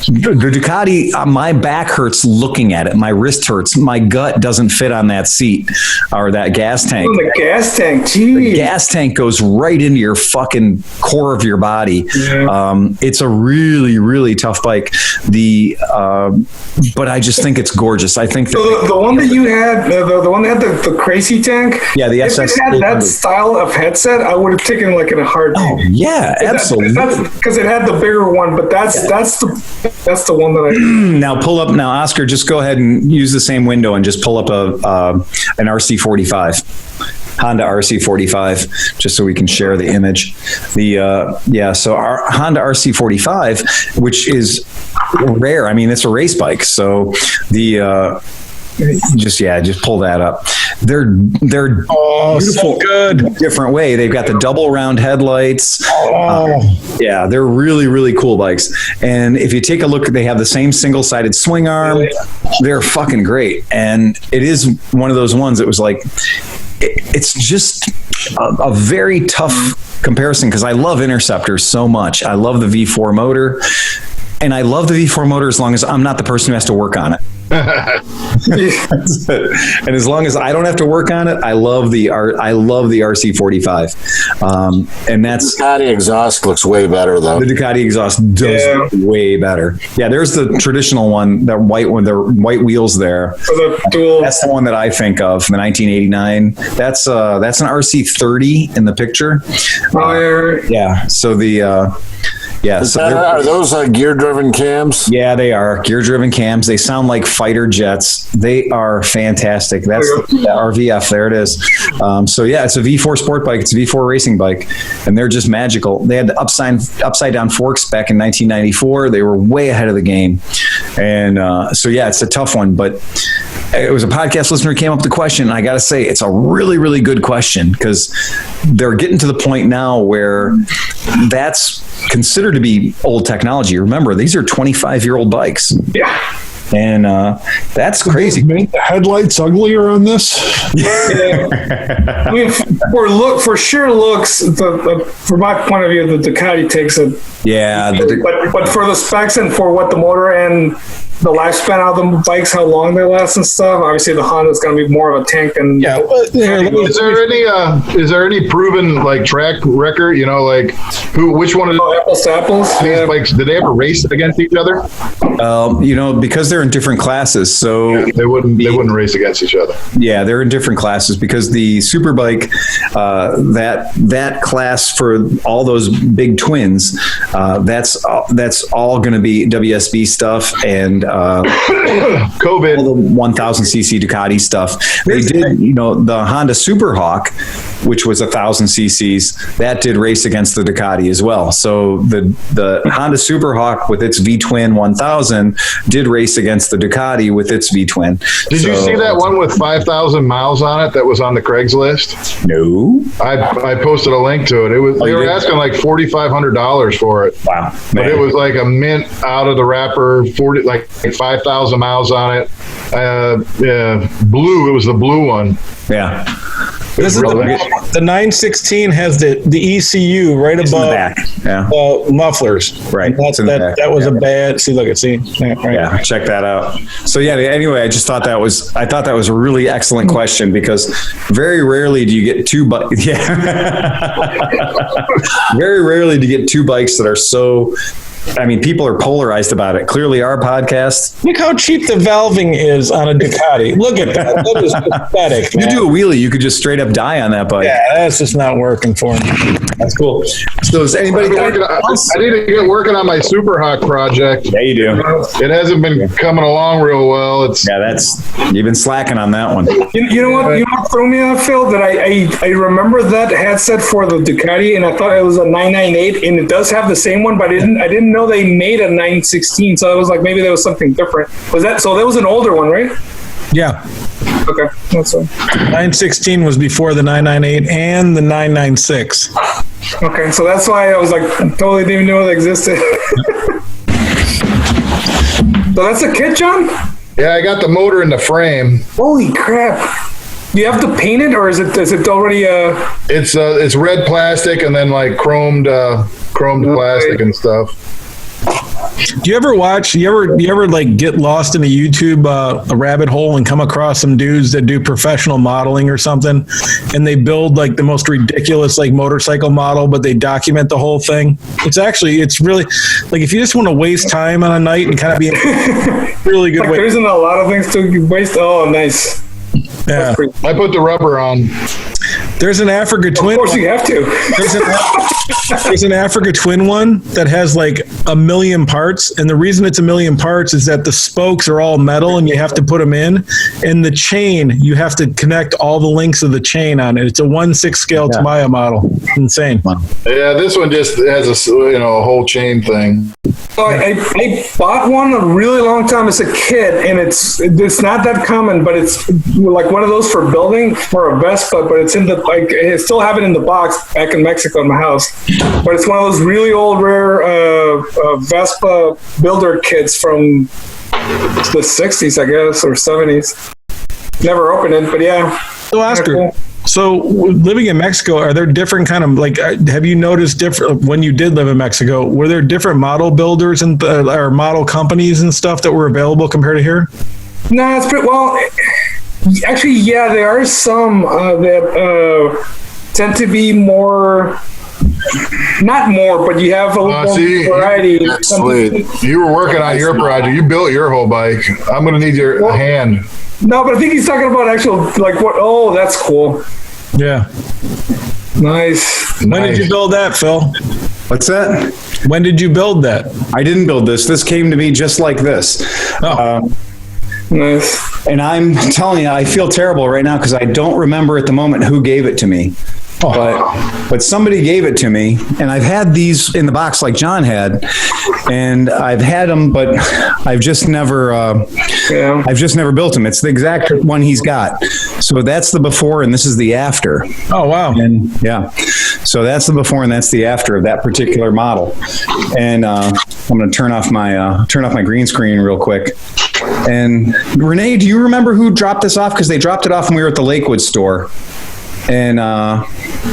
Speaker 1: The Ducati, my back hurts looking at it. My wrist hurts. My gut doesn't fit on that seat or that gas tank.
Speaker 9: Oh, the gas tank, geez.
Speaker 1: The gas tank goes right into your fucking core of your body. Yeah. It's a really, really tough bike. But I just think it's gorgeous. I think
Speaker 9: that the one that you had, the one that had the crazy tank.
Speaker 1: Yeah, the
Speaker 9: if
Speaker 1: SS.
Speaker 9: It had that style of headset, I would have taken in a heartbeat.
Speaker 1: Oh yeah, absolutely.
Speaker 9: Because it had the bigger one, but that's the one that I.
Speaker 1: Now pull up. Now Oscar, just go ahead and use the same window and just pull up an RC45, Honda RC45, just so we can share the image. So our Honda RC45, which is rare. I mean, it's a race bike, so just pull that up. They're beautiful,
Speaker 3: so good.
Speaker 1: Different way. They've got the double round headlights. They're really, really cool bikes. And if you take a look, they have the same single-sided swing arm. They're fucking great. And it is one of those ones that was it's just a very tough comparison because I love Interceptors so much. I love the V4 motor. And I love the V4 motor as long as I'm not the person who has to work on it. And as long as I don't have to work on it, I love the RC45. And that's
Speaker 5: the Ducati exhaust looks way better though.
Speaker 1: The Ducati exhaust does look way better. Yeah, there's the traditional one, the white one, the white wheels there. That's the one that I think of, the 1989. That's an RC30 in the picture. Yeah. So Yeah.
Speaker 5: Are those gear-driven cams?
Speaker 1: Yeah, they are gear-driven cams. They sound like fighter jets. They are fantastic. That's the RVF. There it is. So yeah, it's a V4 sport bike. It's a V4 racing bike, and they're just magical. They had the upside down forks back in 1994. They were way ahead of the game, and so yeah, it's a tough one. But it was a podcast listener who came up with the question, and I got to say, it's a really, really good question because they're getting to the point now where that's considered to be old technology. Remember, these are 25-year-old bikes.
Speaker 9: Yeah.
Speaker 1: And that's crazy.
Speaker 2: Make the headlights uglier on this?
Speaker 9: Yeah. I mean, for sure looks, from my point of view, the Ducati takes it.
Speaker 1: Yeah.
Speaker 9: But for the specs and for what the motor and the lifespan of the bikes, how long they last and stuff, obviously the Honda's going to be more of a tank. And
Speaker 4: is there any proven like track record? You know, like which one of
Speaker 9: apples to apples?
Speaker 4: These bikes, did they ever race against each other?
Speaker 1: You know, because they're in different classes, so
Speaker 4: they wouldn't race against each other.
Speaker 1: Yeah, they're in different classes because the Superbike, that class for all those big twins, that's all going to be WSB stuff and
Speaker 4: COVID,
Speaker 1: all the 1000cc Ducati stuff. They did, you know, the Honda Superhawk, which was 1000 cc's, that did race against the Ducati as well. So the Honda Superhawk with its V-twin 1000 did race against the Ducati with its V-twin.
Speaker 4: Did you see that one with 5,000 miles on it that was on the Craigslist?
Speaker 1: No.
Speaker 4: I posted a link to it. They were asking like $4,500 for it.
Speaker 1: Wow.
Speaker 4: But it was like a mint out of the wrapper, 5,000 miles on it. Blue. It was the blue one.
Speaker 1: Yeah.
Speaker 3: This is the 916 has the ECU right above
Speaker 1: the back. Yeah.
Speaker 3: Mufflers.
Speaker 1: Right.
Speaker 3: That was a bad. See, look at right.
Speaker 1: Yeah, check that out. So yeah. Anyway, I just thought that was a really excellent question because very rarely do you get two bikes. Yeah. Very rarely do you get two bikes that are so. I mean, people are polarized about it. Clearly, our podcast.
Speaker 3: Look how cheap the valving is on a Ducati. Look at that. That is pathetic, man.
Speaker 1: You do a wheelie, you could just straight up die on that bike.
Speaker 3: Yeah, that's just not working for me.
Speaker 1: That's cool. So is anybody?
Speaker 4: I need to get working on my Superhawk project.
Speaker 1: Yeah, you do.
Speaker 4: It hasn't been coming along real well.
Speaker 1: You've been slacking on that one.
Speaker 9: You know what? You know what threw me off, Phil? That I remember that headset for the Ducati, and I thought it was a 998, and it does have the same one, but I didn't know they made a 916, so I was like, maybe there was something different. Was that so? That was an older one, right?
Speaker 3: Yeah.
Speaker 9: Okay, that's all.
Speaker 3: 916 was before the 998 and the 996.
Speaker 9: Okay, so that's why I was like, totally didn't even know it existed. So that's a kit, John?
Speaker 4: Yeah, I got the motor in the frame.
Speaker 9: Holy crap! Do you have to paint it, or is it already?
Speaker 4: It's red plastic and then like chromed plastic and stuff.
Speaker 3: Do you ever watch? You ever like get lost in a YouTube a rabbit hole and come across some dudes that do professional modeling or something, and they build like the most ridiculous like motorcycle model, but they document the whole thing. It's really like if you just want to waste time on a night and kind of be a really good.
Speaker 9: Like there isn't a lot of things to waste. Oh, nice.
Speaker 3: Yeah,
Speaker 4: I put the rubber on.
Speaker 3: There's an Africa Twin.
Speaker 9: Of course, you have to.
Speaker 3: There's an Africa Twin one that has like 1 million parts, and the reason it's 1 million parts is that the spokes are all metal, and you have to put them in. And the chain, you have to connect all the links of the chain on it. It's a 1/6 scale Tamiya model. Insane.
Speaker 4: Yeah, this one just has a whole chain thing.
Speaker 9: So I bought one a really long time as a kid, and it's not that common, but it's like one of those for building for a Vespa, but it's in the I still have it in the box back in Mexico in my house, but it's one of those really old rare Vespa builder kits from the 60s, I guess, or 70s. Never opened it, but yeah.
Speaker 3: So Oscar, cool. So living in Mexico, are there different kind of like? Have you noticed different when you did live in Mexico? Were there different model builders and or model companies and stuff that were available compared to here?
Speaker 9: No, it's pretty well. Actually, yeah, there are some that tend to be more. Not more, but you have a little variety.
Speaker 4: Sweet. You were working on your project. You built your whole bike. I'm going to need your hand.
Speaker 9: No, but I think he's talking about actual, like what? Oh, that's cool.
Speaker 3: Yeah.
Speaker 9: Nice.
Speaker 3: When did you build that, Phil?
Speaker 1: What's that?
Speaker 3: When did you build that?
Speaker 1: I didn't build this. This came to me just like this.
Speaker 9: Nice.
Speaker 1: And I'm telling you, I feel terrible right now because I don't remember at the moment who gave it to me. But somebody gave it to me, and I've had these in the box like John had, and I've had them, but I've just never built them. It's the exact one he's got. So that's the before, and this is the after.
Speaker 3: Oh wow!
Speaker 1: And yeah, so that's the before, and that's the after of that particular model. And I'm going to turn off my green screen real quick. And Renee, do you remember who dropped this off? Because they dropped it off when we were at the Lakewood store. And
Speaker 7: no,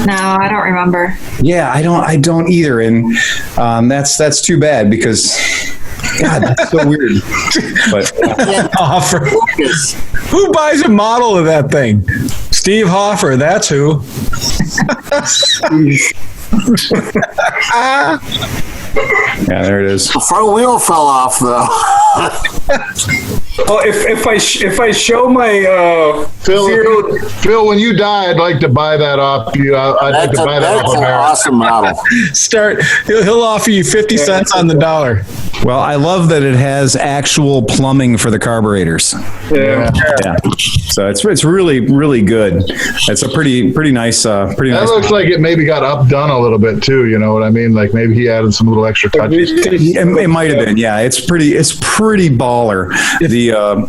Speaker 7: I don't remember.
Speaker 1: Yeah, I don't either. And that's too bad because God, that's so weird. But
Speaker 3: Hoffert. Who buys a model of that thing? Steve Hoffert, that's who.
Speaker 1: Yeah, there it is.
Speaker 5: The front wheel fell off though.
Speaker 9: Well, if I show my
Speaker 4: Phil, when you die, I'd like to buy that off you. I'd like to buy that off.
Speaker 5: That's an awesome model.
Speaker 3: He'll offer you 50 cents on the dollar.
Speaker 1: Well, I love that it has actual plumbing for the carburetors.
Speaker 9: Yeah.
Speaker 1: So it's really, really good. It's a pretty nice. That
Speaker 4: looks like it maybe got updone a little bit too. You know what I mean? Like maybe he added some little extra touches.
Speaker 1: It might have been. Yeah, it's pretty baller. The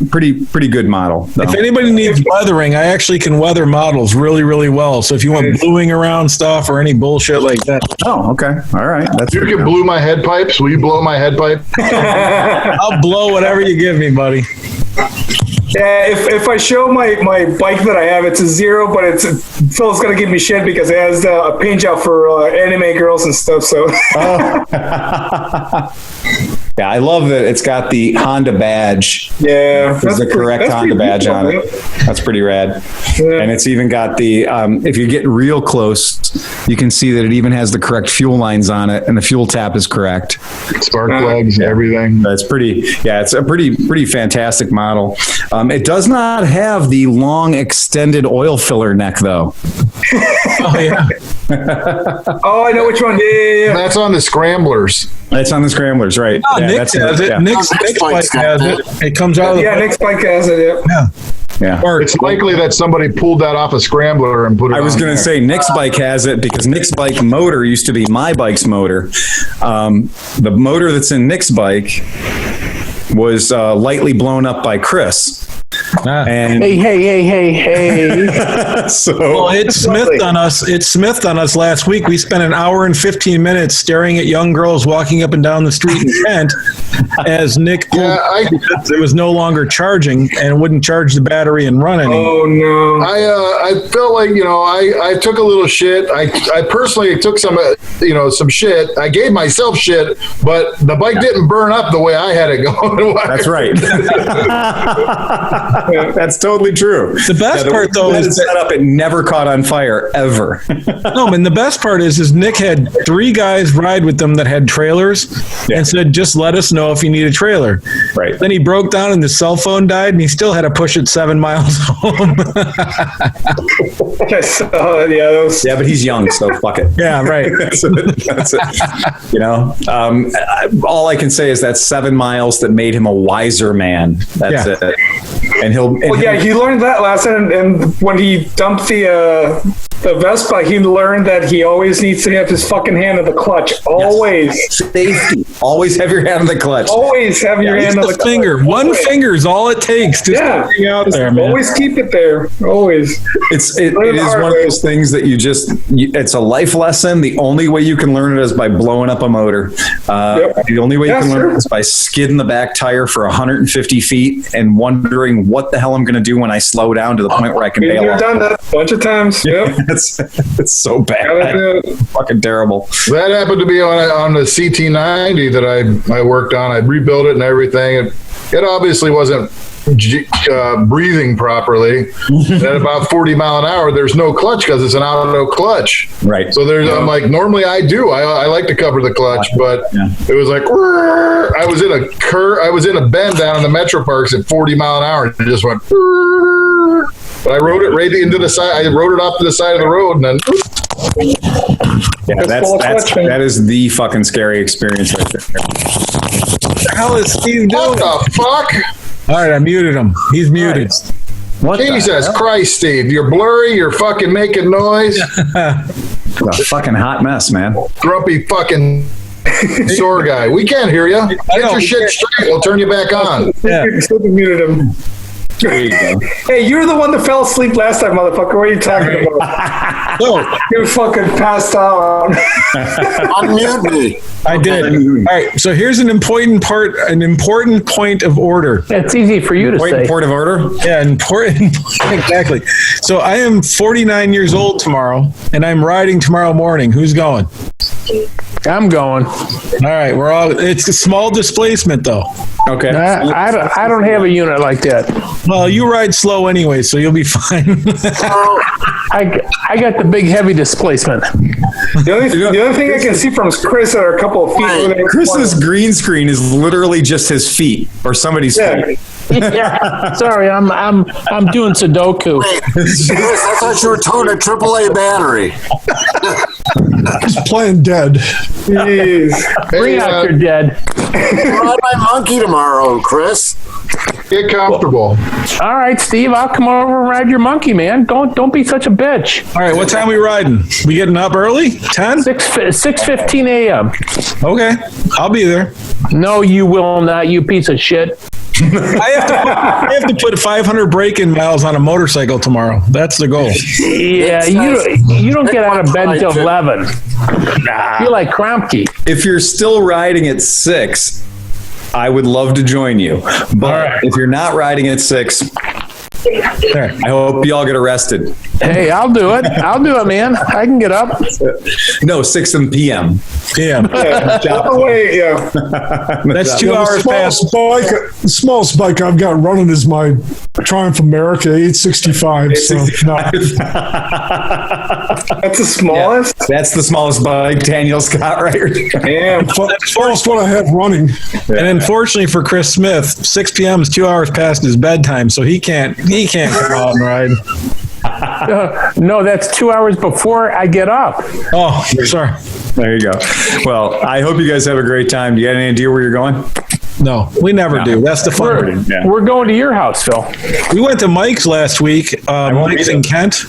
Speaker 1: pretty good model. Though.
Speaker 3: If anybody needs weathering, I actually can weather models really, really well. So if you want bluing around stuff or any bullshit like that.
Speaker 1: Oh, okay. All right.
Speaker 4: You can blue my head pipes. Will you blow my head pipe?
Speaker 3: I'll blow whatever you give me, buddy.
Speaker 9: Yeah, if I show my bike that I have, it's a zero, but Phil's gonna give me shit because it has a paint job for anime girls and stuff. So.
Speaker 1: Yeah, I love that it's got the Honda badge.
Speaker 9: Yeah,
Speaker 1: there's the correct Honda badge on it. That's pretty rad. Yeah. And it's even got the, if you get real close, you can see that it even has the correct fuel lines on it, and the fuel tap is correct.
Speaker 4: Spark plugs, everything.
Speaker 1: It's pretty. Yeah, it's a pretty fantastic model. It does not have the long extended oil filler neck though.
Speaker 3: Oh yeah.
Speaker 9: Oh, I know which one. Yeah.
Speaker 4: That's on the Scramblers.
Speaker 1: It's on the Scramblers, right?
Speaker 3: Oh, yeah, Nick has it. Yeah. Nick's bike has it. It comes out of the
Speaker 9: Nick's bike has it.
Speaker 1: Yeah.
Speaker 4: It's likely that somebody pulled that off a Scrambler and put it on.
Speaker 1: I was going to say Nick's bike has it because Nick's bike motor used to be my bike's motor. The motor that's in Nick's bike was lightly blown up by Chris. And
Speaker 6: Hey.
Speaker 3: Well, it smithed on us. It smithed on us last week. We spent an hour and 15 minutes staring at young girls walking up and down the street in Kent as Nick it was no longer charging and wouldn't charge the battery and run anymore.
Speaker 9: Oh no!
Speaker 4: I felt like I took a little shit. I personally took some shit. I gave myself shit, but the bike didn't burn up the way I had it going.
Speaker 1: That's right. That's totally true.
Speaker 3: The best part, though, is
Speaker 1: set up. It never caught on fire ever.
Speaker 3: No, and the best part is Nick had 3 guys ride with them that had trailers and said, "Just let us know if you need a trailer."
Speaker 1: Right.
Speaker 3: Then he broke down and the cell phone died, and he still had to push it 7 miles home.
Speaker 1: Yeah, but he's young, so fuck it.
Speaker 3: Yeah, right.
Speaker 1: That's it. All I can say is that's 7 miles that made him a wiser man. That's it. And he
Speaker 9: learned that lesson, and when he dumped the Vespa, he learned that he always needs to have his fucking hand on the clutch. Always.
Speaker 1: Yes. Safety. Always have your hand on the clutch.
Speaker 9: Always have your hand on the
Speaker 3: finger.
Speaker 9: clutch.
Speaker 3: One finger is all it takes to get out there, man.
Speaker 9: Always keep it there. Always.
Speaker 1: It is one of those things that it's a life lesson. The only way you can learn it is by blowing up a motor. The only way you can learn it is by skidding the back tire for 150 feet and wondering what the hell I'm going to do when I slow down to the point where I can bail.
Speaker 9: I've done that a bunch of times. Yep.
Speaker 1: It's so bad. Fucking terrible.
Speaker 4: That happened to be on the CT90 that I worked on. I rebuilt it and everything. It obviously wasn't breathing properly. At about 40 mile an hour, there's no clutch because it's an auto clutch.
Speaker 1: Right.
Speaker 4: So I'm like, normally I like to cover the clutch, but it was like, I was in a bend down in the Metro Parks at 40 mile an hour, and it just went. But I rode it right into the side. I rode it off to the side of the road, and then
Speaker 1: Yeah, that is the fucking scary experience right there.
Speaker 3: What the hell is Steve doing?
Speaker 4: What the fuck?
Speaker 3: All right, I muted him. He's muted.
Speaker 1: What
Speaker 4: Jesus Christ, Steve. You're blurry. You're fucking making noise.
Speaker 1: A fucking hot mess, man.
Speaker 4: Grumpy fucking sore guy. We can't hear you. Get your shit straight. We'll turn you back on.
Speaker 3: Yeah.
Speaker 9: Muted him.
Speaker 1: There you go.
Speaker 9: Hey, you're the one that fell asleep last time, motherfucker. What are you talking about? You fucking passed out.
Speaker 5: Unmute me.
Speaker 3: I did. All right. So here's an important point of order.
Speaker 6: It's easy for you to say.
Speaker 1: Point of order?
Speaker 3: Yeah, important. Exactly. So I am 49 years old tomorrow, and I'm riding tomorrow morning. Who's going?
Speaker 6: I'm going.
Speaker 3: All right. It's a small displacement, though.
Speaker 1: Okay.
Speaker 6: I don't have a unit like that.
Speaker 3: Well, you ride slow anyway, so you'll be fine.
Speaker 6: I got the big heavy displacement.
Speaker 9: The only thing I can see from Chris are a couple of feet.
Speaker 1: Chris's green screen is literally just his feet or somebody's feet.
Speaker 6: Yeah. Sorry, I'm doing Sudoku.
Speaker 5: Chris, I thought you were towing a AAA battery.
Speaker 2: He's playing dead.
Speaker 9: Jeez.
Speaker 6: Bring out your dead.
Speaker 5: Ride my monkey tomorrow, Chris.
Speaker 4: Get comfortable.
Speaker 6: All right, Steve, I'll come over and ride your monkey, man. Don't be such a bitch.
Speaker 3: All right. What time are we riding? We getting up early? 10?
Speaker 6: 6:15 a.m.
Speaker 3: Okay. I'll be there.
Speaker 6: No, you will not, you piece of shit.
Speaker 3: I have to put 500 break-in miles on a motorcycle tomorrow. That's the goal.
Speaker 6: Yeah, you don't get out of bed until 11. You're like Kromke.
Speaker 1: If you're still riding at 6, I would love to join you. But if you're not riding at 6, I hope y'all get arrested.
Speaker 6: Hey, I'll do it. Man. I can get up.
Speaker 1: No, 6 p.m.
Speaker 3: Yeah. That's 2 hours past.
Speaker 2: The smallest bike I've got running is my Triumph America 865. So, no.
Speaker 9: That's the smallest?
Speaker 1: Yeah, that's the smallest bike Daniel's got right here.
Speaker 9: Damn.
Speaker 2: The smallest one I have running.
Speaker 3: And unfortunately for Chris Smith, 6 p.m. is 2 hours past his bedtime, so he can't come out and ride.
Speaker 6: No, that's 2 hours before I get up.
Speaker 3: Oh, sorry.
Speaker 1: There you go. Well, I hope you guys have a great time. Do you got any idea where you're going?
Speaker 3: No, we never do. That's the fun.
Speaker 6: We're going to your house, Phil.
Speaker 3: We went to Mike's last week. Mike's in Kent.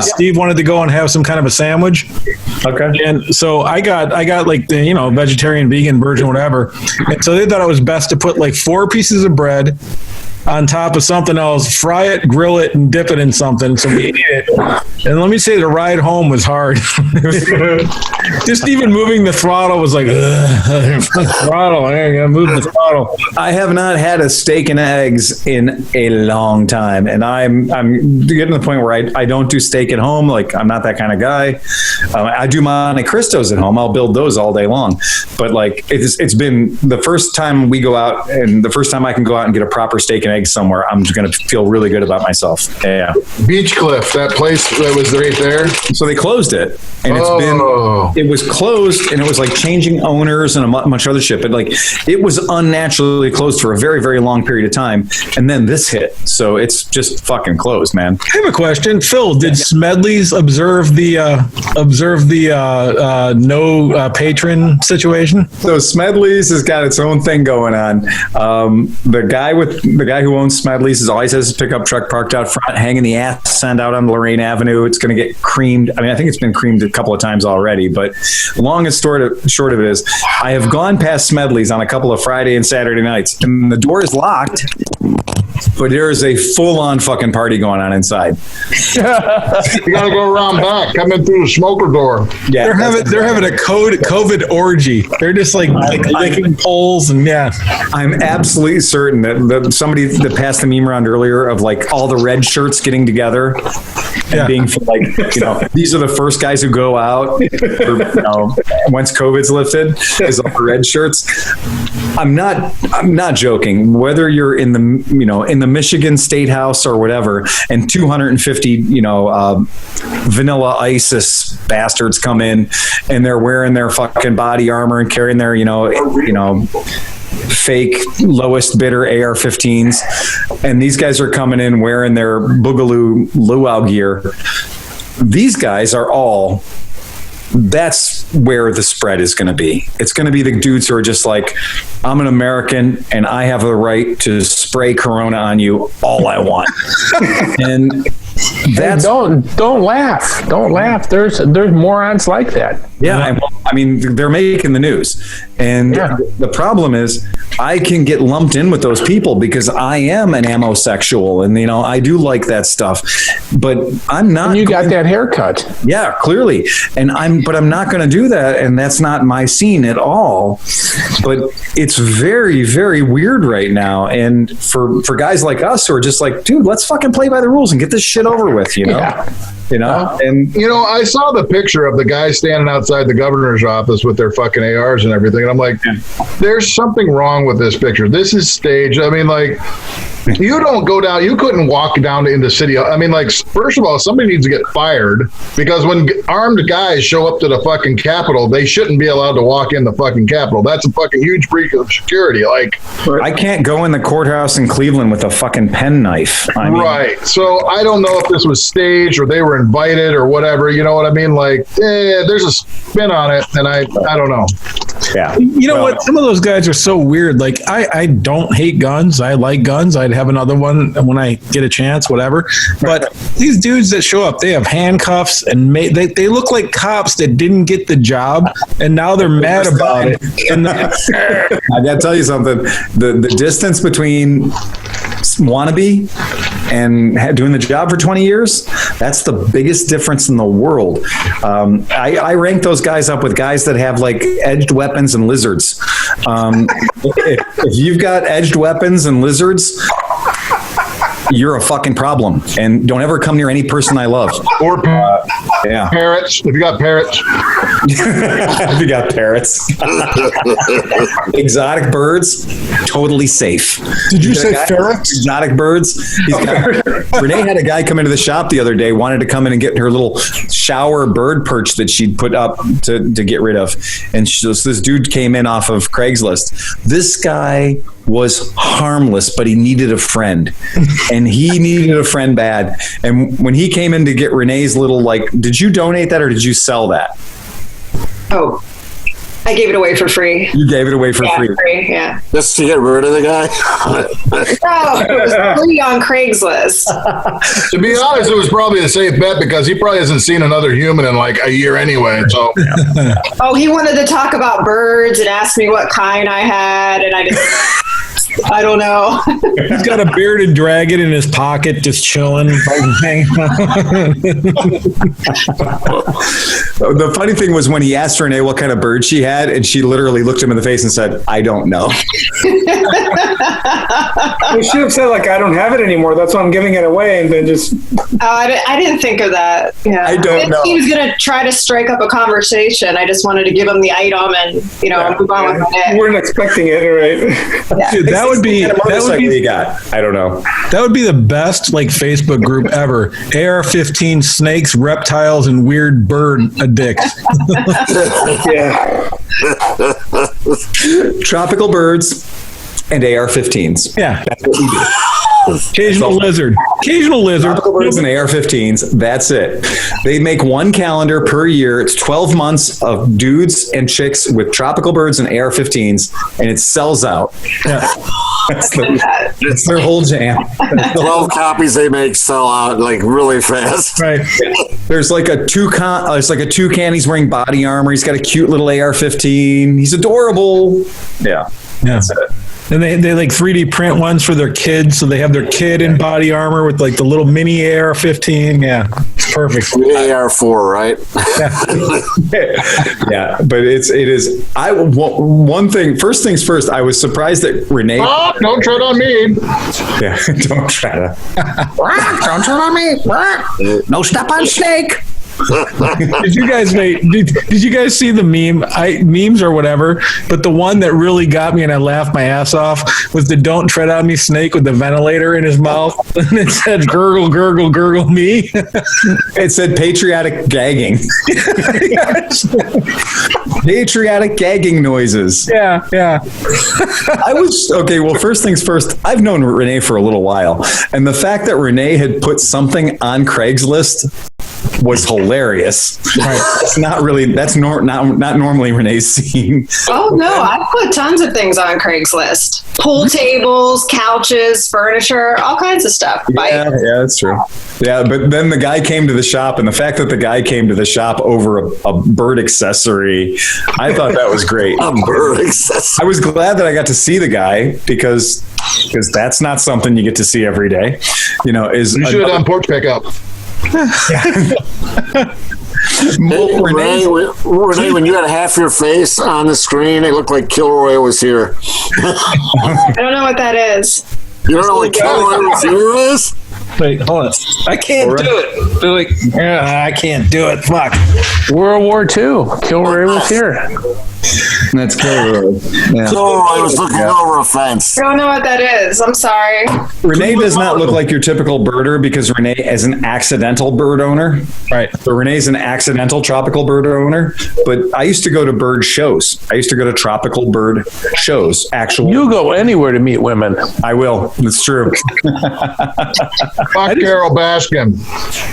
Speaker 3: Steve wanted to go and have some kind of a sandwich.
Speaker 1: Okay.
Speaker 3: And so I got like the, vegetarian, vegan version, whatever. And so they thought it was best to put like 4 pieces of bread on top of something else, fry it, grill it, and dip it in something. So we ate it. And let me say the ride home was hard. Just even moving the throttle was like, throttle, I gotta move the throttle.
Speaker 1: I have not had a steak and eggs in a long time. And I'm getting to the point where I don't do steak at home. Like, I'm not that kind of guy. I do Monte Cristos at home. I'll build those all day long. But like, it's been the first time we go out and the first time I can go out and get a proper steak and eggs somewhere, I'm just going to feel really good about myself. Yeah.
Speaker 4: Beach Cliff, that place that was right there.
Speaker 1: So they closed it, and it was closed, and it was like changing owners and a bunch of other shit. But like, it was unnaturally closed for a very, very long period of time, and then this hit, so it's just fucking closed, man.
Speaker 3: I have a question, Phil. Did Smedley's observe the no patron situation?
Speaker 1: So Smedley's has got its own thing going on. The guy who owns Smedley's always has his pickup truck parked out front, hanging the ass end out on Lorraine Avenue. It's going to get creamed. I mean, I think it's been creamed a couple of times already, but long and short of it is, I have gone past Smedley's on a couple of Friday and Saturday nights, and the door is locked, but there is a full-on fucking party going on inside.
Speaker 4: You got to go around back, come in through the smoker door.
Speaker 3: Yeah, they're having a COVID orgy. They're just like licking poles and
Speaker 1: I'm absolutely certain that somebody that passed the meme around earlier of like all the red shirts getting together and being like, these are the first guys who go out once COVID's lifted is all the red shirts. I'm not joking. Whether you're in the Michigan State House or whatever, and 250 vanilla ISIS bastards come in and they're wearing their fucking body armor and carrying their fake lowest bidder AR-15s, and these guys are coming in wearing their Boogaloo luau gear. These guys are all that's where the spread is going to be. It's going to be the dudes who are just like, I'm an American and I have the right to spray Corona on you all I want. And that's
Speaker 6: don't laugh. Don't laugh. There's morons like that.
Speaker 1: Yeah, I mean, they're making the news. And the problem is I can get lumped in with those people because I am an ammosexual and, I do like that stuff. But I'm not.
Speaker 6: And you got that haircut.
Speaker 1: Yeah, clearly. But I'm not going to do that. And that's not my scene at all. But it's very, very weird right now. And for guys like us who are just like, dude, let's fucking play by the rules and get this shit over with,
Speaker 6: Yeah.
Speaker 1: And
Speaker 4: I saw the picture of the guy standing outside the governor's office with their fucking ARs and everything, and I'm like, there's something wrong with this picture. This is staged. I mean, like, you don't go down. You couldn't walk down into city. I mean, like, first of all, somebody needs to get fired because when armed guys show up to the fucking Capitol, they shouldn't be allowed to walk in the fucking Capitol. That's a fucking huge breach of security. Like,
Speaker 1: I can't go in the courthouse in Cleveland with a fucking penknife.
Speaker 4: Right. So I don't know if this was staged or they were invited or whatever. You know what I mean? Like, there's a spin on it, and I don't know.
Speaker 1: Yeah.
Speaker 3: You know what? Some of those guys are so weird. Like, I don't hate guns. I like guns. I'd have another one when I get a chance, whatever. But these dudes that show up, they have handcuffs and they look like cops that didn't get the job, and now they're mad about it. And
Speaker 1: I got to tell you something. The distance between wannabe and doing the job for 20 years, that's the biggest difference in the world. I rank those guys up with guys that have like edged weapons and lizards. If you've got edged weapons and lizards, you're a fucking problem, and don't ever come near any person I love.
Speaker 4: Or parrots. If you got parrots.
Speaker 1: If you got parrots. Exotic birds, totally safe.
Speaker 2: Did you say ferrets?
Speaker 1: Exotic birds. Renee had a guy come into the shop the other day, wanted to come in and get her little shower bird perch that she'd put up to get rid of. And this dude came in off of Craigslist. This guy was harmless, but he needed a friend, and he needed a friend bad. And when he came in to get Renee's little, like, did you donate that or did you sell that?
Speaker 7: Oh, I gave it away for free.
Speaker 1: You gave it away for free?
Speaker 7: Yeah.
Speaker 5: Just to get rid of the guy?
Speaker 7: No, it was free on Craigslist.
Speaker 4: To be honest, it was probably a safe bet because he probably hasn't seen another human in like a year anyway. So,
Speaker 7: Oh, he wanted to talk about birds and ask me what kind I had, and I don't know.
Speaker 3: he's got a bearded dragon in his pocket, just chilling.
Speaker 1: The funny thing was when he asked Renee what kind of bird she had, and she literally looked him in the face and said, I don't know.
Speaker 9: You should have said, like, I don't have it anymore. That's why I'm giving it away. And then just.
Speaker 7: I didn't think of that. Yeah.
Speaker 1: I don't know.
Speaker 7: He was going to try to strike up a conversation. I just wanted to give him the item and, move on with my day.
Speaker 9: We weren't expecting it, right?
Speaker 7: Yeah.
Speaker 3: Dude, that would be
Speaker 1: you got. I don't know.
Speaker 3: That would be the best like Facebook group ever. AR-15 snakes, reptiles, and weird bird addicts.
Speaker 9: Yeah.
Speaker 1: Tropical birds and AR-15s.
Speaker 3: Yeah.
Speaker 1: That's what we do.
Speaker 3: Occasional lizard.
Speaker 1: Tropical birds and AR-15s. That's it. They make one calendar per year. It's 12 months of dudes and chicks with tropical birds and AR-15s, and it sells out.
Speaker 3: Yeah.
Speaker 1: That's their whole jam.
Speaker 5: 12 copies they make sell out like really fast.
Speaker 3: Right.
Speaker 1: There's like a toucan. It's like a toucan. He's wearing body armor. He's got a cute little AR-15. He's adorable. Yeah. That's it.
Speaker 3: And they like 3D print ones for their kids, so they have their kid in body armor with like the little mini AR-15. Yeah, it's perfect.
Speaker 5: AR-4, right?
Speaker 1: Yeah, but it is. One thing. First things first. I was surprised that Renee.
Speaker 4: Oh, don't tread on me.
Speaker 1: Yeah, don't try to.
Speaker 5: Don't turn on me.
Speaker 1: No step on snake.
Speaker 3: Did you guys see the memes or whatever? But the one that really got me and I laughed my ass off was the "Don't tread on me" snake with the ventilator in his mouth, and it said "gurgle, gurgle, gurgle me."
Speaker 1: It said patriotic gagging. Patriotic gagging noises.
Speaker 3: Yeah.
Speaker 1: I was okay. Well, first things first. I've known Renee for a little while, and the fact that Renee had put something on Craigslist was hilarious.
Speaker 3: Right.
Speaker 1: It's not really, that's not normally Renee's scene.
Speaker 7: Oh no, I put tons of things on Craigslist. Pool tables, couches, furniture, all kinds of stuff.
Speaker 1: Yeah, that's true. Yeah, but then the guy came to the shop, and the fact that the guy came to the shop over a bird accessory, I thought that was great.
Speaker 5: A bird accessory.
Speaker 1: I was glad that I got to see the guy because that's not something you get to see every day. You
Speaker 4: should have done porch pickup.
Speaker 5: Renee, when you had half your face on the screen, it looked like Kilroy was here.
Speaker 7: I don't know what that is.
Speaker 5: You don't know what Kilroy was here is?
Speaker 3: Wait, hold on. I can't do it. They're like, I can't do it. Fuck.
Speaker 6: World War II. Kilroy was here.
Speaker 1: That's Kilroy. Yeah.
Speaker 5: Kilroy was looking over a fence.
Speaker 7: I don't know what that is. I'm sorry.
Speaker 1: Renee does not look like your typical birder because Renee is an accidental bird owner.
Speaker 3: Right.
Speaker 1: So Renee's an accidental tropical bird owner. But I used to go to bird shows. I used to go to tropical bird shows.
Speaker 6: You go anywhere to meet women.
Speaker 1: I will. It's true.
Speaker 4: Fuck Carol Baskin.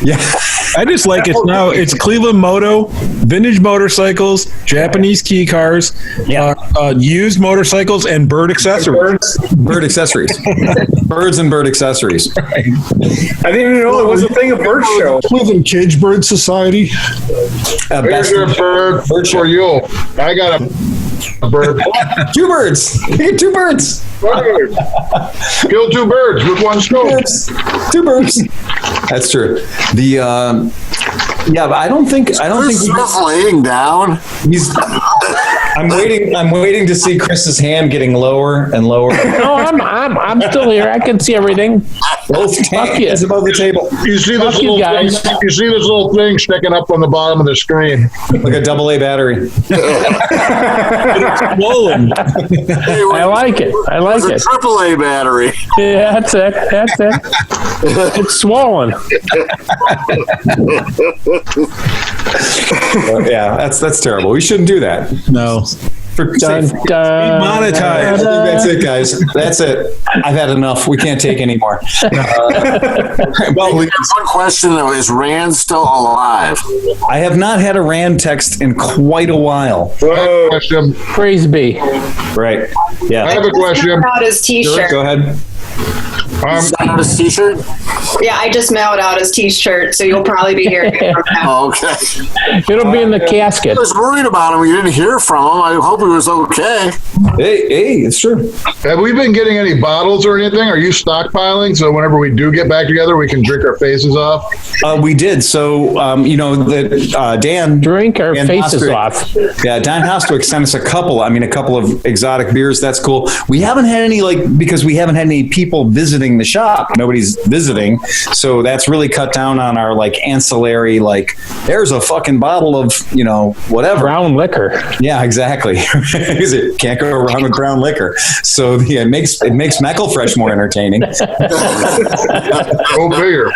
Speaker 1: Yeah.
Speaker 3: I just like it now. It's Cleveland Moto, vintage motorcycles, Japanese key cars, used motorcycles, and bird accessories.
Speaker 1: Bird accessories. Birds and bird accessories.
Speaker 9: Right. I didn't even know it was a thing of bird show.
Speaker 2: Cleveland Cage Bird Society.
Speaker 4: Here's your bird for you. I got a bird.
Speaker 1: 2 birds. You get 2 birds.
Speaker 4: Kill 2 birds with 1 stone.
Speaker 1: 2 birds. That's true. But I don't think
Speaker 5: Smith laying down.
Speaker 1: I'm waiting to see Chris's hand getting lower and lower.
Speaker 6: No, I'm still here. I can see everything.
Speaker 1: Both hands above the table.
Speaker 4: You see this
Speaker 6: you guys.
Speaker 4: You see this little thing sticking up on the bottom of the screen,
Speaker 1: like a AA battery.
Speaker 3: It's swollen.
Speaker 6: I like it.
Speaker 5: It's a AAA battery.
Speaker 6: Yeah, that's it. It's swollen.
Speaker 1: Yeah, that's terrible. We shouldn't do that.
Speaker 3: No.
Speaker 1: Monetized. That's it, guys. That's it. I've had enough. We can't take any more.
Speaker 5: Well, one question though: is Rand still alive?
Speaker 1: I have not had a Rand text in quite a while.
Speaker 4: Question.
Speaker 6: Praise be.
Speaker 1: Right. Yeah.
Speaker 4: I have a question.
Speaker 7: About his T-shirt.
Speaker 1: Go ahead.
Speaker 5: Got his T-shirt?
Speaker 7: Yeah, I just mailed out his T-shirt, so you'll probably be hearing it from him.
Speaker 5: Okay.
Speaker 6: It'll be in the casket.
Speaker 5: I was worried about him. You didn't hear from him. I hope he was okay.
Speaker 1: Hey, it's true.
Speaker 4: Have we been getting any bottles or anything? Are you stockpiling so whenever we do get back together, we can drink our faces off?
Speaker 1: We did. So, Dan.
Speaker 6: Drink our faces off.
Speaker 1: Yeah, Dan Hostwick sent us a couple of exotic beers. That's cool. We haven't had any, because we haven't had any people visiting the shop. Nobody's visiting. So that's really cut down on our ancillary, there's a fucking bottle of, whatever.
Speaker 6: Brown liquor.
Speaker 1: Yeah, exactly. Can't go wrong with brown liquor. So it makes McElfresh more entertaining.
Speaker 4: Go bigger.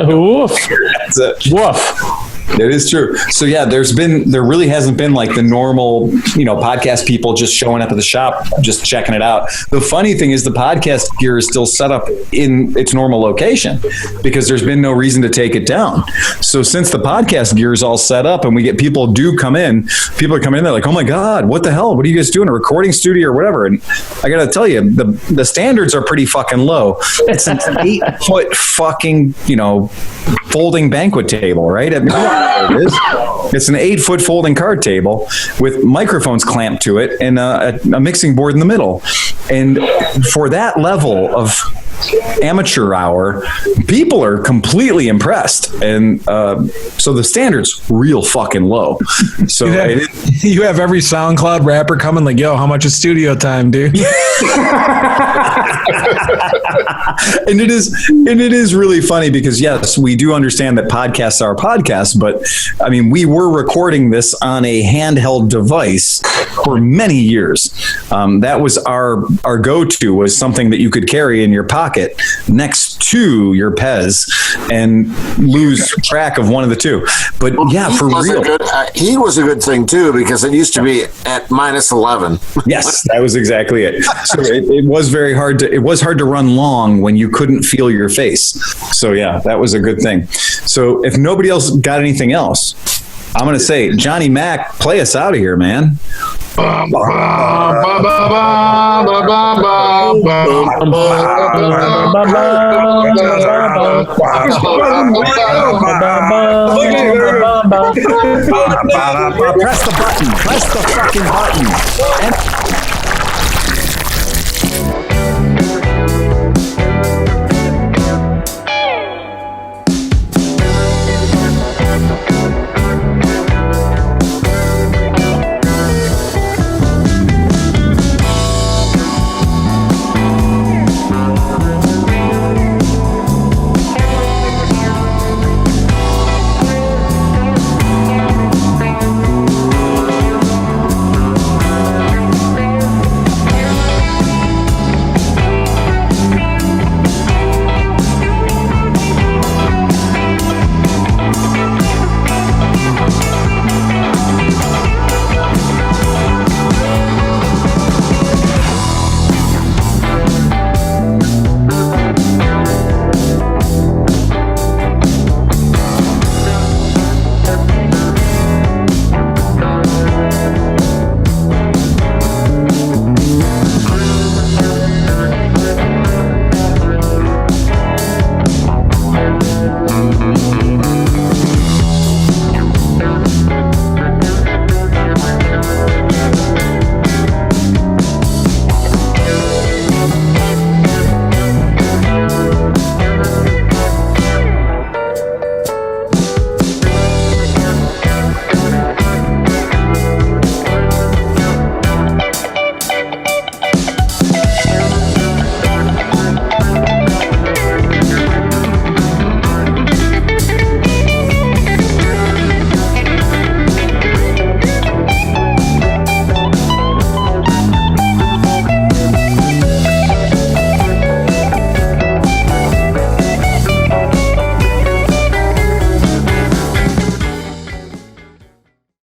Speaker 6: Woof.
Speaker 1: That's it.
Speaker 6: Woof.
Speaker 1: It is true. So yeah, there really hasn't been the normal, podcast people just showing up at the shop, just checking it out. The funny thing is the podcast gear is still set up in its normal location because there's been no reason to take it down. So since the podcast gear is all set up and we get people come in, they're like, oh my God, what the hell? What are you guys doing? A recording studio or whatever? And I got to tell you, the standards are pretty fucking low. It's an 8-foot fucking, folding banquet table, right? I mean, it is. It's an 8-foot folding card table with microphones clamped to it and a mixing board in the middle. And for that level of amateur hour, people are completely impressed. And so the standard's real fucking low. So
Speaker 3: you have every SoundCloud rapper coming yo, how much is studio time, dude?
Speaker 1: And it is really funny because yes, we do understand that podcasts are podcasts, but I mean, we were recording this on a handheld device for many years. That was our go-to, was something that you could carry in your pocket pocket next to your Pez and lose track of one of the two. But yeah, for real.
Speaker 5: Heat was a good thing too, because it used to be at -11.
Speaker 1: Yes, that was exactly it. So it was very hard to run long when you couldn't feel your face. So yeah, that was a good thing. So if nobody else got anything else, I'm going to say, Johnny Mac, play us out of here, man.
Speaker 4: Press
Speaker 1: the button. Press the fucking button.